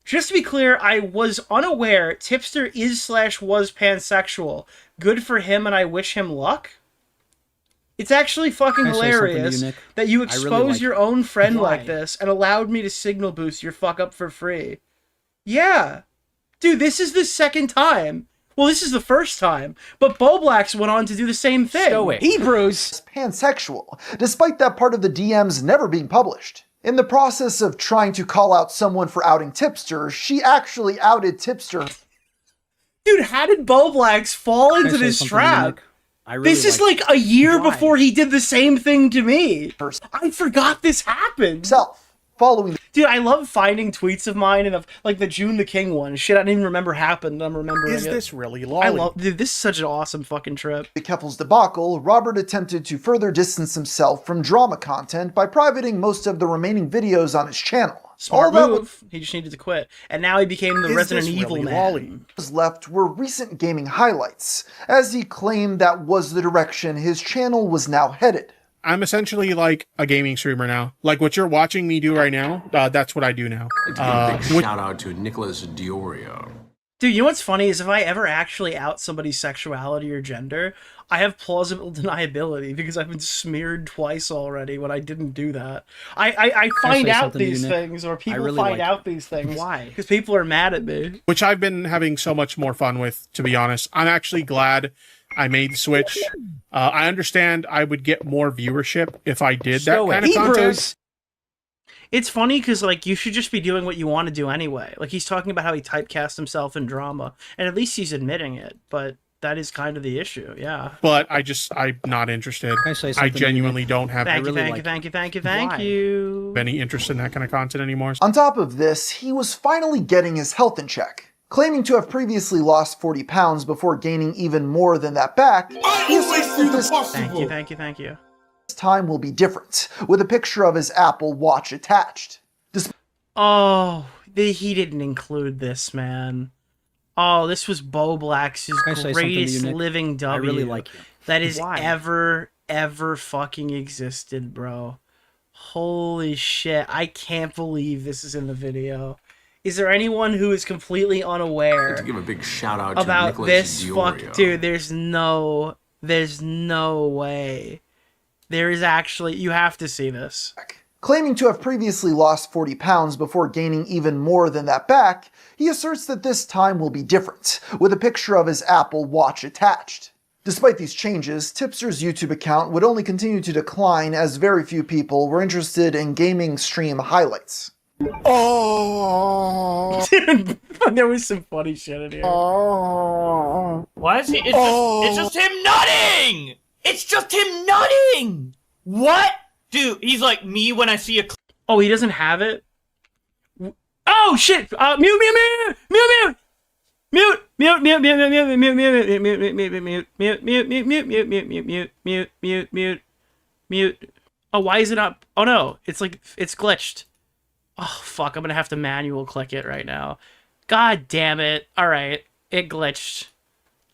Just to be clear, I was unaware Tipster is/was pansexual. Good for him and I wish him luck. It's actually fucking hilarious that you expose your own friend like this and allowed me to signal boost your fuck up for free. Yeah. Dude, this is the second time. Well, this is the first time, but Bo Blacks went on to do the same thing. Hebrews. Pansexual, despite that part of the DMs never being published. In the process of trying to call out someone for outing Tipster, she actually outed Tipster. Dude, how did Bo Blacks fall into this trap? This is like a year before he did the same thing to me. I forgot this happened. Following. Dude, I love finding tweets of mine and of like the June the King one. Shit, I didn't even remember happened. I'm remembering Is it. this really lolly? I love, dude, this is such an awesome fucking trip. The Keffels debacle, Robert attempted to further distance himself from drama content by privating most of the remaining videos on his channel. Smart move. He just needed to quit. And now he became the Resident Evil man. What was left were recent gaming highlights, as he claimed that was the direction his channel was now headed. I'm essentially like a gaming streamer now. Like what you're watching me do right now, that's what I do now. Big shout out to Nicholas DeOrio. Dude, you know what's funny is if I ever actually out somebody's sexuality or gender, I have plausible deniability because I've been smeared twice already when I didn't do that. I find out these things, or people find out these things. Why? Because people are mad at me. Which I've been having so much more fun with, to be honest. I'm actually glad I made the switch. I understand I would get more viewership if I did that kind of content. It's funny because, like, you should just be doing what you want to do anyway. Like, he's talking about how he typecast himself in drama, and at least he's admitting it, but that is kind of the issue, yeah. But I'm not interested. I genuinely don't have Thank you. any interest in that kind of content anymore. On top of this, he was finally getting his health in check. Claiming to have previously lost 40 pounds before gaining even more than that back, he asserts that Thank you. This time will be different, with a picture of his Apple Watch attached. Oh, he didn't include this, man. Oh, this was Bo Blacks' greatest living W. I really like you. That is ever fucking existed, bro. Holy shit. I can't believe this is in the video. Is there anyone who is completely unaware I'd like to give a big shout out about to Nicholas this DeOrio. fuck dude? There's no way. There is actually, you have to see this. Claiming to have previously lost 40 pounds before gaining even more than that back, he asserts that this time will be different, with a picture of his Apple Watch attached. Despite these changes, Tipster's YouTube account would only continue to decline as very few people were interested in gaming stream highlights. Oh, dude, there was some funny shit in here. Oh. Why is he? It's just him nutting! It's just him nutting! What? Dude, he's like me when I see a... Oh, he doesn't have it? Oh, shit! Mute! Oh, why is it up? Oh no, it's like, it's glitched. Oh, fuck, I'm gonna have to manual click it right now. God damn it. Alright, it glitched.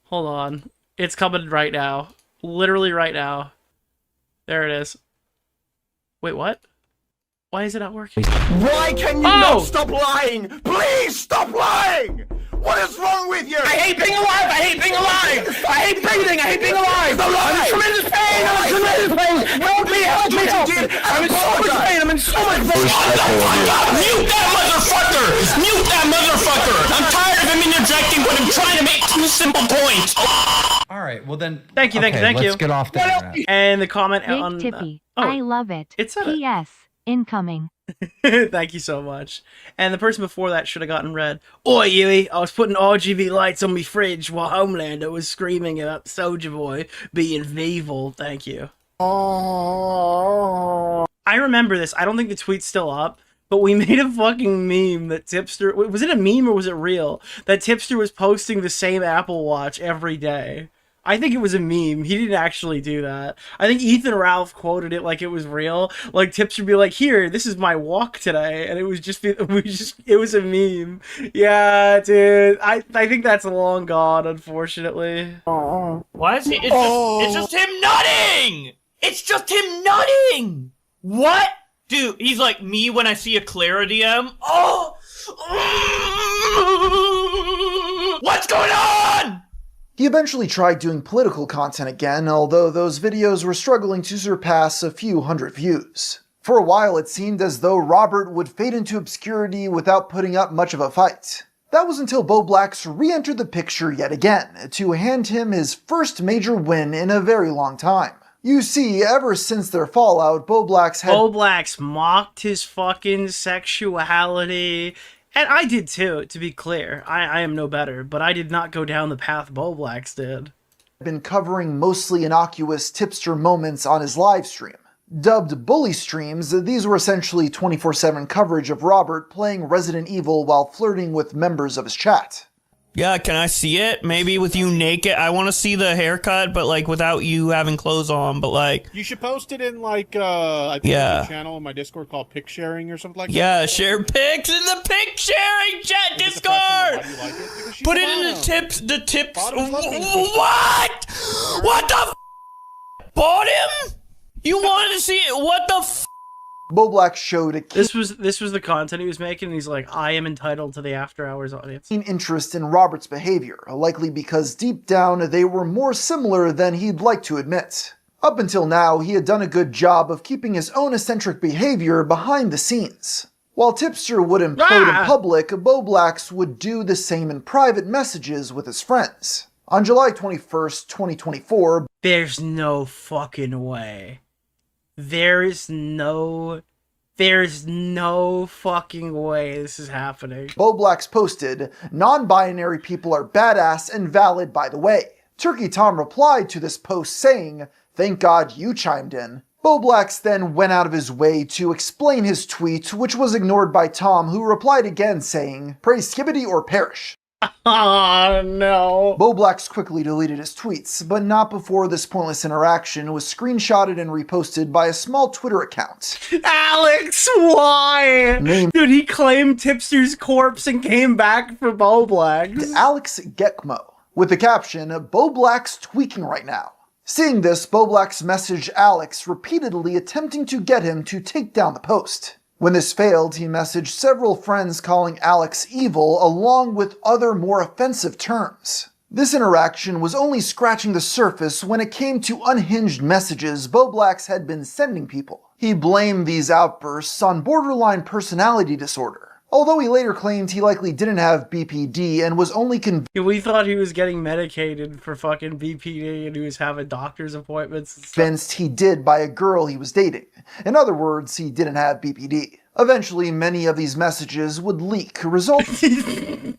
Hold on. It's coming right now. Literally right now. There it is. Wait, what? Why is it not working? Why can you not stop lying? Please stop lying! What is wrong with you? I hate being alive! I hate being alive! I hate breathing! I hate being alive! I'm in tremendous pain! I'm in tremendous pain! Help me! Help me! I'm in so much pain! I'm in so much pain! Mute that motherfucker! Mute that motherfucker! I'm tired of him interjecting when I'm trying to make 2 simple points. All right, well then. Thank you. Let's get off that. And the comment Big on... Tippy. I love it. It's P.S. Incoming. Thank you so much. And the person before that should have gotten read. Oi, Yui, I was putting RGB lights on me fridge while Homelander was screaming about Soulja Boy being evil. Thank you. Oh. I remember this. I don't think the tweet's still up, but we made a fucking meme that Tipster... Was it a meme or was it real? That Tipster was posting the same Apple Watch every day. I think it was a meme. He didn't actually do that. I think Ethan Ralph quoted it like it was real. Like Tipster would be like, "Here, this is my walk today," and it was just it was a meme. Yeah, dude. I think that's long gone, unfortunately. Why is he? It's just him nutting! It's just him nutting! What? Dude, he's like me when I see a Clara DM. Oh! What's going on? He eventually tried doing political content again, although those videos were struggling to surpass a few hundred views. For a while, it seemed as though Robert would fade into obscurity without putting up much of a fight. That was until Boblax re-entered the picture yet again, to hand him his first major win in a very long time. You see, ever since their fallout, Boblax mocked his fucking sexuality. And I did too, to be clear. I am no better, but I did not go down the path Boblax did. Been covering mostly innocuous tipster moments on his live stream. Dubbed bully streams, these were essentially 24/7 coverage of Robert playing Resident Evil while flirting with members of his chat. Yeah, can I see it? Maybe with you naked. I want to see the haircut, but like without you having clothes on, but like... You should post it in like, I think there's a channel in my Discord called Pic Sharing or something like that. Yeah, share pics in the pic sharing chat Discord! Put it in the tips, What? What the Bought him? You wanted to see it? What the Boblax showed a This was the content he was making, and he's like, I am entitled to the After Hours audience. Keen interest in Robert's behavior, likely because deep down they were more similar than he'd like to admit. Up until now, he had done a good job of keeping his own eccentric behavior behind the scenes. While Tipster would implode in public, Boblax would do the same in private messages with his friends. On July 21st, 2024... There's no fucking way. There's no fucking way this is happening. Boblax posted, "Non-binary people are badass and valid, by the way." Turkey Tom replied to this post saying, "Thank God you chimed in." Boblax then went out of his way to explain his tweet, which was ignored by Tom, who replied again saying, "Pray skibbity or perish." Oh no. Boblax quickly deleted his tweets, but not before this pointless interaction was screenshotted and reposted by a small Twitter account. Alex, why? Dude, he claimed Tipster's corpse and came back for Boblax. Alex Gekmo, with the caption, "Boblax tweaking right now." Seeing this, Boblax messaged Alex, repeatedly attempting to get him to take down the post. When this failed, he messaged several friends calling Alex evil, along with other more offensive terms. This interaction was only scratching the surface when it came to unhinged messages Boblax had been sending people. He blamed these outbursts on borderline personality disorder, Although he later claimed he likely didn't have BPD and was only We thought he was getting medicated for fucking BPD and he was having doctor's appointments and stuff. convinced he did by a girl he was dating. In other words, he didn't have BPD. Eventually, many of these messages would leak, resulting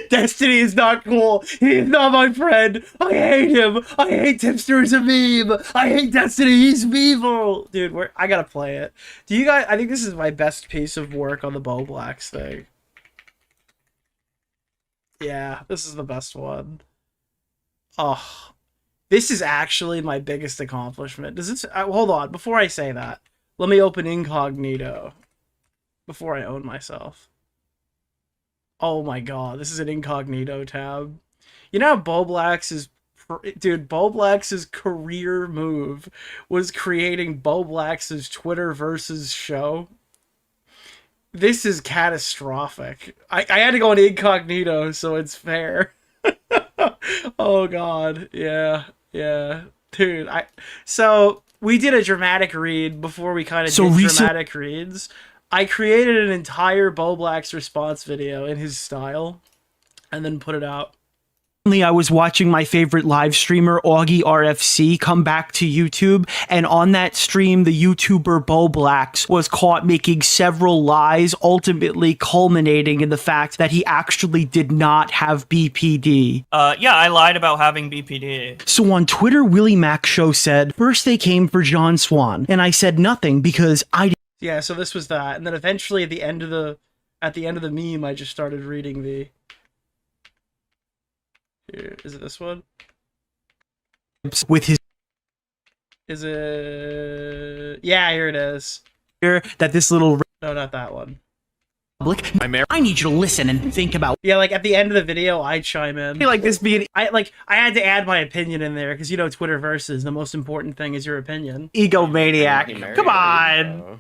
Destiny is not cool. He's not my friend. I hate him. I hate Tipster as a meme. I hate Destiny. He's evil. Dude, I gotta play it. Do you guys... I think this is my best piece of work on the Bo Blacks thing. Yeah, this is the best one. Oh, this is actually my biggest accomplishment. Does this... hold on. Before I say that, let me open incognito before I own myself. Oh my god, this is an incognito tab. You know how Bo Blacks is... Dude, Bo Blacks' career move was creating Bo Blacks' Twitter versus show. This is catastrophic. I had to go in incognito so it's fair. Oh god, yeah. Dude, so we did a dramatic read before we kind of did dramatic reads. I created an entire Bo Blacks response video in his style and then put it out. I was watching my favorite live streamer, Augie RFC, come back to YouTube, and on that stream, the YouTuber Bo Blacks was caught making several lies, ultimately culminating in the fact that he actually did not have BPD. Yeah, I lied about having BPD. So on Twitter, Willie Mac Show said, first they came for John Swan, and I said nothing because I didn't. Yeah, so this was that, and then eventually at the end of the meme, I just started reading the... Here, is it this one? With his... Is it... Yeah, here it is. Here, that this little... No, not that one. I need you to listen and think about... Yeah, like, at the end of the video, I chime in. Like, this being... I had to add my opinion in there, because, you know, Twitter versus, the most important thing is your opinion. Egomaniac. Come on!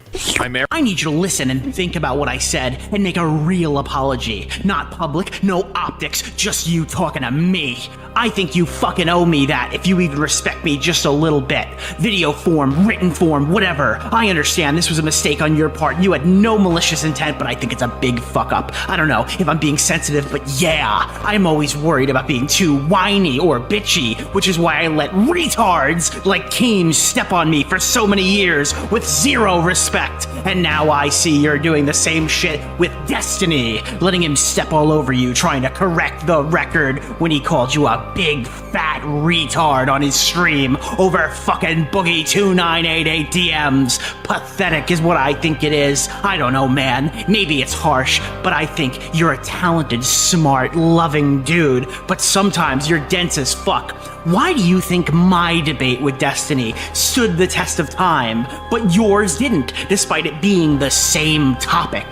I need you to listen and think about what I said, and make a real apology. Not public, no optics, just you talking to me. I think you fucking owe me that if you even respect me just a little bit. Video form, written form, whatever. I understand this was a mistake on your part. You had no malicious intent, but I think it's a big fuck up. I don't know if I'm being sensitive, but yeah, I'm always worried about being too whiny or bitchy, which is why I let retards like Keem step on me for so many years with zero respect. And now I see you're doing the same shit with Destiny, letting him step all over you, trying to correct the record when he called you a big fat retard on his stream over fucking Boogie 2988 DMs. Pathetic is what I think it is. I don't know, man. Maybe it's harsh, but I think you're a talented, smart, loving dude, but sometimes you're dense as fuck. Why do you think my debate with Destiny stood the test of time, but yours didn't, despite it being the same topic?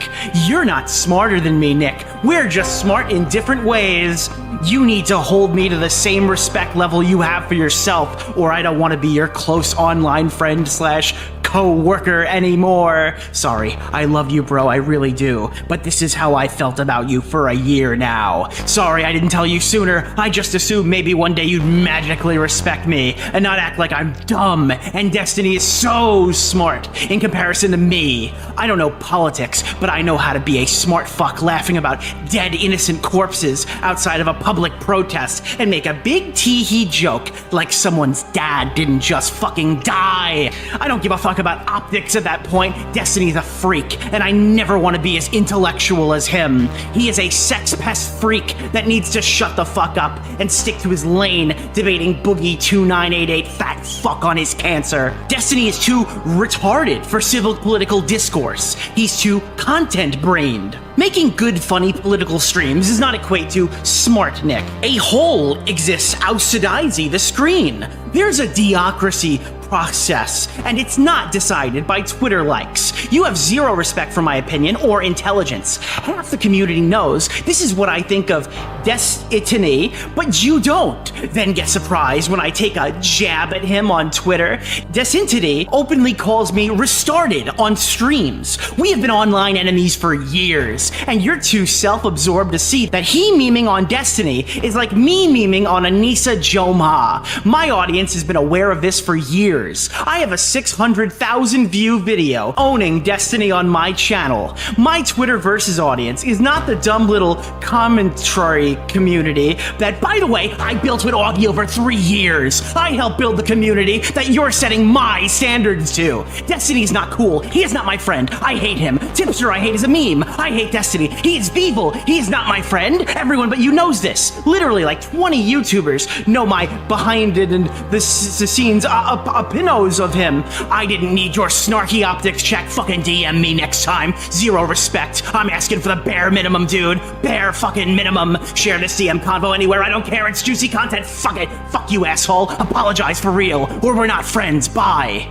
You're not smarter than me, Nick. We're just smart in different ways. You need to hold me to the same respect level you have for yourself, or I don't want to be your close online friend / co-worker anymore. Sorry, I love you, bro, I really do, but this is how I felt about you for a year now. Sorry I didn't tell you sooner. I just assumed maybe one day you'd magically respect me and not act like I'm dumb, and Destiny is so smart in comparison to me. I don't know politics, but I know how to be a smart fuck laughing about dead innocent corpses outside of a public protest and make a big tee-hee joke like someone's dad didn't just fucking die. I don't give a fuck about optics at that point. Destiny's a freak, and I never want to be as intellectual as him. He is a sex pest freak that needs to shut the fuck up and stick to his lane, debating Boogie 2988 fat fuck on his cancer. Destiny is too retarded for civil political discourse. He's too content-brained. Making good, funny political streams does not equate to smart, Nick. A hole exists outside the screen. There's a theocracy process, and it's not decided by Twitter likes. You have zero respect for my opinion or intelligence. Half the community knows this is what I think of Destiny, but you don't. Then get surprised when I take a jab at him on Twitter. Destiny openly calls me restarted on streams. We have been online enemies for years. years, and you're too self-absorbed to see that he memeing on Destiny is like me memeing on Anissa Joma. My audience has been aware of this for years. I have a 600,000 view video owning Destiny on my channel. My Twitterverse's audience is not the dumb little commentary community that, by the way, I built with Augie over 3 years. I helped build the community that you're setting my standards to. Destiny's not cool. He is not my friend. I hate him. Tipster I hate is a meme. I hate Destiny. He is evil. He is not my friend. Everyone but you knows this. Literally, like 20 YouTubers know my behind it and the scenes opinions of him. I didn't need your snarky optics check. Fucking DM me next time. Zero respect. I'm asking for the bare minimum, dude. Bare fucking minimum. Share this DM convo anywhere. I don't care. It's juicy content. Fuck it. Fuck you, asshole. Apologize for real, or we're not friends. Bye.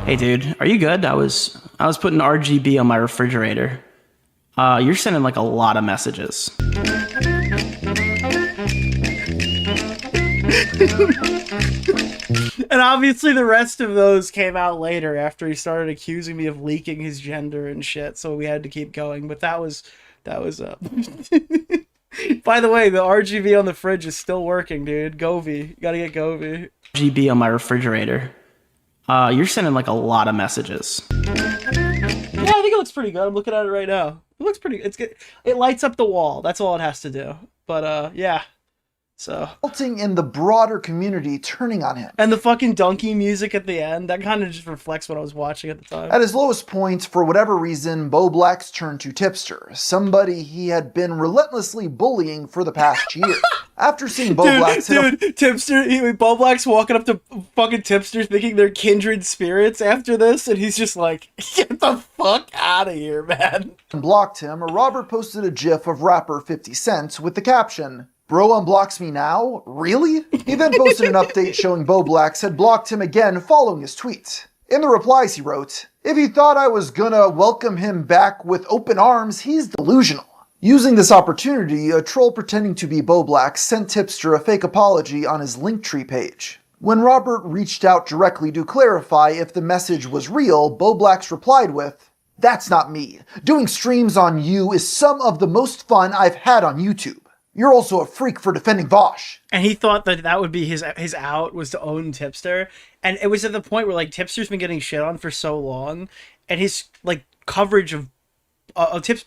Hey, dude. Are you good? I was putting RGB on my refrigerator. You're sending like a lot of messages. And obviously the rest of those came out later after he started accusing me of leaking his gender and shit, so we had to keep going. But that was By the way, the RGB on the fridge is still working, dude. Govy. You gotta get Govy. RGB on my refrigerator. You're sending like a lot of messages. Yeah, I think it looks pretty good. I'm looking at it right now. It looks pretty good. It's good. It lights up the wall. That's all it has to do. But yeah. So resulting in the broader community turning on him. And the fucking donkey music at the end, that kind of just reflects what I was watching at the time. At his lowest point, for whatever reason, Bo Black's turned to Tipster, somebody he had been relentlessly bullying for the past year. After seeing Bo Black's Tipster, Bo Black's walking up to fucking Tipster thinking they're kindred spirits after this, and he's just like, get the fuck out of here, man. Blocked him, Robert posted a gif of rapper 50 Cent with the caption, "Bro unblocks me now? Really?" He then posted an update showing Bo Blacks had blocked him again following his tweet. In the replies he wrote, "If he thought I was gonna welcome him back with open arms, he's delusional." Using this opportunity, a troll pretending to be Bo Black sent Tipster a fake apology on his Linktree page. When Robert reached out directly to clarify if the message was real, Bo Blacks replied with, "That's not me. Doing streams on you is some of the most fun I've had on YouTube. You're also a freak for defending Vosh." And he thought that that would be his out, was to own Tipster. And it was at the point where like Tipster's been getting shit on for so long, and his like coverage of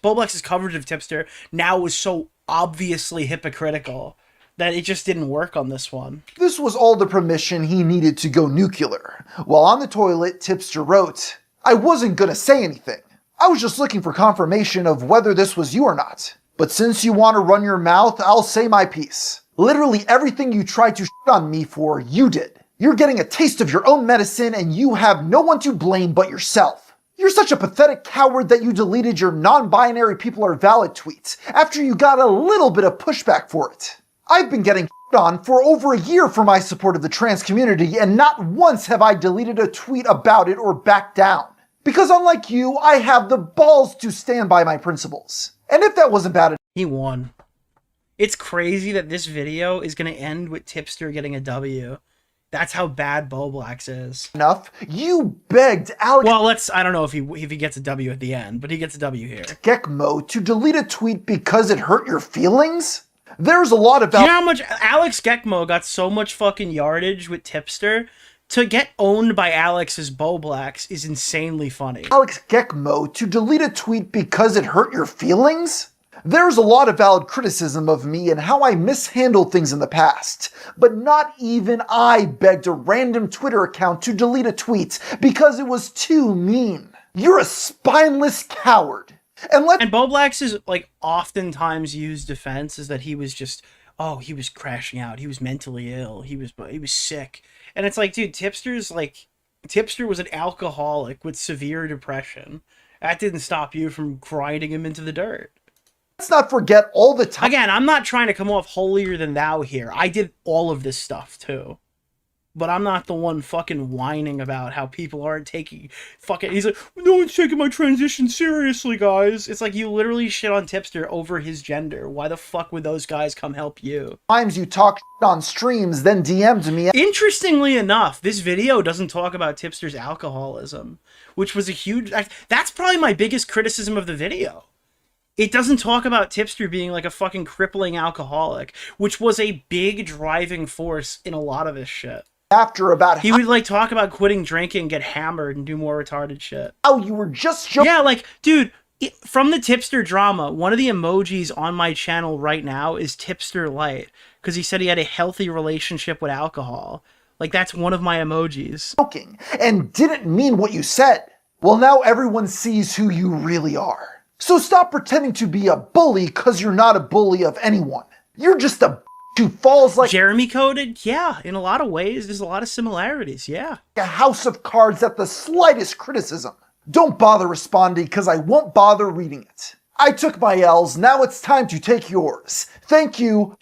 Bo Black's coverage of Tipster now was so obviously hypocritical that it just didn't work on this one. This was all the permission he needed to go nuclear. While on the toilet, Tipster wrote, "I wasn't gonna say anything. I was just looking for confirmation of whether this was you or not. But since you want to run your mouth, I'll say my piece. Literally everything you tried to shit on me for, you did. You're getting a taste of your own medicine and you have no one to blame but yourself. You're such a pathetic coward that you deleted your non-binary people are valid tweets after you got a little bit of pushback for it. I've been getting shit on for over a year for my support of the trans community, and not once have I deleted a tweet about it or backed down. Because unlike you, I have the balls to stand by my principles. And if that wasn't bad enough..." He won. It's crazy that this video is going to end with Tipster getting a W. That's how bad Bo Blacks is. Enough. You begged Alex... Well, I don't know if he gets a W at the end, but he gets a W here. Gekmo to delete a tweet because it hurt your feelings? There's a lot of... Do you know how much Alex Gekmo got so much fucking yardage with Tipster? To get owned by Alex as Bo Blacks is insanely funny. Alex Gekmo to delete a tweet because it hurt your feelings? There's a lot of valid criticism of me and how I mishandled things in the past, but not even I begged a random Twitter account to delete a tweet because it was too mean. You're a spineless coward. And Bo Blacks is like oftentimes used defense is that he was just, he was crashing out. He was mentally ill. He was sick. And it's like, dude, Tipster was an alcoholic with severe depression. That didn't stop you from grinding him into the dirt. Let's not forget all the time. Again, I'm not trying to come off holier than thou here. I did all of this stuff too. But I'm not the one fucking whining about how people aren't taking fucking... He's like, no one's taking my transition seriously, guys. It's like you literally shit on Tipster over his gender. Why the fuck would those guys come help you? Times you talk shit on streams, then DM'd me. Interestingly enough, this video doesn't talk about Tipster's alcoholism, which was a huge... That's probably my biggest criticism of the video. It doesn't talk about Tipster being like a fucking crippling alcoholic, which was a big driving force in a lot of this shit. After about he would like talk about quitting drinking, get hammered, and do more retarded shit. Oh, you were just yeah, like, dude, from the Tipster drama, one of the emojis on my channel right now is Tipster Light, because he said he had a healthy relationship with alcohol. Like, that's one of my emojis. And didn't mean what you said. Well, now everyone sees who you really are. So stop pretending to be a bully because you're not a bully of anyone. You're just a who falls like Jeremy coded. Yeah, in a lot of ways, there's a lot of similarities. Yeah, a house of cards at the slightest criticism. Don't bother responding because I won't bother reading it. I took my L's. Now it's time to take yours. Thank you.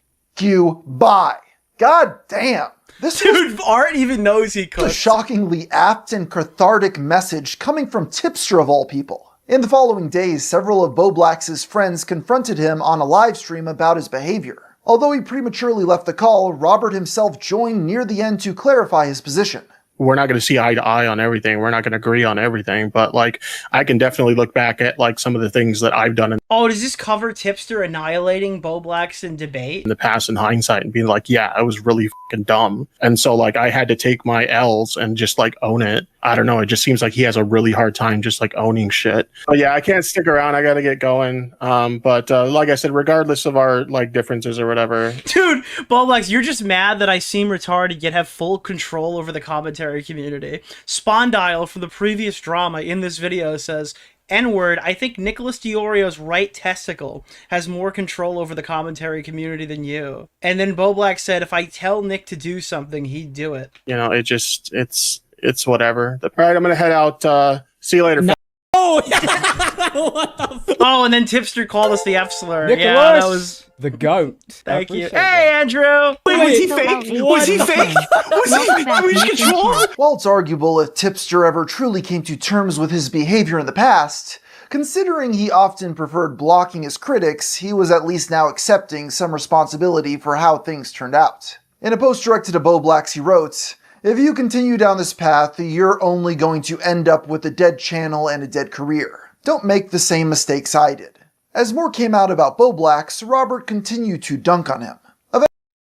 Bye. God damn. This dude, Art even knows he could. A shockingly apt and cathartic message coming from Tipster of all people. In the following days, several of Boblax's friends confronted him on a live stream about his behavior. Although he prematurely left the call, Robert himself joined near the end to clarify his position. We're not going to see eye to eye on everything. We're not going to agree on everything, but like I can definitely look back at like some of the things that I've done Oh, does this cover Tipster annihilating Boblax in debate? in the past in hindsight and being like, yeah, I was really fucking dumb. And so like I had to take my L's and just like own it. I don't know. It just seems like he has a really hard time just like owning shit. But yeah, I can't stick around. I got to get going. But like I said, regardless of our like differences or whatever. Dude, Boblax, you're just mad that I seem retarded yet have full control over the commentary community. Spondyle from the previous drama in this video says, N-word, I think Nicholas DeOrio's right testicle has more control over the commentary community than you. And then Boblax said, if I tell Nick to do something, he'd do it. You know, it's whatever. All right, I'm going to head out. See you later. No. What the Oh, and then Tipster called us the F slur. Nicholas, yeah, that was the goat. Thank you. Hey, Andrew. Wait, was he fake? Was he fake? Was he damage control? While it's arguable if Tipster ever truly came to terms with his behavior in the past, considering he often preferred blocking his critics, he was at least now accepting some responsibility for how things turned out. In a post directed to Boblax, he wrote, "If you continue down this path, you're only going to end up with a dead channel and a dead career. Don't make the same mistakes I did." As more came out about Boblax, Robert continued to dunk on him.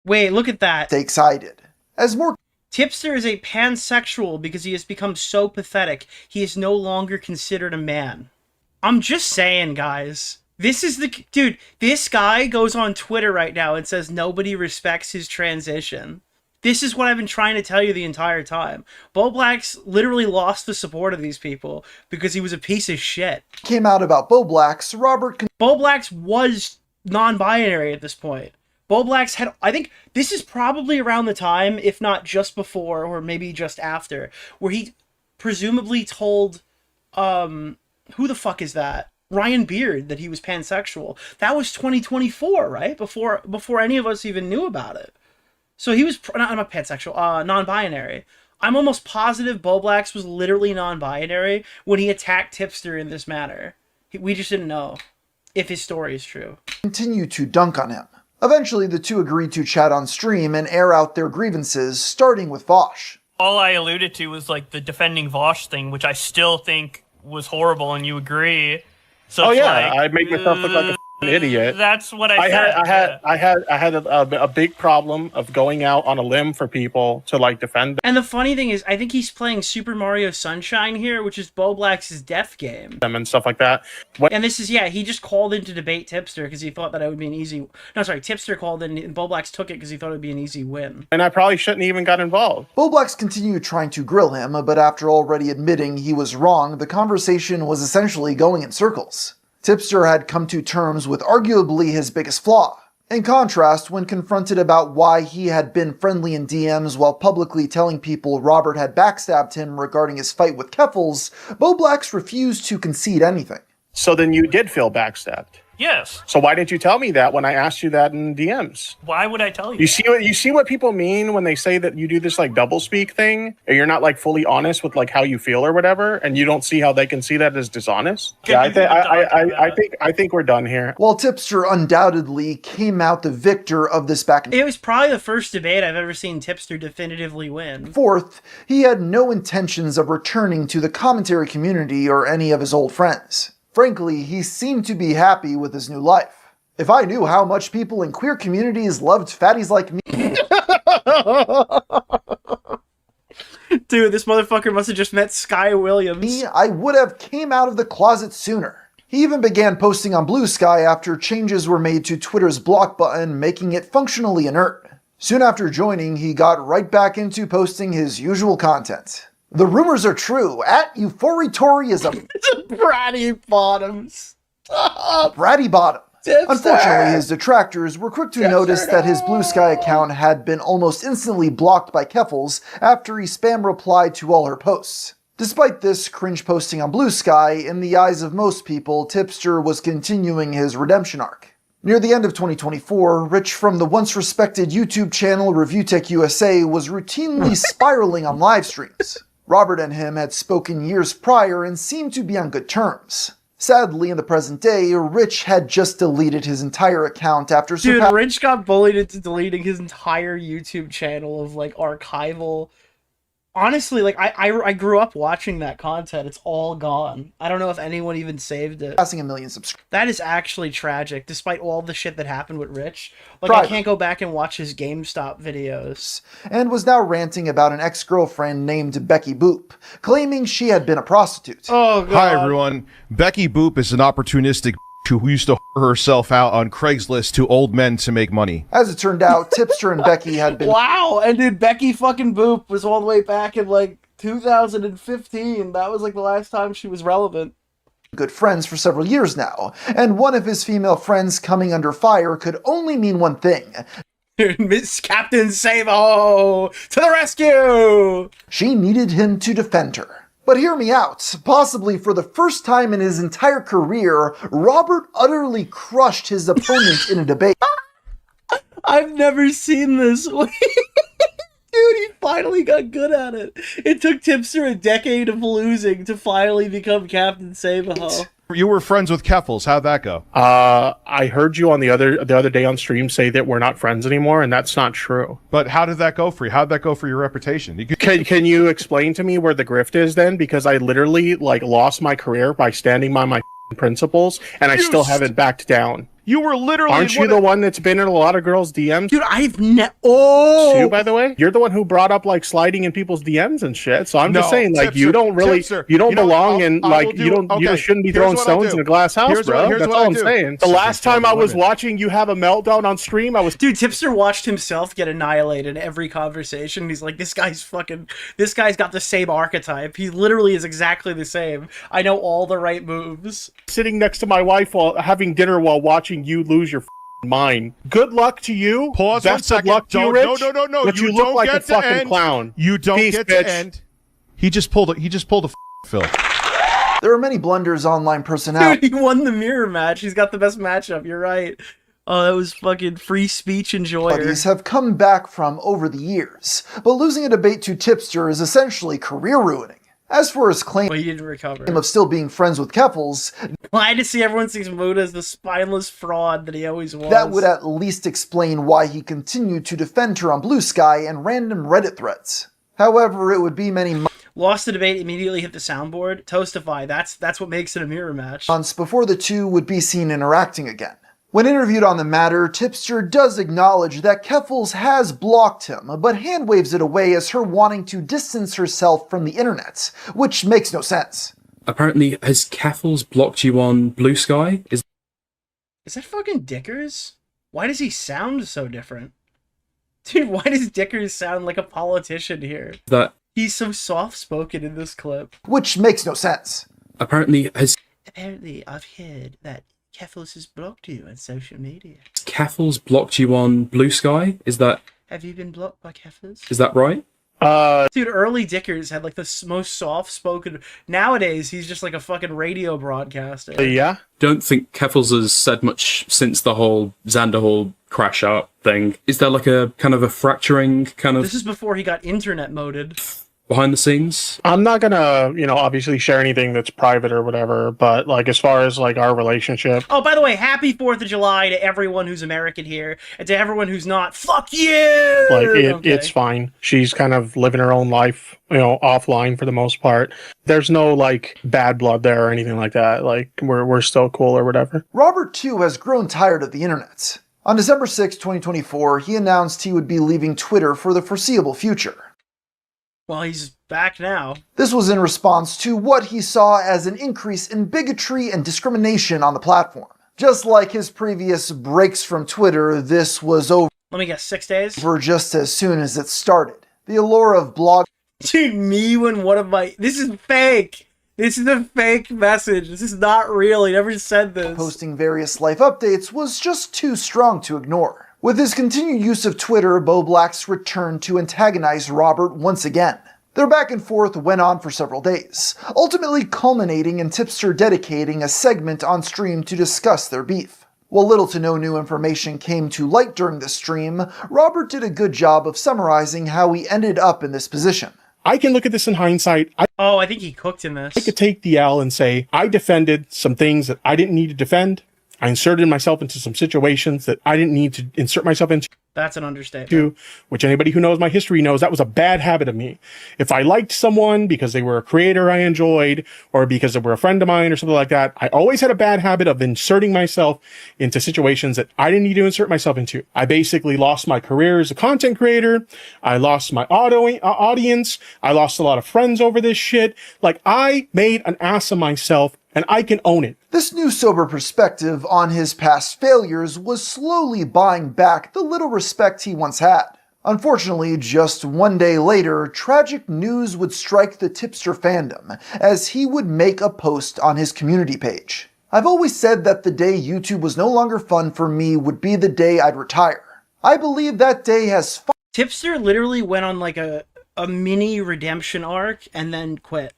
Wait, look at that. Mistakes I did. As more Tipster is a pansexual because he has become so pathetic, he is no longer considered a man. I'm just saying, guys. This is the... Dude, this guy goes on Twitter right now and says nobody respects his transition. This is what I've been trying to tell you the entire time. Boblax literally lost the support of these people because he was a piece of shit. Came out about Boblax, Boblax was non-binary at this point. Boblax had... I think this is probably around the time, if not just before, or maybe just after, where he presumably told... who the fuck is that? Ryan Beard that he was pansexual. That was 2024, right? Before any of us even knew about it. So he was not pansexual, non-binary. I'm almost positive Boblax was literally non-binary when he attacked Tipster in this manner. We just didn't know if his story is true. Continued to dunk on him. Eventually, the two agreed to chat on stream and air out their grievances, starting with Vosh. All I alluded to was like the defending Vosh thing, which I still think was horrible, and you agree. So oh it's yeah, like, I make myself look like a idiot. That's what I said. I had a big problem of going out on a limb for people to like defend them. And the funny thing is, I think he's playing Super Mario Sunshine here, which is Boblax's death game. Them and stuff like that. And this is, yeah, he just called in to debate Tipster because he thought that it would be an easy... No, sorry, Tipster called in and Boblax took it because he thought it would be an easy win. And I probably shouldn't even got involved. Boblax continued trying to grill him, but after already admitting he was wrong, the conversation was essentially going in circles. Tipster had come to terms with arguably his biggest flaw. In contrast, when confronted about why he had been friendly in DMs while publicly telling people Robert had backstabbed him regarding his fight with Keffels, Boblax refused to concede anything. So then you did feel backstabbed? Yes. So why didn't you tell me that when I asked you that in DMs? Why would I tell you? You see what people mean when they say that you do this like double speak thing, and you're not like fully honest with like how you feel or whatever, and you don't see how they can see that as dishonest. Yeah, I think we're done here. While Tipster undoubtedly came out the victor of this back and it was probably the first debate I've ever seen Tipster definitively win. Fourth, he had no intentions of returning to the commentary community or any of his old friends. Frankly, he seemed to be happy with his new life. If I knew how much people in queer communities loved fatties like me... Dude, this motherfucker must have just met Sky Williams. I would have came out of the closet sooner. He even began posting on Blue Sky after changes were made to Twitter's block button, making it functionally inert. Soon after joining, he got right back into posting his usual content. The rumors are true. @Euphoriatory is a Bratty Bottoms. Bratty Bottom. Unfortunately, his detractors were quick to notice that his Blue Sky account had been almost instantly blocked by Keffals after he spam replied to all her posts. Despite this cringe posting on Blue Sky, in the eyes of most people, Tipster was continuing his redemption arc. Near the end of 2024, Rich from the once respected YouTube channel ReviewTech USA was routinely spiraling on live streams. Robert and him had spoken years prior and seemed to be on good terms. Sadly, in the present day, Rich had just deleted his entire account after Dude, Rich got bullied into deleting his entire YouTube channel of, like, archival... Honestly, like, I grew up watching that content. It's all gone. I don't know if anyone even saved it. Passing 1 million subscribers. That is actually tragic, despite all the shit that happened with Rich. Like, I can't go back and watch his GameStop videos. And was now ranting about an ex-girlfriend named Becky Boop, claiming she had been a prostitute. Oh, God. Hi, everyone. Becky Boop is an opportunistic who used to whore herself out on Craigslist to old men to make money. As it turned out, Tipster and Becky had been... Wow! And dude, Becky fucking Boop was all the way back in, like, 2015. That was, like, the last time she was relevant. Good friends for several years now, and one of his female friends coming under fire could only mean one thing. Miss Captain Sabo! To the rescue! She needed him to defend her. But hear me out. Possibly for the first time in his entire career, Robert utterly crushed his opponent in a debate. I've never seen this. Dude, he finally got good at it. It took Tipster a decade of losing to finally become Captain Sabo. You were friends with Keffals. How'd that go? I heard you on the other day on stream say that we're not friends anymore, and that's not true. But how did that go for you? How'd that go for your reputation? Can you explain to me where the grift is then? Because I literally like lost my career by standing by my principles, and I still haven't backed down. You were literally... Aren't you the one that's been in a lot of girls' DMs? Dude, I've too, by the way? You're the one who brought up, like, sliding in people's DMs and shit. So I'm just saying, like, Tipster, you don't really... Tipster, you don't belong in, you shouldn't be throwing stones in a glass house, bro. That's all I'm saying. The last time I was watching you have a meltdown on stream, I was... Dude, Tipster watched himself get annihilated in every conversation. He's like, this guy's got the same archetype. He literally is exactly the same. I know all the right moves. Sitting next to my wife while having dinner while watching you lose your mind. Good luck to you. Pause Best 1 of luck to you, Rich. No. But you look like a fucking clown. You don't get to end. He just pulled a Phil. There are many blunders online personality. Dude, he won the mirror match. He's got the best matchup. You're right. Oh, that was fucking free speech enjoyer. Have come back from over the years, but losing a debate to Tipster is essentially career ruining. As for his claim he didn't recover of still being friends with Keffals, glad to see everyone sees Muda as the spineless fraud that he always was. That would at least explain why he continued to defend her on Blue Sky and random Reddit threads. However, it would be many lost the debate, immediately hit the soundboard. Toastify, that's what makes it a mirror match. Months before the two would be seen interacting again. When interviewed on the matter, Tipster does acknowledge that Keffals has blocked him, but hand waves it away as her wanting to distance herself from the internet, which makes no sense. Apparently, has Keffals blocked you on Blue Sky? Is that fucking Dickers? Why does he sound so different? Dude, why does Dickers sound like a politician here? He's so soft-spoken in this clip. Which makes no sense. Apparently, I've heard that Keffals has blocked you on social media. Keffals blocked you on Blue Sky? Have you been blocked by Keffals? Is that right? Dude, early Dickers had like the most soft-spoken. Nowadays, he's just like a fucking radio broadcaster. Yeah? Don't think Keffals has said much since the whole Xander Hall crash out thing. Is there like a kind of a fracturing kind of... This is before he got internet moded. behind the scenes. I'm not gonna, obviously share anything that's private or whatever, but like as far as like our relationship. Oh, by the way, happy 4th of July to everyone who's American here, and to everyone who's not, fuck you! It's fine. She's kind of living her own life, offline for the most part. There's no like bad blood there or anything like that. Like we're still cool or whatever. Robert too has grown tired of the internet. On December 6, 2024, he announced he would be leaving Twitter for the foreseeable future. Well, he's back now. This was in response to what he saw as an increase in bigotry and discrimination on the platform. Just like his previous breaks from Twitter, this was over. Let me guess, 6 days? For just as soon as it started. The allure of blog. Dude, me when one of my... This is fake! This is a fake message. This is not real. He never said this. Posting various life updates was just too strong to ignore. With his continued use of Twitter, Bo Black's returned to antagonize Robert once again. Their back and forth went on for several days, ultimately culminating in Tipster dedicating a segment on stream to discuss their beef. While little to no new information came to light during the stream, Robert did a good job of summarizing how he ended up in this position. I can look at this in hindsight. I think he cooked in this. I could take the L and say, I defended some things that I didn't need to defend. I inserted myself into some situations that I didn't need to insert myself into. That's an understatement. Which anybody who knows my history knows that was a bad habit of me. If I liked someone because they were a creator I enjoyed, or because they were a friend of mine or something like that, I always had a bad habit of inserting myself into situations that I didn't need to insert myself into. I basically lost my career as a content creator. I lost my audience. I lost a lot of friends over this shit. Like, I made an ass of myself, and I can own it. This new sober perspective on his past failures was slowly buying back the little respect he once had. Unfortunately, just one day later, tragic news would strike the Tipster fandom as he would make a post on his community page. I've always said that the day YouTube was no longer fun for me would be the day I'd retire. I believe that day has Tipster literally went on like a mini redemption arc and then quit.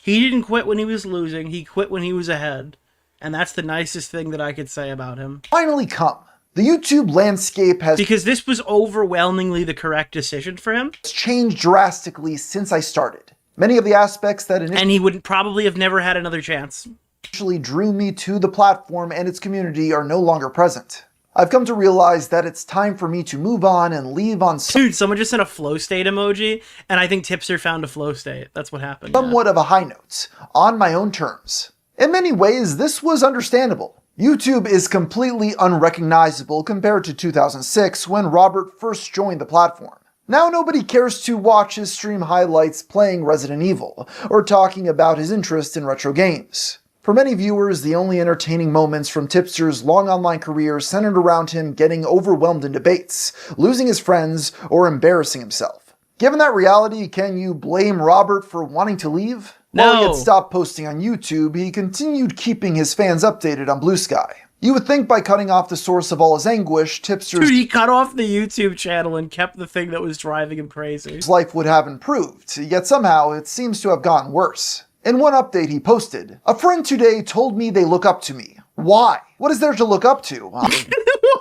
He didn't quit when he was losing, he quit when he was ahead. And that's the nicest thing that I could say about him. Finally come. The YouTube landscape has... Because this was overwhelmingly the correct decision for him. It's changed drastically since I started. Many of the aspects that and he would probably have never had another chance. Initially drew me to the platform and its community are no longer present. I've come to realize that it's time for me to move on and leave on... Dude, someone just sent a flow state emoji, and I think Tipster found a flow state. That's what happened. Somewhat of a high note, on my own terms. In many ways, this was understandable. YouTube is completely unrecognizable compared to 2006 when Robert first joined the platform. Now nobody cares to watch his stream highlights playing Resident Evil, or talking about his interest in retro games. For many viewers, the only entertaining moments from Tipster's long online career centered around him getting overwhelmed in debates, losing his friends, or embarrassing himself. Given that reality, can you blame Robert for wanting to leave? No. While he had stopped posting on YouTube, he continued keeping his fans updated on Blue Sky. You would think by cutting off the source of all his anguish, Tipster's... Dude, he cut off the YouTube channel and kept the thing that was driving him crazy. His life would have improved, yet somehow it seems to have gotten worse. In one update he posted, "A friend today told me they look up to me. Why? What is there to look up to?" Why did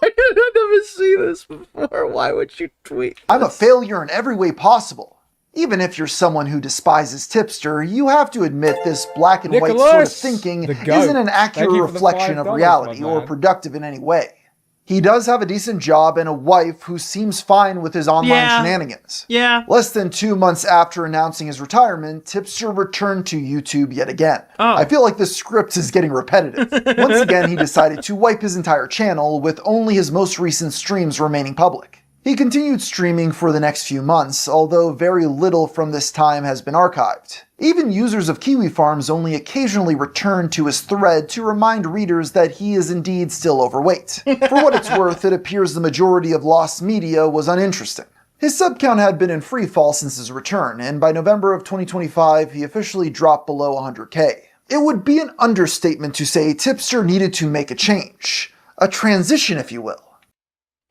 I never see this before? Why would you tweet this? "I'm a failure in every way possible." Even if you're someone who despises Tipster, you have to admit this black and white sort of thinking isn't an accurate reflection of reality or productive in any way. He does have a decent job and a wife who seems fine with his online shenanigans. Yeah. Less than 2 months after announcing his retirement, Tipster returned to YouTube yet again. I feel like this script is getting repetitive. Once again, he decided to wipe his entire channel, with only his most recent streams remaining public. He continued streaming for the next few months, although very little from this time has been archived. Even users of Kiwi Farms only occasionally return to his thread to remind readers that he is indeed still overweight. For what it's worth, it appears the majority of lost media was uninteresting. His sub count had been in free fall since his return, and by November of 2025, he officially dropped below 100k. It would be an understatement to say Tipster needed to make a change. A transition, if you will.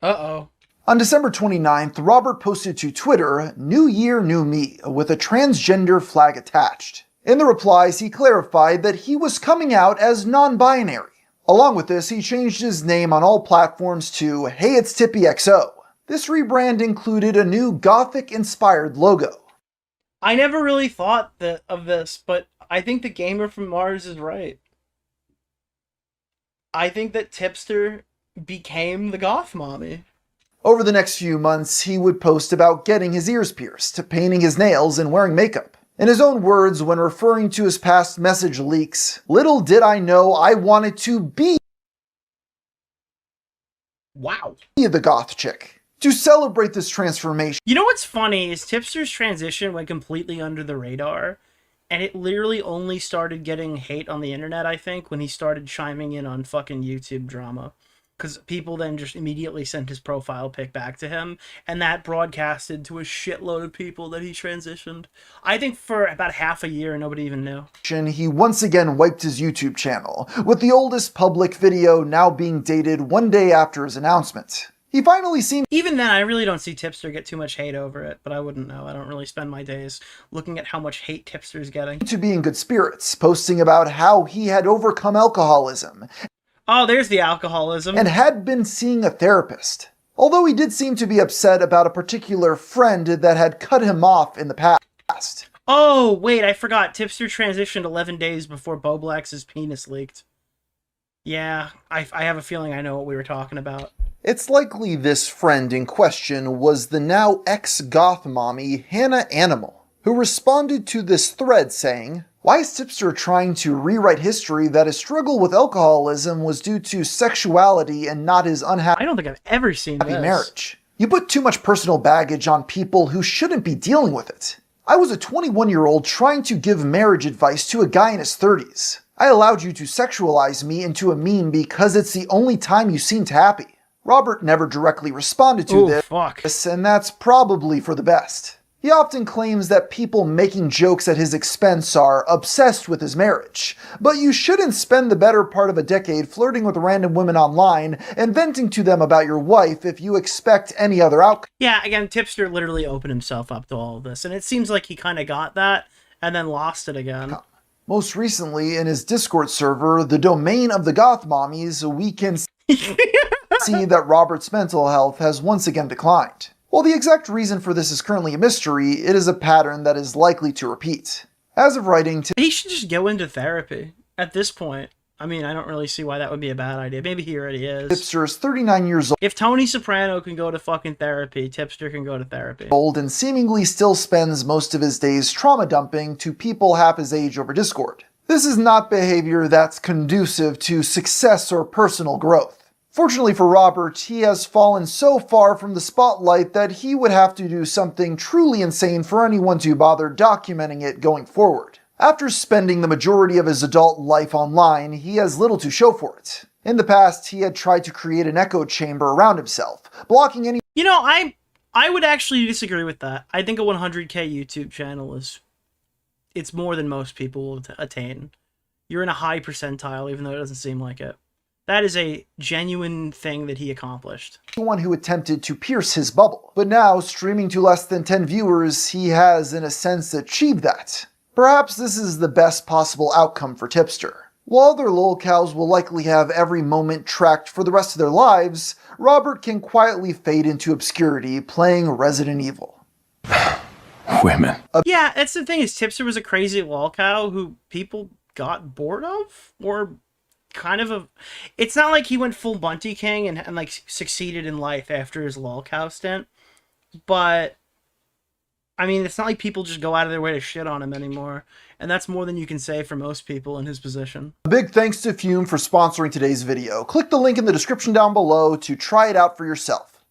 Uh-oh. On December 29th, Robert posted to Twitter, "New Year, New Me," with a transgender flag attached. In the replies, he clarified that he was coming out as non-binary. Along with this, he changed his name on all platforms to "Hey, it's Tippy XO." This rebrand included a new Gothic-inspired logo. I never really thought of this, but I think the gamer from Mars is right. I think that Tipster became the goth mommy. Over the next few months, he would post about getting his ears pierced, painting his nails, and wearing makeup. In his own words, when referring to his past message leaks, "Little did I know I wanted to be the goth chick." To celebrate this transformation, you know what's funny is Tipster's transition went completely under the radar, and it literally only started getting hate on the internet, I think, when he started chiming in on fucking YouTube drama. Because people then just immediately sent his profile pic back to him, and that broadcasted to a shitload of people that he transitioned. I think for about half a year, nobody even knew. He once again wiped his YouTube channel, with the oldest public video now being dated one day after his announcement. He finally seemed... Even then, I really don't see Tipster get too much hate over it, but I wouldn't know. I don't really spend my days looking at how much hate Tipster's getting. ...to be in good spirits, posting about how he had overcome alcoholism. Oh, there's the alcoholism. And had been seeing a therapist. Although he did seem to be upset about a particular friend that had cut him off in the past. Oh, wait, I forgot. Tipster transitioned 11 days before Boblax's penis leaked. Yeah, I have a feeling I know what we were talking about. It's likely this friend in question was the now ex-goth mommy Hannah Animal, who responded to this thread saying, "Why is Tipster trying to rewrite history that his struggle with alcoholism was due to sexuality and not his unhappy..." I don't think I've ever seen this. ...marriage. You put too much personal baggage on people who shouldn't be dealing with it. I was a 21-year-old trying to give marriage advice to a guy in his 30s. I allowed you to sexualize me into a meme because it's the only time you seemed happy. Robert never directly responded to this, and that's probably for the best. He often claims that people making jokes at his expense are obsessed with his marriage, but you shouldn't spend the better part of a decade flirting with random women online and venting to them about your wife if you expect any other outcome. Yeah, again, Tipster literally opened himself up to all of this, and it seems like he kind of got that and then lost it again. Most recently, in his Discord server, the domain of the goth mommies, we can see that Robert's mental health has once again declined. While the exact reason for this is currently a mystery, it is a pattern that is likely to repeat. As of writing, he should just go into therapy at this point. I mean, I don't really see why that would be a bad idea. Maybe he already is. Tipster is 39 years old. If Tony Soprano can go to fucking therapy, Tipster can go to therapy. And seemingly still spends most of his days trauma dumping to people half his age over Discord. This is not behavior that's conducive to success or personal growth. Fortunately for Robert, he has fallen so far from the spotlight that he would have to do something truly insane for anyone to bother documenting it going forward. After spending the majority of his adult life online, he has little to show for it. In the past, he had tried to create an echo chamber around himself, blocking any... You know, I would actually disagree with that. I think a 100k YouTube channel it's more than most people will attain. You're in a high percentile, even though it doesn't seem like it. That is a genuine thing that he accomplished. One who attempted to pierce his bubble. But now, streaming to less than 10 viewers, he has, in a sense, achieved that. Perhaps this is the best possible outcome for Tipster. While other lolcows will likely have every moment tracked for the rest of their lives, Robert can quietly fade into obscurity playing Resident Evil. Women. Yeah, that's the thing, is Tipster was a crazy lolcow who people got bored of, or... kind of a... It's not like he went full Bunty King and like succeeded in life after his lolcow stint, but I mean, it's not like people just go out of their way to shit on him anymore, and that's more than you can say for most people in his position. A big thanks to Fume for sponsoring today's video. Click the link in the description down below to try it out for yourself.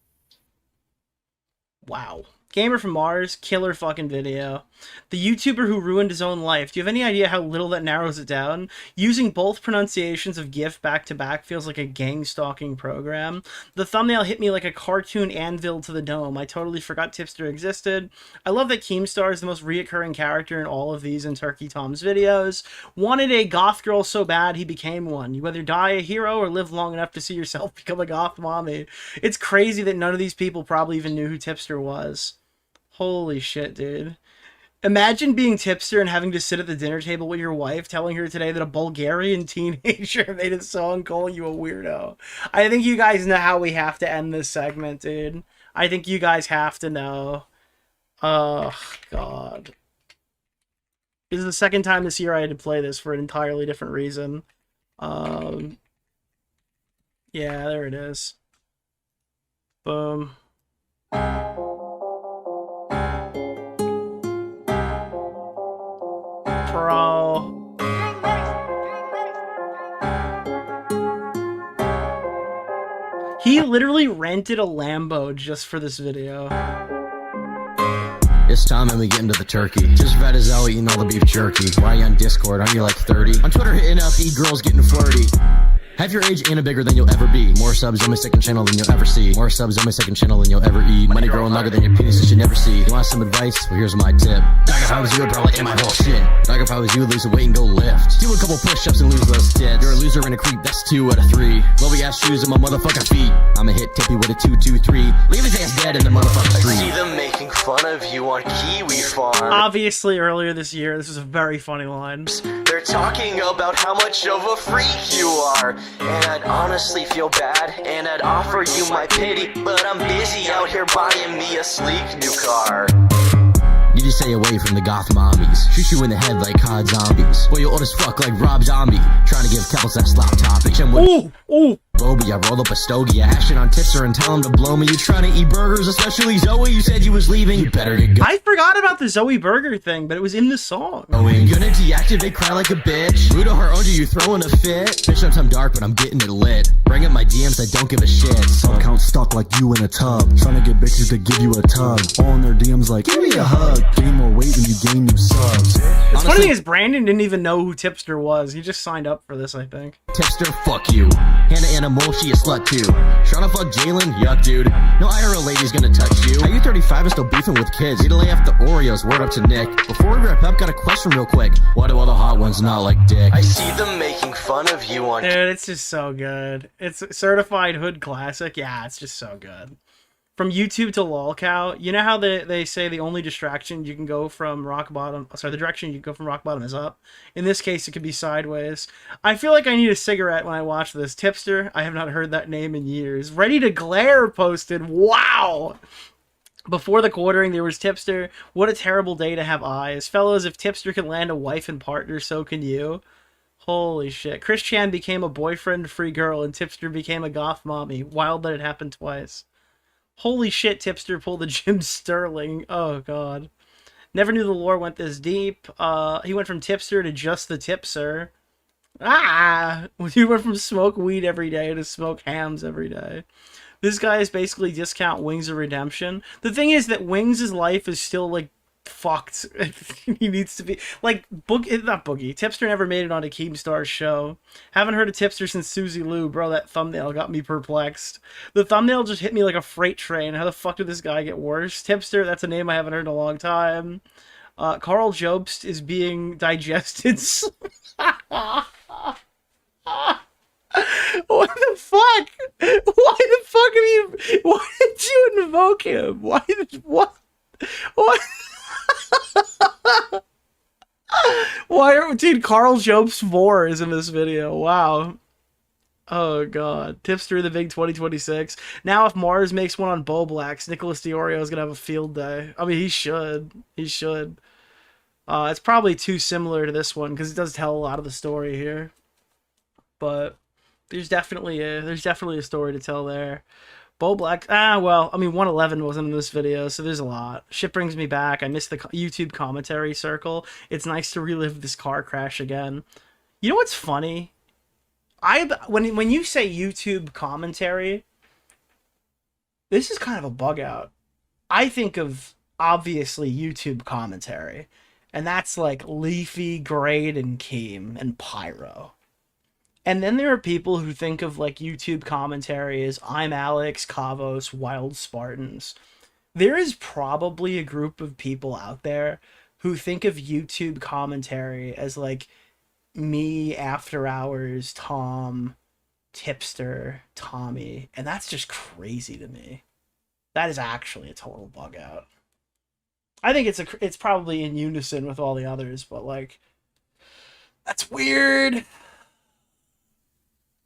Wow. Gamer from Mars, killer fucking video. The YouTuber who ruined his own life. Do you have any idea how little that narrows it down? Using both pronunciations of GIF back to back feels like a gang stalking program. The thumbnail hit me like a cartoon anvil to the dome. I totally forgot Tipster existed. I love that Keemstar is the most reoccurring character in all of these and Turkey Tom's videos. Wanted a goth girl so bad he became one. You either die a hero or live long enough to see yourself become a goth mommy. It's crazy that none of these people probably even knew who Tipster was. Holy shit, dude. Imagine being Tipster and having to sit at the dinner table with your wife, telling her today that a Bulgarian teenager made a song calling you a weirdo. I think you guys know how we have to end this segment, dude. I think you guys have to know. Oh, God. This is the second time this year I had to play this for an entirely different reason. Yeah, there it is. Boom. Bro. He literally rented a Lambo just for this video. It's time and we get into the turkey. Just fat as hell eating all the beef jerky. Why you on Discord? Aren't you like 30? On Twitter hitting up e-girls getting flirty. Half your age and a bigger than you'll ever be. More subs on my second channel than you'll ever see. More subs on my second channel than you'll ever eat. Money growing longer than your penis you should never see. You want some advice? Well, here's my tip. Dog, if I was you, I'd probably end my whole shit. Dog, if I was you, lose the weight and go lift. Do a couple push-ups and lose those tits. You're a loser and a creep, that's 2 out of 3. Glowy ass shoes on my motherfucking feet. I'ma hit Tippy with a 2-2-3. Leave his ass dead in the motherfucking street. I see them making fun of you on Kiwi Farm. Obviously, earlier this year, this was a very funny line. They're talking about how much of a freak you are. And I'd honestly feel bad, and I'd offer you my pity, but I'm busy out here buying me a sleek new car. You just stay away from the goth mommies. Shoot you in the head like COD zombies. Boy, you're old as fuck like Rob Zombie. Trying to give Keppels that slop topic. Ooh! Bobby, I rolled up a stogie. I ash it on Tipster and tell him to blow me. You trying to eat burgers, especially Zoe. You said you was leaving. You better get go. I forgot about the Zoe Burger thing, but it was in the song. Gonna deactivate, cry like a bitch. Ludo heart under you throwing a fit. Bitch, I'm dark, but I'm getting it lit. Bring up my DMs, I don't give a shit. Sub count stuck like you in a tub. Trying to get bitches to give you a tug. All in their DMs like, give me a hug. Gain more weight when you gain new subs. The funny thing is, Brandon didn't even know who Tipster was. He just signed up for this, I think. Tipster, fuck you. Hannah Animal, she a slut too. Trying to fuck Jalen? Yuck, dude. No IRL lady's gonna touch you. Are you 35 and still beefing with kids? Need to lay off the Oreos, word up to Nick. Before we wrap up, got a question real quick. Why do all the hot ones not like dick? I see them making fun of you on... Dude, it's just so good. It's certified hood classic. Yeah, it's just so good. From YouTube to Lolcow, you know how they say the only distraction you can go from rock bottom, sorry, the direction you can go from rock bottom is up? In this case, it could be sideways. I feel like I need a cigarette when I watch this. Tipster, I have not heard that name in years. Ready to Glare posted, wow! Before the quartering, there was Tipster. What a terrible day to have eyes. Fellows, if Tipster can land a wife and partner, so can you. Holy shit. Chris Chan became a boyfriend-free girl, and Tipster became a goth mommy. Wild that it happened twice. Holy shit, Tipster pulled a Jim Sterling. Oh, God. Never knew the lore went this deep. He went from Tipster to just the Tipser. Ah! He went from smoke weed every day to smoke hams every day. This guy is basically discount Wings of Redemption. The thing is that Wings' life is still, like, fucked. He needs to be... Like, not Boogie. Tipster never made it on a Keemstar's show. Haven't heard of Tipster since Susie Lou. Bro, that thumbnail got me perplexed. The thumbnail just hit me like a freight train. How the fuck did this guy get worse? Tipster, that's a name I haven't heard in a long time. Carl Jobst is being digested. What the fuck? Why the fuck have you... Why did you invoke him? Why did... What? Why are... Dude, Carl Jobst 4 is in this video. Wow. Oh, God. Tipster the big 2026. Now, if Mars makes one on Bo Blacks, Nicholas DeOrio is going to have a field day. I mean, he should. He should. It's probably too similar to this one, because it does tell a lot of the story here. But... There's definitely a story to tell there. Bo Black, well, I mean, 111 wasn't in this video, so there's a lot. Shit brings me back. I missed the YouTube commentary circle. It's nice to relive this car crash again. You know what's funny? When you say YouTube commentary, this is kind of a bug out. I think of, obviously, YouTube commentary, and that's like Leafy, Grade, and Keem, and Pyro. And then there are people who think of, like, YouTube commentary as I'm Alex, Kavos, Wild Spartans. There is probably a group of people out there who think of YouTube commentary as, like, me, After Hours, Tom, Tipster, Tommy. And that's just crazy to me. That is actually a total bug out. I think it's probably in unison with all the others, but, like, that's weird.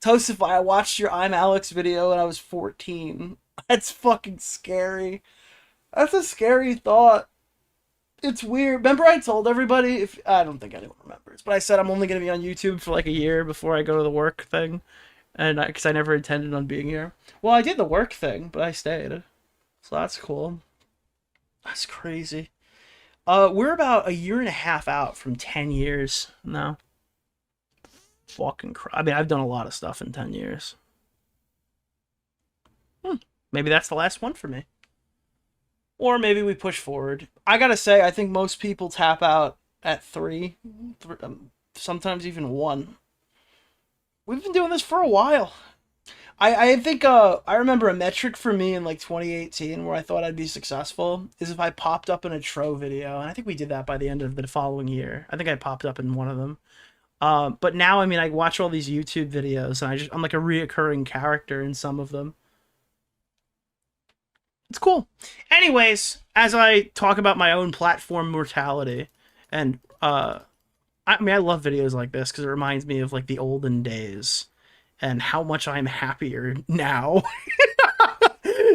Toastify, I watched your I'm Alex video when I was 14. That's fucking scary. That's a scary thought. It's weird. Remember I told everybody, if I don't think anyone remembers, but I said I'm only going to be on YouTube for like a year before I go to the work thing. And because I never intended on being here. Well, I did the work thing, but I stayed. So that's cool. That's crazy. We're about a year and a half out from 10 years now. Fucking I mean, I've done a lot of stuff in 10 years. Maybe that's the last one for me. Or maybe we push forward. I gotta say, I think most people tap out at 3 sometimes even 1. We've been doing this for a while. I think I remember a metric for me in like 2018 where I thought I'd be successful is if I popped up in a Tro video, and I think we did that by the end of the following year. I think I popped up in one of them. But now, I mean, I watch all these YouTube videos, and I'm like a reoccurring character in some of them. It's cool. Anyways, as I talk about my own platform mortality, and I mean, I love videos like this because it reminds me of like the olden days and how much I'm happier now.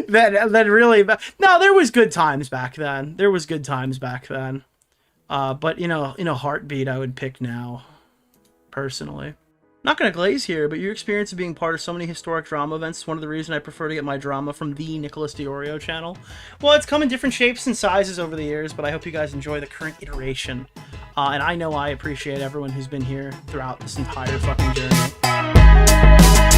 that really, no, there was good times back then. But you know, in a heartbeat, I would pick now, personally. Not gonna glaze here, but your experience of being part of so many historic drama events is one of the reasons I prefer to get my drama from the Nicholas DeOrio channel. Well, it's come in different shapes and sizes over the years, but I hope you guys enjoy the current iteration. And I know I appreciate everyone who's been here throughout this entire fucking journey.